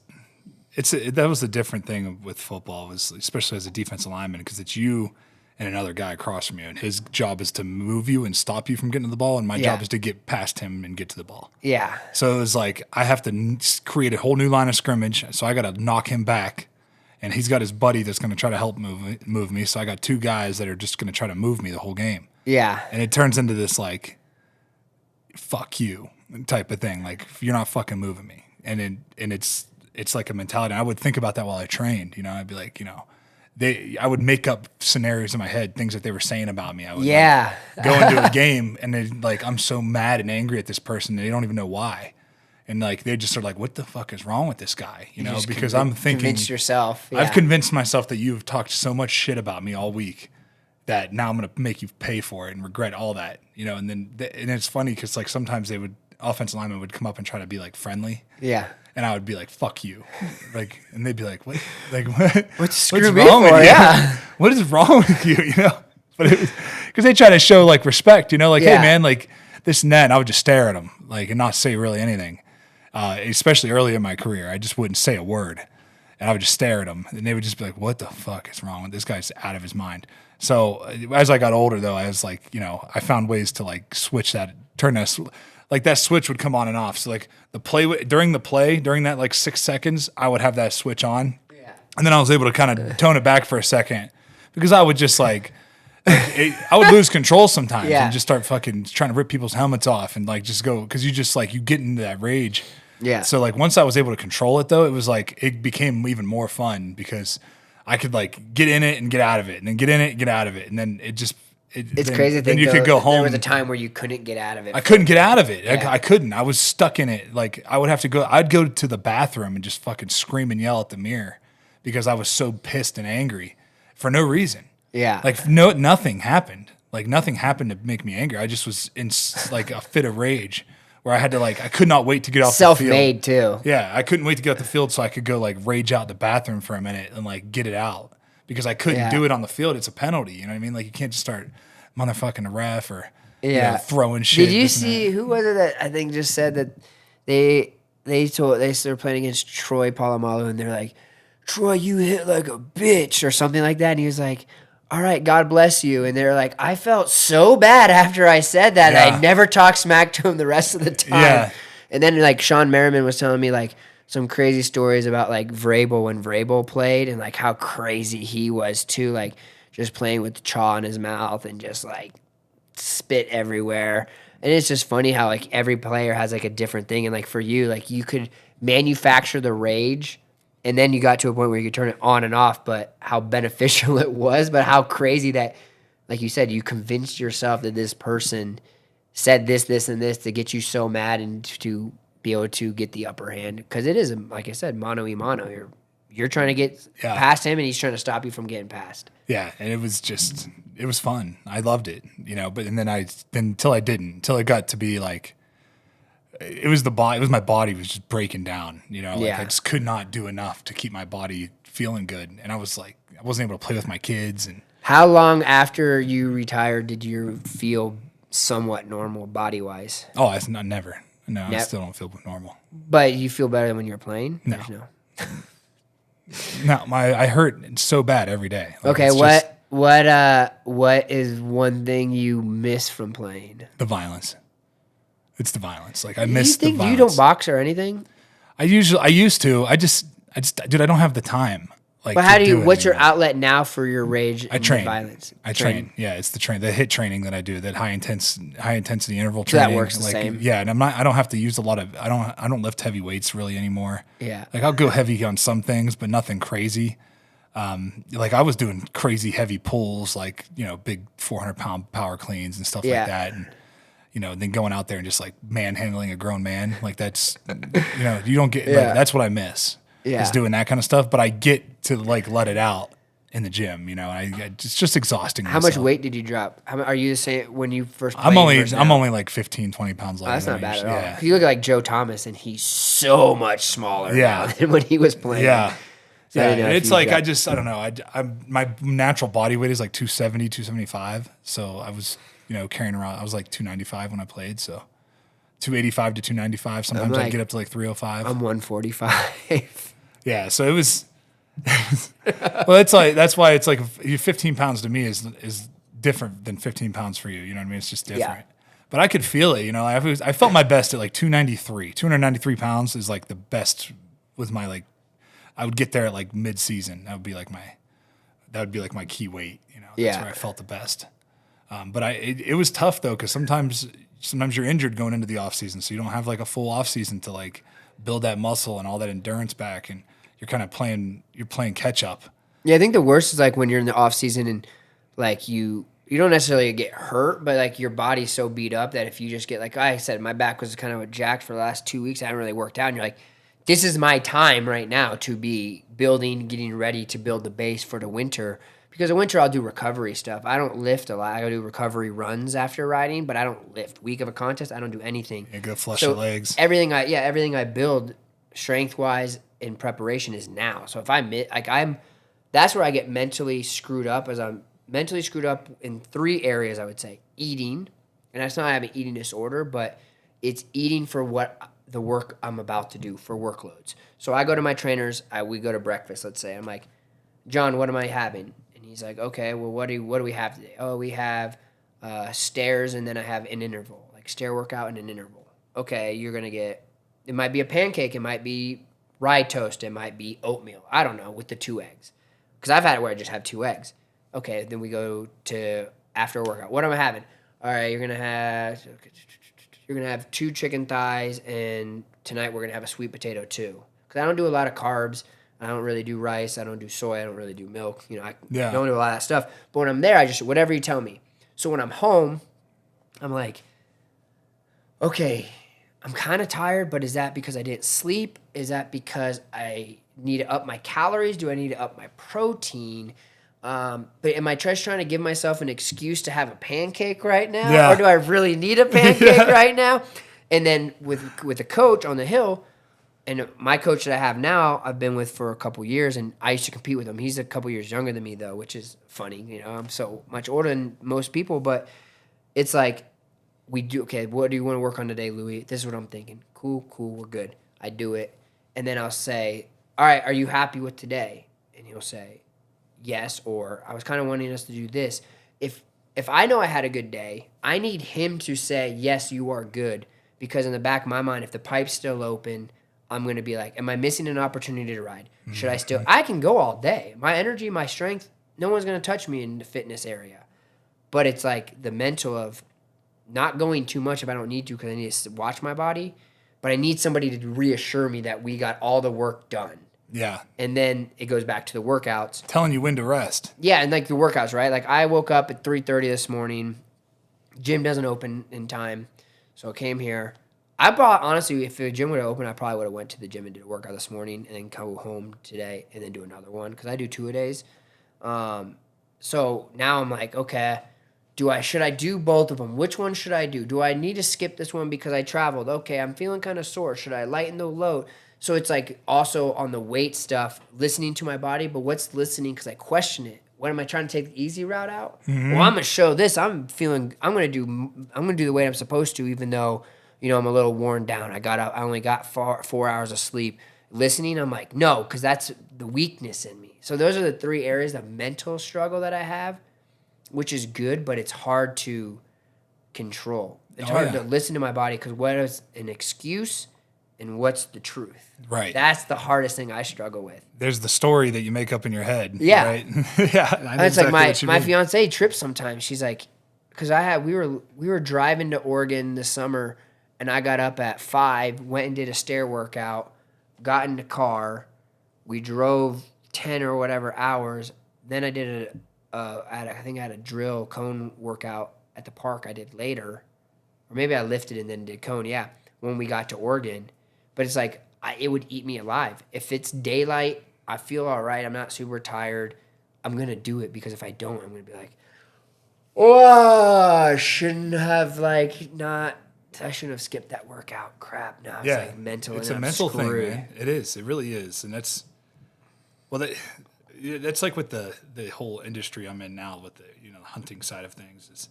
That was the different thing with football, was especially as a defensive lineman, because it's you and another guy across from you, and his job is to move you and stop you from getting to the ball, and my job is to get past him and get to the ball. Yeah. So it was like I have to create a whole new line of scrimmage, so I got to knock him back, and he's got his buddy that's going to try to help move me. So I got two guys that are just going to try to move me the whole game. Yeah. And it turns into this like, fuck you type of thing. Like, you're not fucking moving me. And it's like a mentality. And I would think about that while I trained. I'd be like, I would make up scenarios in my head, things that they were saying about me. I would go into a game, and they like, I'm so mad and angry at this person, and they don't even know why. And like they just are like, what the fuck is wrong with this guy? Because I'm thinking, convince yourself. Yeah. I've convinced myself that you've talked so much shit about me all week that now I'm gonna make you pay for it and regret all that. And then and it's funny because like sometimes offensive linemen would come up and try to be like friendly. Yeah. And I would be like, fuck you. Like, and they'd be like, what? Like, what? What's wrong with you? Yeah. What is wrong with you? But it was because they try to show like respect, like, hey man, like this and that. And I would just stare at them, like, and not say really anything. Especially early in my career, I just wouldn't say a word, and I would just stare at them, and they would just be like, "What the fuck is wrong with this guy's out of his mind?" So as I got older, though, I was like, I found ways to like switch that, turn that, like that switch would come on and off. So like during that like 6 seconds, I would have that switch on, and then I was able to kind of tone it back for a second, because I would just like. I would lose control sometimes and just start fucking trying to rip people's helmets off and like just go, because you just like you get into that rage. Yeah. So like once I was able to control it, though, it was like it became even more fun, because I could like get in it and get out of it, and then get in it and get out of it, and then it's crazy. Then you could go home. There was a time where you couldn't get out of it. I couldn't get out of it. I couldn't. I was stuck in it. Like I would have to go. I'd go to the bathroom and just fucking scream and yell at the mirror because I was so pissed and angry for no reason. Yeah. Like nothing happened. Like nothing happened to make me angry. I just was in like a fit of rage where I had to like, I could not wait to get off the field. Self-made too. Yeah. I couldn't wait to get off the field so I could go like rage out the bathroom for a minute and like get it out, because I couldn't do it on the field. It's a penalty. You know what I mean? Like you can't just start motherfucking the ref or throwing shit. Did you see, who was it that I think just said that they started playing against Troy Polamalu, and they're like, Troy, you hit like a bitch or something like that. And he was like, all right, God bless you. And they're like, I felt so bad after I said that. I never talked smack to him the rest of the time. Yeah. And then like Sean Merriman was telling me like some crazy stories about like Vrabel when Vrabel played, and like how crazy he was too, like just playing with the chaw in his mouth and just like spit everywhere. And it's just funny how like every player has like a different thing. And like for you, like you could manufacture the rage, and then you got to a point where you could turn it on and off, but how beneficial it was, but how crazy that, like you said, you convinced yourself that this person said this, this, and this to get you so mad and to be able to get the upper hand. Because it is, like I said, mano y mano. You're trying to get past him, and he's trying to stop you from getting past. Yeah, and it was fun. I loved it, but until I didn't, until it got to be like, it was my body was just breaking down, like Yeah. I just could not do enough to keep my body feeling good. And I was like, I wasn't able to play with my kids. And How long after you retired did you feel somewhat normal body-wise? oh, it's not never. No, I Yep. still don't feel normal. But you feel better than when you were playing? No. There's No, I hurt so bad every day. Like, Okay, it's just what is one thing you miss from playing? the violence. It's the violence. Like I You miss the think violence. you don't box or anything? I used to. I just, dude, I don't have the time. Like, But how to do you? it What's your anymore. outlet now for your rage? I and train. violence. I train. Yeah, it's the HIIT training that I do. That high intensity interval So that training. works the same? Yeah, and I don't have to use a lot of. I don't lift heavy weights really anymore. Yeah. Like I'll go heavy on some things, but nothing crazy. Like I was doing crazy heavy pulls, like big 400-pound power cleans and stuff Yeah. like that, and then going out there and just like manhandling a grown man, like that's you don't get. Yeah. Like, that's what I miss. Yeah. Is doing that kind of stuff, but I get to like let it out in the gym. It's just exhausting. How much weight did you drop? Are you the same when you first? I'm played versus I'm now? only like 15, 20 pounds lighter. That's than not bad I at usually- all. Yeah. You look like Joe Thomas, and he's so much smaller Yeah. now than when he was playing. Yeah. So I Yeah, didn't know and if it's you like got- I don't know. My natural body weight is like 270, 275. So I was carrying around. I was like 295 when I played. So 285 to 295. Sometimes I like- get up to like 305. I'm 145. Yeah, so it was. Well, it's like that's why it's like 15 pounds to me is different than 15 pounds for you. You know what I mean? It's just different. Yeah. But I could feel it. I felt my best at like 293. 293 pounds is like the best with my like. I would get there at like mid-season. That would be like my key weight. That's Yeah. where I felt the best. But it was tough though because sometimes you're injured going into the off season, so you don't have like a full off season to like build that muscle and all that endurance back, and you're kind of playing catch up. Yeah, I think the worst is like when you're in the off season and like you don't necessarily get hurt, but like your body's so beat up that if you just get like I said, my back was kind of jacked for the last 2 weeks. I haven't really worked out, and you're like, this is my time right now to be building, getting ready to build the base for the winter. Because in winter I'll do recovery stuff. I don't lift a lot. I go do recovery runs after riding, but I don't lift. Week of a contest, I don't do anything. You go flush your legs. Everything I build strength wise in preparation is now. So if that's where I get mentally screwed up. As I'm mentally screwed up in 3 areas, I would say eating, and that's not I have an eating disorder, but it's eating for what the work I'm about to do for workloads. So I go to my trainers. We go to breakfast. Let's say I'm like, John, what am I having? And he's like, okay, well, what do we have today? Oh, we have stairs, and then I have an interval, like stair workout and an interval. Okay, you're gonna get. It might be a pancake. It might be rye toast. It might be oatmeal. I don't know, with the 2 eggs. Because I've had it where I just have 2 eggs. Okay, then we go to after a workout. What am I having? All right, you're gonna have 2 chicken thighs, and tonight we're gonna have a sweet potato too. Because I don't do a lot of carbs. I don't really do rice. I don't do soy. I don't really do milk. I don't do a lot of that stuff. But when I'm there, I just whatever you tell me. So when I'm home, I'm like, okay, I'm kind of tired, but is that because I didn't sleep? Is that because I need to up my calories? Do I need to up my protein? But am I just trying to give myself an excuse to have a pancake right now? Yeah. Or do I really need a pancake right now? And then with a coach on the hill, and my coach that I have now, I've been with for a couple years, and I used to compete with him. He's a couple years younger than me, though, which is funny. I'm so much older than most people, but it's like, okay, what do you want to work on today, Louie? This is what I'm thinking. Cool, we're good. I do it. And then I'll say, all right, are you happy with today? And he'll say, yes, or I was kind of wanting us to do this. If I know I had a good day, I need him to say, yes, you are good. Because in the back of my mind, if the pipe's still open, I'm going to be like, am I missing an opportunity to ride? Should I still? I can go all day. My energy, my strength, no one's going to touch me in the fitness area. But it's like the mental of not going too much if I don't need to because I need to watch my body. But I need somebody to reassure me that we got all the work done. Yeah. And then it goes back to the workouts. Telling you when to rest. Yeah, and like the workouts, right? Like I woke up at 3:30 this morning. Gym doesn't open in time. So I came here. Honestly, if the gym would have opened, I probably would have went to the gym and did a workout this morning and then go home today and then do another one because I do 2 a days. So now I'm like, okay, should I do both of them? Which one should I do? Do I need to skip this one because I traveled? Okay, I'm feeling kind of sore. Should I lighten the load? So it's like also on the weight stuff, listening to my body, but what's listening because I question it. What am I trying to take the easy route out? Well, I'm gonna show this. I'm gonna do the weight I'm supposed to, even though I'm a little worn down. I only got 4 hours of sleep. Listening, I'm like, no, because that's the weakness in me. So those are the 3 areas of mental struggle that I have, which is good, but it's hard to control. It's hard to listen to my body because what is an excuse and what's the truth? Right. That's the hardest thing I struggle with. There's the story that you make up in your head. Yeah. Right? Yeah. I know It's exactly like what you my mean. fiance trips sometimes. She's like, because we were driving to Oregon this summer, and I got up at 5, went and did a stair workout, got in the car, we drove 10 or whatever hours. Then I did I think I had a drill cone workout at the park I did later, or maybe I lifted and then did cone. Yeah, when we got to Oregon, but it's like it would eat me alive. If it's daylight, I feel all right. I'm not super tired. I'm gonna do it because if I don't, I'm gonna be like, oh, I shouldn't have I shouldn't have skipped that workout. Crap. Now it's like mental. It's and a I'm mental thing, screwed. man. It is. It really is, and that's like with the whole industry I'm in now with the hunting side of things.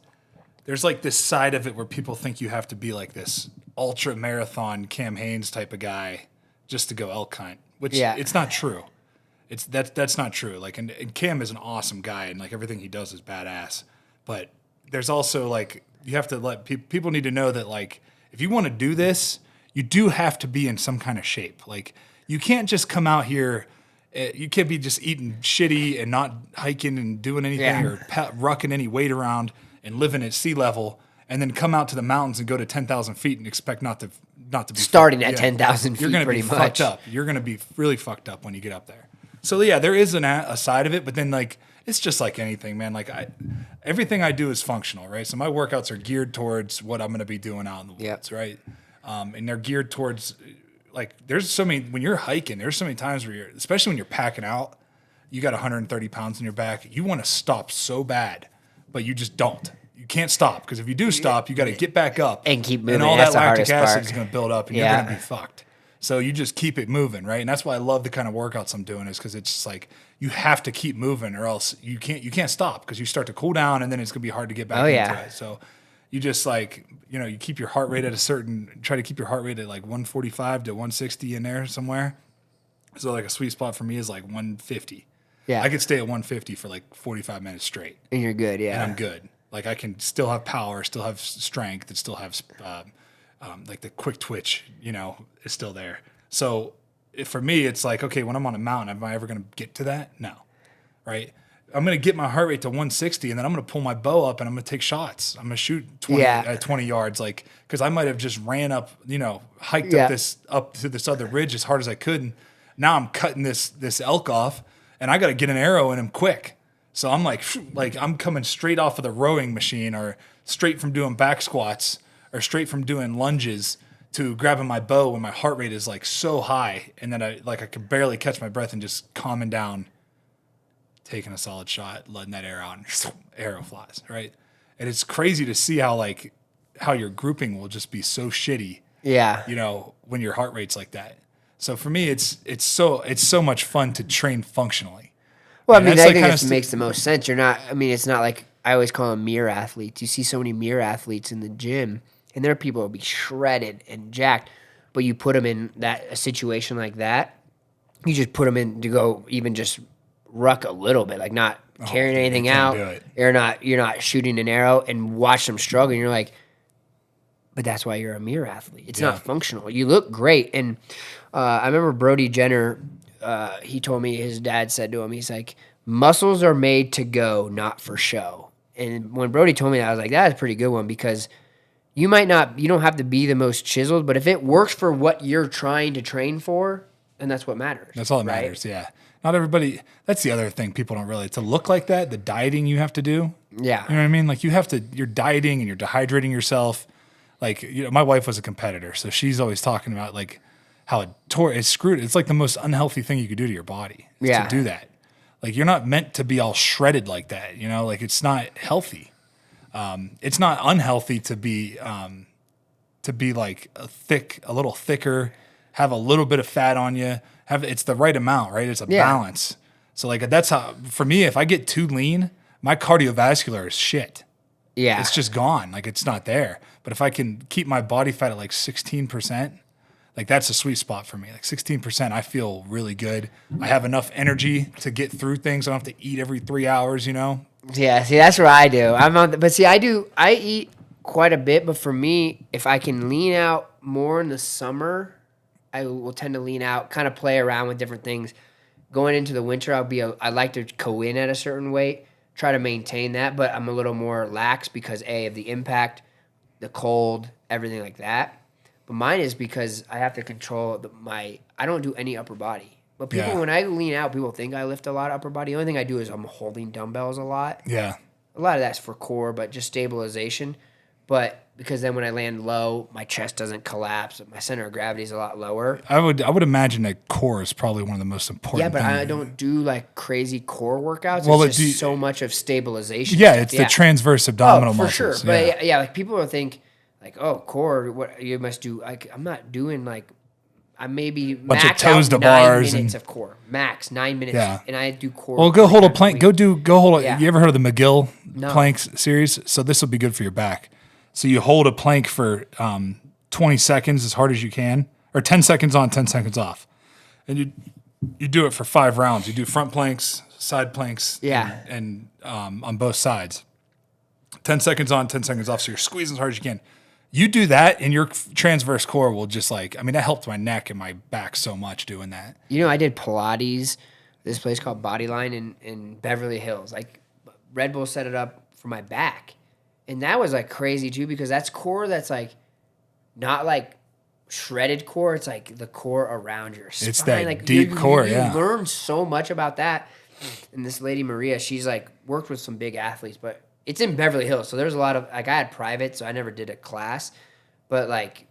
There's like this side of it where people think you have to be like this ultra marathon Cam Hanes type of guy just to go elk hunt, which it's not true. That's not true. Like, and Cam is an awesome guy, and like everything he does is badass. But there's also like you have to let people need to know that like if you want to do this, you do have to be in some kind of shape. Like you can't just come out here. You can't be just eating shitty and not hiking and doing anything or rucking any weight around and living at sea level, and then come out to the mountains and go to 10,000 feet and expect not to be starting at 10,000 feet. You're going to be pretty much fucked up. You're going to be really fucked up when you get up there. So yeah, there is a side of it, but then like it's just like anything, man. Like everything I do is functional, right? So my workouts are geared towards what I'm going to be doing out in the woods, right? And they're geared towards like there's so many when you're hiking. There's so many times where especially when you're packing out, you got 130 pounds in your back. You want to stop so bad, but you just don't. You can't stop because if you do stop, you got to get back up and keep moving. And all That's that the lactic hardest acid part. is going to build up, and you're going to be fucked. So you just keep it moving, right? And that's why I love the kind of workouts I'm doing is because it's just like you have to keep moving or else you can't stop because you start to cool down and then it's going to be hard to get back into it. So you just like, you keep your heart rate at try to keep your heart rate at like 145 to 160 in there somewhere. So like a sweet spot for me is like 150. Yeah. I could stay at 150 for like 45 minutes straight. And you're good, yeah. And I'm good. Like I can still have power, still have strength, and still have like the quick twitch, is still there. So for me, it's like, okay, when I'm on a mountain, am I ever going to get to that? No, right? I'm going to get my heart rate to 160, and then I'm going to pull my bow up, and I'm going to take shots. I'm going to shoot 20 yards, like because I might have just ran up, hiked up to this other ridge as hard as I could, and now I'm cutting this elk off, and I got to get an arrow in him quick. So I'm like I'm coming straight off of the rowing machine, or straight from doing back squats, or straight from doing lunges to grabbing my bow when my heart rate is like so high, and then I could barely catch my breath and just calming down, taking a solid shot, letting that arrow out, and arrow flies, right? And it's crazy to see how your grouping will just be so shitty. Yeah. When your heart rate's like that. So for me, it's so much fun to train functionally. Well, I mean, I think it makes the most sense. It's not like I always call them mirror athletes. You see so many mirror athletes in the gym, and there are people who will be shredded and jacked, but you put them in a situation like that, you just put them in to go even just ruck a little bit, like not carrying anything out. You're not shooting an arrow and watch them struggle. And you're like, but that's why you're a mirror athlete. It's not functional. You look great. And I remember Brody Jenner, he told me his dad said to him, he's like, muscles are made to go, not for show. And when Brody told me that, I was like, that's a pretty good one because you don't have to be the most chiseled, but if it works for what you're trying to train for, then that's what matters. That's all that matters, yeah. Not everybody, that's the other thing people don't really, to look like that, the dieting you have to do. Yeah. You know what I mean? Like you're dieting and you're dehydrating yourself. Like, my wife was a competitor, so she's always talking about like how it's screwed. It's like the most unhealthy thing you could do to your body to do that. Like you're not meant to be all shredded like that, like it's not healthy. It's not unhealthy to be like a little thicker, have a little bit of fat on you. It's the right amount, right? It's a balance. So like that's how, for me, if I get too lean, my cardiovascular is shit. Yeah. It's just gone. Like it's not there. But if I can keep my body fat at like 16%, like that's a sweet spot for me. Like 16%, I feel really good. I have enough energy to get through things. I don't have to eat every 3 hours, Yeah, see, that's what I do. But see, I eat quite a bit, but for me, if I can lean out more in the summer, I will tend to lean out, kind of play around with different things. Going into the winter, I like to go in at a certain weight, try to maintain that, but I'm a little more lax because of the impact, the cold, everything like that. But mine is because I have to control I don't do any upper body. But people, when I lean out, people think I lift a lot of upper body. The only thing I do is I'm holding dumbbells a lot. Yeah. A lot of that's for core, but just stabilization. But because then when I land low, my chest doesn't collapse. My center of gravity is a lot lower. I would imagine that core is probably one of the most important. Yeah, but things. I don't do like crazy core workouts. Well, it's just so much of stabilization. Yeah, stuff. it's the transverse abdominal for muscles. sure. But yeah, like people will think like, oh, core, what you must do. Like I'm not doing like I maybe bunch of max toes out to 9 bars minutes and of core, max 9 minutes, and I do core. Well, go hold a 3 times plank. week. Go hold. Yeah. You ever heard of the McGill No. planks series? So this will be good for your back. So you hold a plank for 20 seconds as hard as you can, or 10 seconds on, 10 seconds off, and you do it for 5 rounds. You do front planks, side planks, and on both sides. 10 seconds on, 10 seconds off. So you're squeezing as hard as you can. You do that, and your transverse core will just like. I mean, that helped my neck and my back so much doing that. I did Pilates, this place called Bodyline in Beverly Hills. Like Red Bull set it up for my back. And that was like crazy too, because that's core that's like not like shredded core. It's like the core around your spine. It's that like deep core, you yeah. learn so much about that. And this lady, Maria, she's like worked with some big athletes, but it's in Beverly Hills. So there's a lot of, like I had private, so I never did a class. But like,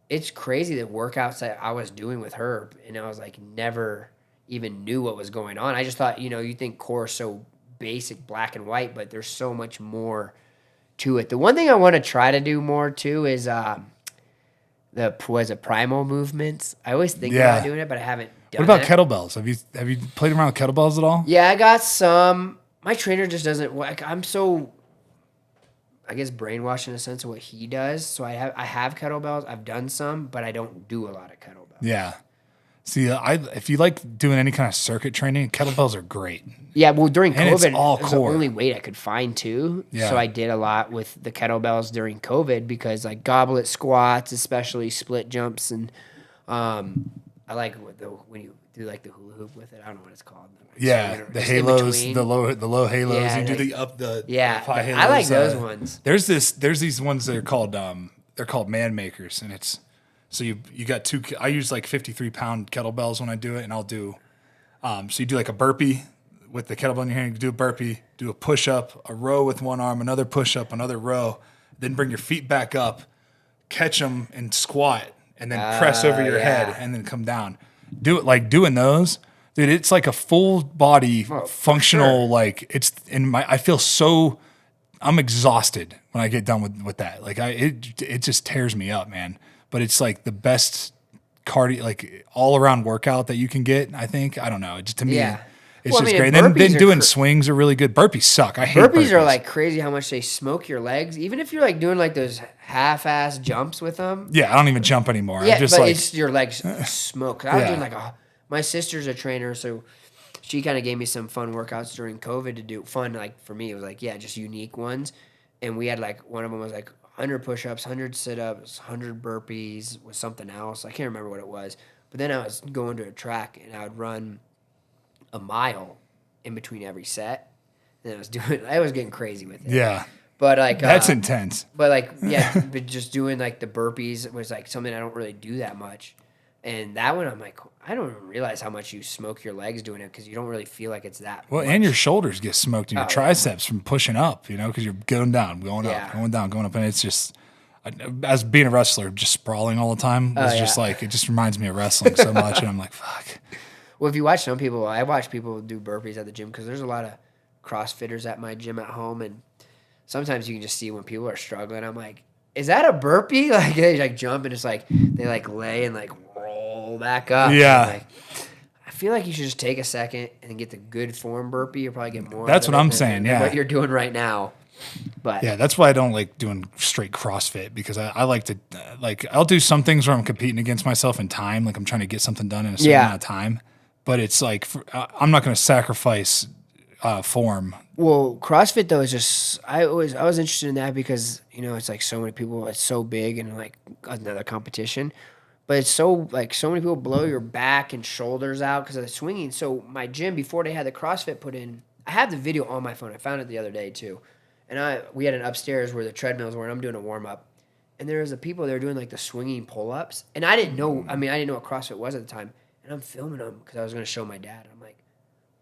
it's crazy the workouts that I was doing with her. And I was like, never even knew what was going on. I just thought, you think core is so basic, black and white, but there's so much more to it. The one thing I want to try to do more too is primal movements. I always think about doing it, but I haven't done it. What about kettlebells? Have you played around with kettlebells at all? Yeah, I got some. My trainer just doesn't. Like, I'm so, I guess, brainwashed in a sense of what he does. So I have kettlebells. I've done some, but I don't do a lot of kettlebells. Yeah. See, if you like doing any kind of circuit training, kettlebells are great. Yeah, well, during And COVID, it's all it was the core. only weight I could find too. Yeah. So I did a lot with the kettlebells during COVID because like goblet squats, especially split jumps, and I like when you do like the hula hoop with it. I don't know what it's called. Yeah, So, the just in halos, between. the low halos. Yeah, you do like- the high halos. I like those ones. There's these ones that are called man makers, and it's so you got two. I use like 53-pound kettlebells when I do it, and I'll do so you do like a burpee with the kettlebell in your hand. You do a burpee, do a push up, a row with one arm, another push up, another row, then bring your feet back up, catch them and squat, and then press over your head, and then come down. Do it like doing those. Dude, it's like a full body functional, sure. like it's in my, I feel so, I'm exhausted when I get done with that. Like it just tears me up, man. But it's like the best cardio, like all around workout that you can get. I think, I don't know. It just, to me, Yeah. it's Well, I just mean, great. and And then burpees are doing swings are really good. Burpees suck. I hate Burpees are like crazy how much they smoke your legs. Even if you're like doing like those half-ass jumps with them. Yeah, I don't even jump anymore. Yeah, I'm just but like, it's your legs smoke. I was Yeah. doing like my sister's a trainer, so she kind of gave me some fun workouts during COVID to do. Fun, like for me, it was like, yeah, just unique ones. And we had like, one of them was like 100 push-ups, 100 sit-ups, 100 burpees with something else. I can't remember what it was. But then I was going to a track and I would run a mile in between every set. And I was getting crazy with it. yeah, But like that's intense. But like, yeah, but just doing like the burpees was like something I don't really do that much. And that one, I'm like, I don't even realize how much you smoke your legs doing it because you don't really feel like it's that. Well, much. and your shoulders get smoked and your Oh, triceps from pushing up, because you're going down, going Yeah. up, going down, going up. And it's just, as being a wrestler, just sprawling all the time was just yeah. like, it just reminds me of wrestling so much. And I'm like, fuck. Well, if you watch some people, I watch people do burpees at the gym because there's a lot of CrossFitters at my gym at home, and sometimes you can just see when people are struggling. I'm like, is that a burpee? Like they like jump and it's like they like lay and like roll back up. Yeah. I'm like, I feel like you should just take a second and get the good form burpee. You'll probably get more. That's out of what it I'm than- saying, than yeah. what you're doing right now. But Yeah, that's why I don't like doing straight CrossFit because I like to I'll do some things where I'm competing against myself in time, like I'm trying to get something done in a certain amount of time. But it's like I'm not going to sacrifice form. well, CrossFit though is just I was interested in that because it's like so many people. It's so big and like another competition. But it's so so many people blow your back and shoulders out because of the swinging. So my gym before they had the CrossFit put in, I have the video on my phone. I found it the other day too, and we had an upstairs where the treadmills were, and I'm doing a warm up, and there was the people that were doing like the swinging pull ups, and I didn't know. I mean, I didn't know what CrossFit was at the time, and I'm filming them because I was going to show my dad. I'm like,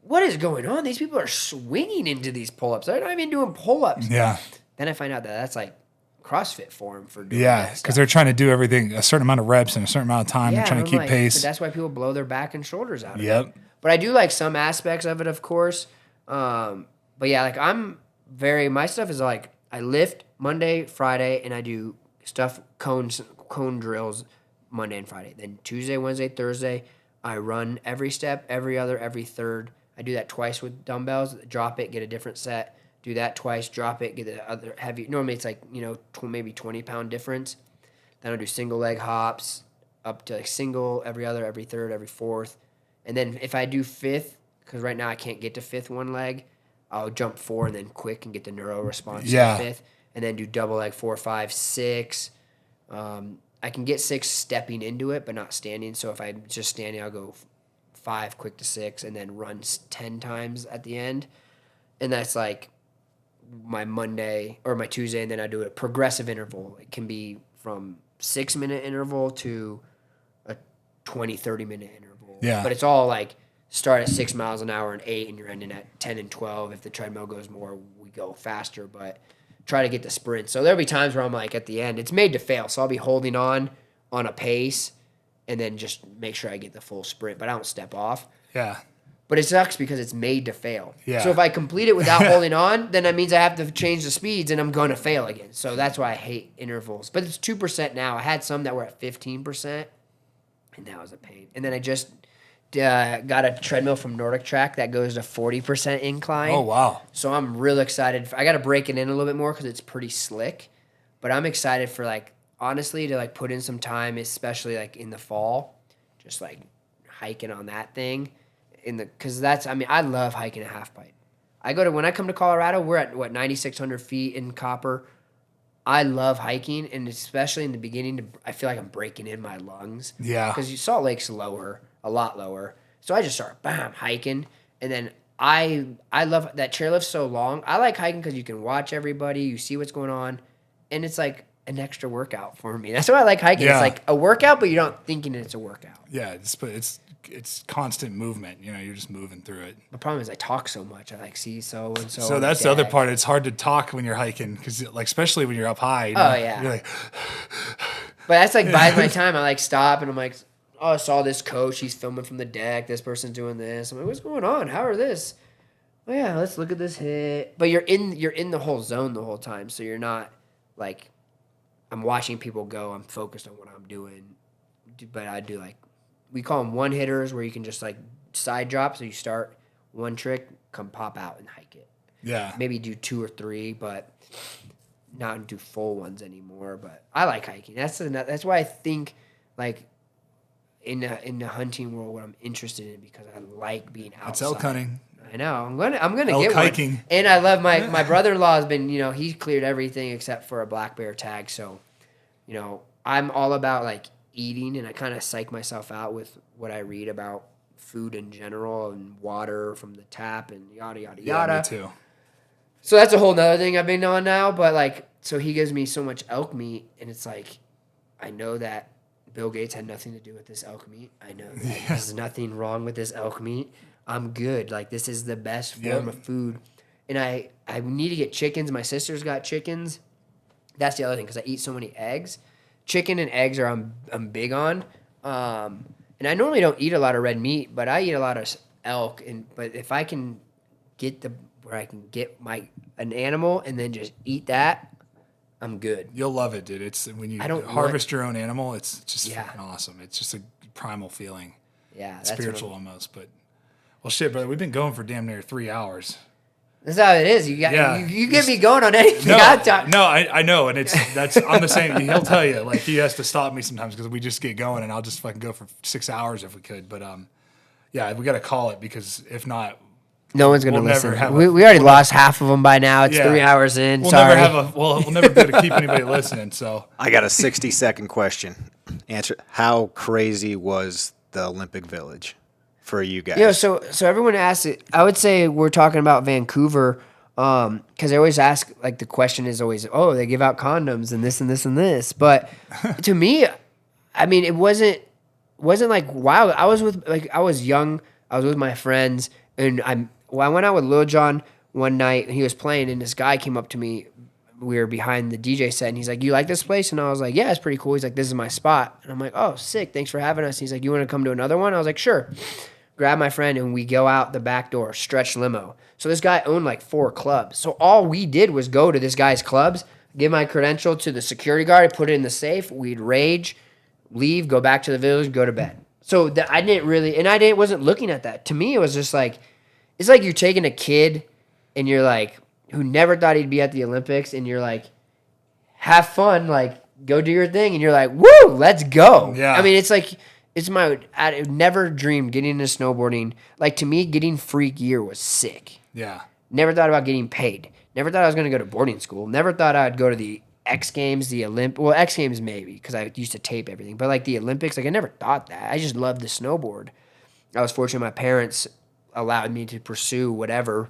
what is going on? These people are swinging into these pull ups. They're not even doing pull ups. Yeah. Then I find out that that's like CrossFit form for doing Yeah, that because stuff. they're trying to do everything a certain amount of reps in a certain amount of time. Yeah, they're trying and to I'm keep like, pace. But that's why people blow their back and shoulders out. Yep. But I do like some aspects of it, of course. But yeah, like my stuff is like I lift Monday, Friday, and I do stuff cone drills Monday and Friday. Then Tuesday, Wednesday, Thursday, I run every step, every other, every third. I do that twice with dumbbells. Drop it, get a different set. Do that twice, drop it, get the other heavy. Normally it's like maybe 20-pound difference. Then I'll do single leg hops up to like single, every other, every third, every fourth. And then if I do fifth, because right now I can't get to fifth one leg, I'll jump 4 and then quick and get the neuro response Yeah. to fifth. And then do double leg 4, 5, 6. I can get 6 stepping into it, but not standing. So if I'm just standing, I'll go 5 quick to 6 and then run 10 times at the end. And that's like my Monday or my Tuesday, and then I do a progressive interval. It can be from 6-minute interval to a 30-minute interval. Yeah. But it's all like start at 6 miles an hour and 8, and you're ending at 10 and 12. If the treadmill goes more, we go faster, but try to get the sprint. So there'll be times where I'm like at the end, it's made to fail. So I'll be holding on a pace and then just make sure I get the full sprint, but I don't step off. Yeah. But it sucks because it's made to fail. Yeah. So if I complete it without holding on, then that means I have to change the speeds and I'm going to fail again. So that's why I hate intervals. But it's 2% now. I had some that were at 15%, and that was a pain. And then I just got a treadmill from Nordic Track that goes to 40% incline. Oh, wow. So I'm real excited. I got to break it in a little bit more because it's pretty slick. But I'm excited for, like, honestly, to, like, put in some time, especially, like, in the fall, just, like, hiking on that thing. Because I love hiking a half pipe. When I come to Colorado, we're at 9,600 feet in Copper. I love hiking, and especially in the beginning, I feel like I'm breaking in my lungs. Yeah. Because Salt Lake's lower, a lot lower. So I just start hiking, and then I love that chairlift's so long. I like hiking because you can watch everybody, you see what's going on, and it's like an extra workout for me. That's why I like hiking. Yeah. It's like a workout, but you're not thinking it's a workout. Yeah, it's constant movement. You're just moving through it. The problem is I talk so much. I see so and so. So that's the other part. It's hard to talk when you're hiking because, like, especially when you're up high. Oh, yeah. You're like, But that's like buys my time. I like stop and I'm like, oh, I saw this coach. He's filming from the deck. This person's doing this. I'm like, what's going on? How are this? Oh yeah, let's look at this hit. But you're in the whole zone the whole time, so you're not like I'm watching people go. I'm focused on what I'm doing. But I do like we call them one hitters where you can just like side drop. So you start one trick, come pop out and hike it. yeah. Maybe do 2 or 3, but not do full ones anymore. But I like hiking. That's why I think like in the hunting world, what I'm interested in because I like being outside. It's elk hunting. I know. I'm gonna Elk get hiking. one. And I love my brother-in-law has been he cleared everything except for a black bear tag. So I'm all about like eating, and I kind of psych myself out with what I read about food in general and water from the tap and yada yada yada. Yeah, me too. So that's a whole nother thing I've been on now. But like, so he gives me so much elk meat, and it's like, I know that Bill Gates had nothing to do with this elk meat. I know that there's nothing wrong with this elk meat. I'm good. Like, this is the best form of food. And I need to get chickens. My sister's got chickens. That's the other thing, because I eat so many eggs. Chicken and eggs are I'm big on. And I normally don't eat a lot of red meat, but I eat a lot of elk. But if I can get where I can get an animal and then just eat that, I'm good. You'll love it, dude. It's when you harvest your own animal, it's just fucking awesome. It's just a primal feeling. Yeah, that's spiritual almost. But well, shit, brother, we've been going for damn near 3 hours. That's how it is. You get me going on anything. I know, and I'm the same. He'll tell you, like, he has to stop me sometimes because we just get going, and I'll just fucking go for 6 hours if we could. But yeah, we got to call it because if not, no one's gonna listen. We already lost half of them by now. It's 3 hours in. We'll Sorry. We'll never be able to keep anybody listening. So I got a 60-second question. Answer: How crazy was the Olympic Village for you guys? Yeah, so everyone asks it. I would say we're talking about Vancouver, because they always ask, like, the question is always, oh, they give out condoms and this and this and this. But to me, I mean, it wasn't like wow. I was young. I was with my friends, and I went out with Lil Jon one night, and he was playing, and this guy came up to me. We were behind the DJ set, and he's like, "You like this place?" And I was like, "Yeah, it's pretty cool." He's like, "This is my spot." And I'm like, "Oh, sick. Thanks for having us." He's like, "You want to come to another one?" I was like, "Sure." Grab my friend, and we go out the back door, stretch limo. So this guy owned like 4 clubs. So all we did was go to this guy's clubs, give my credential to the security guard, put it in the safe. We'd rage, leave, go back to the village, go to bed. So I didn't really, and wasn't looking at that. To me, it was just like, it's like you're taking a kid, and you're like, who never thought he'd be at the Olympics, and you're like, have fun, like, go do your thing, and you're like, woo, let's go. Yeah. I mean, it's like, I never dreamed getting into snowboarding. Like, to me, getting free gear was sick. yeah, Never thought about getting paid. Never thought I was going to go to boarding school. Never thought I'd go to the X Games, well, X Games maybe, because I used to tape everything. But, like, the Olympics, like, I never thought that. I just loved the snowboard. I was fortunate my parents allowed me to pursue whatever.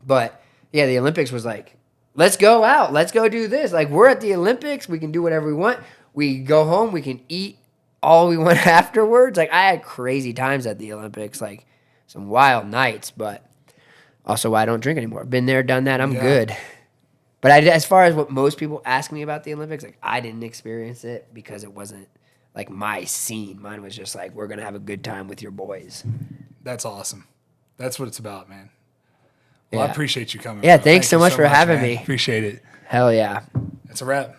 But yeah, the Olympics was like, let's go out. Let's go do this. Like, we're at the Olympics. We can do whatever we want. We go home. We can eat all we want afterwards. Like, I had crazy times at the Olympics, like some wild nights, but also why I don't drink anymore. Been there, done that. I'm good. But as far as what most people ask me about the Olympics, like, I didn't experience it because it wasn't like my scene. Mine was just like, we're going to have a good time with your boys. that's awesome. That's what it's about, man. Well, I appreciate you coming. Yeah, bro. thanks Thank so you much for having man. me. Appreciate it. Hell yeah. That's a wrap.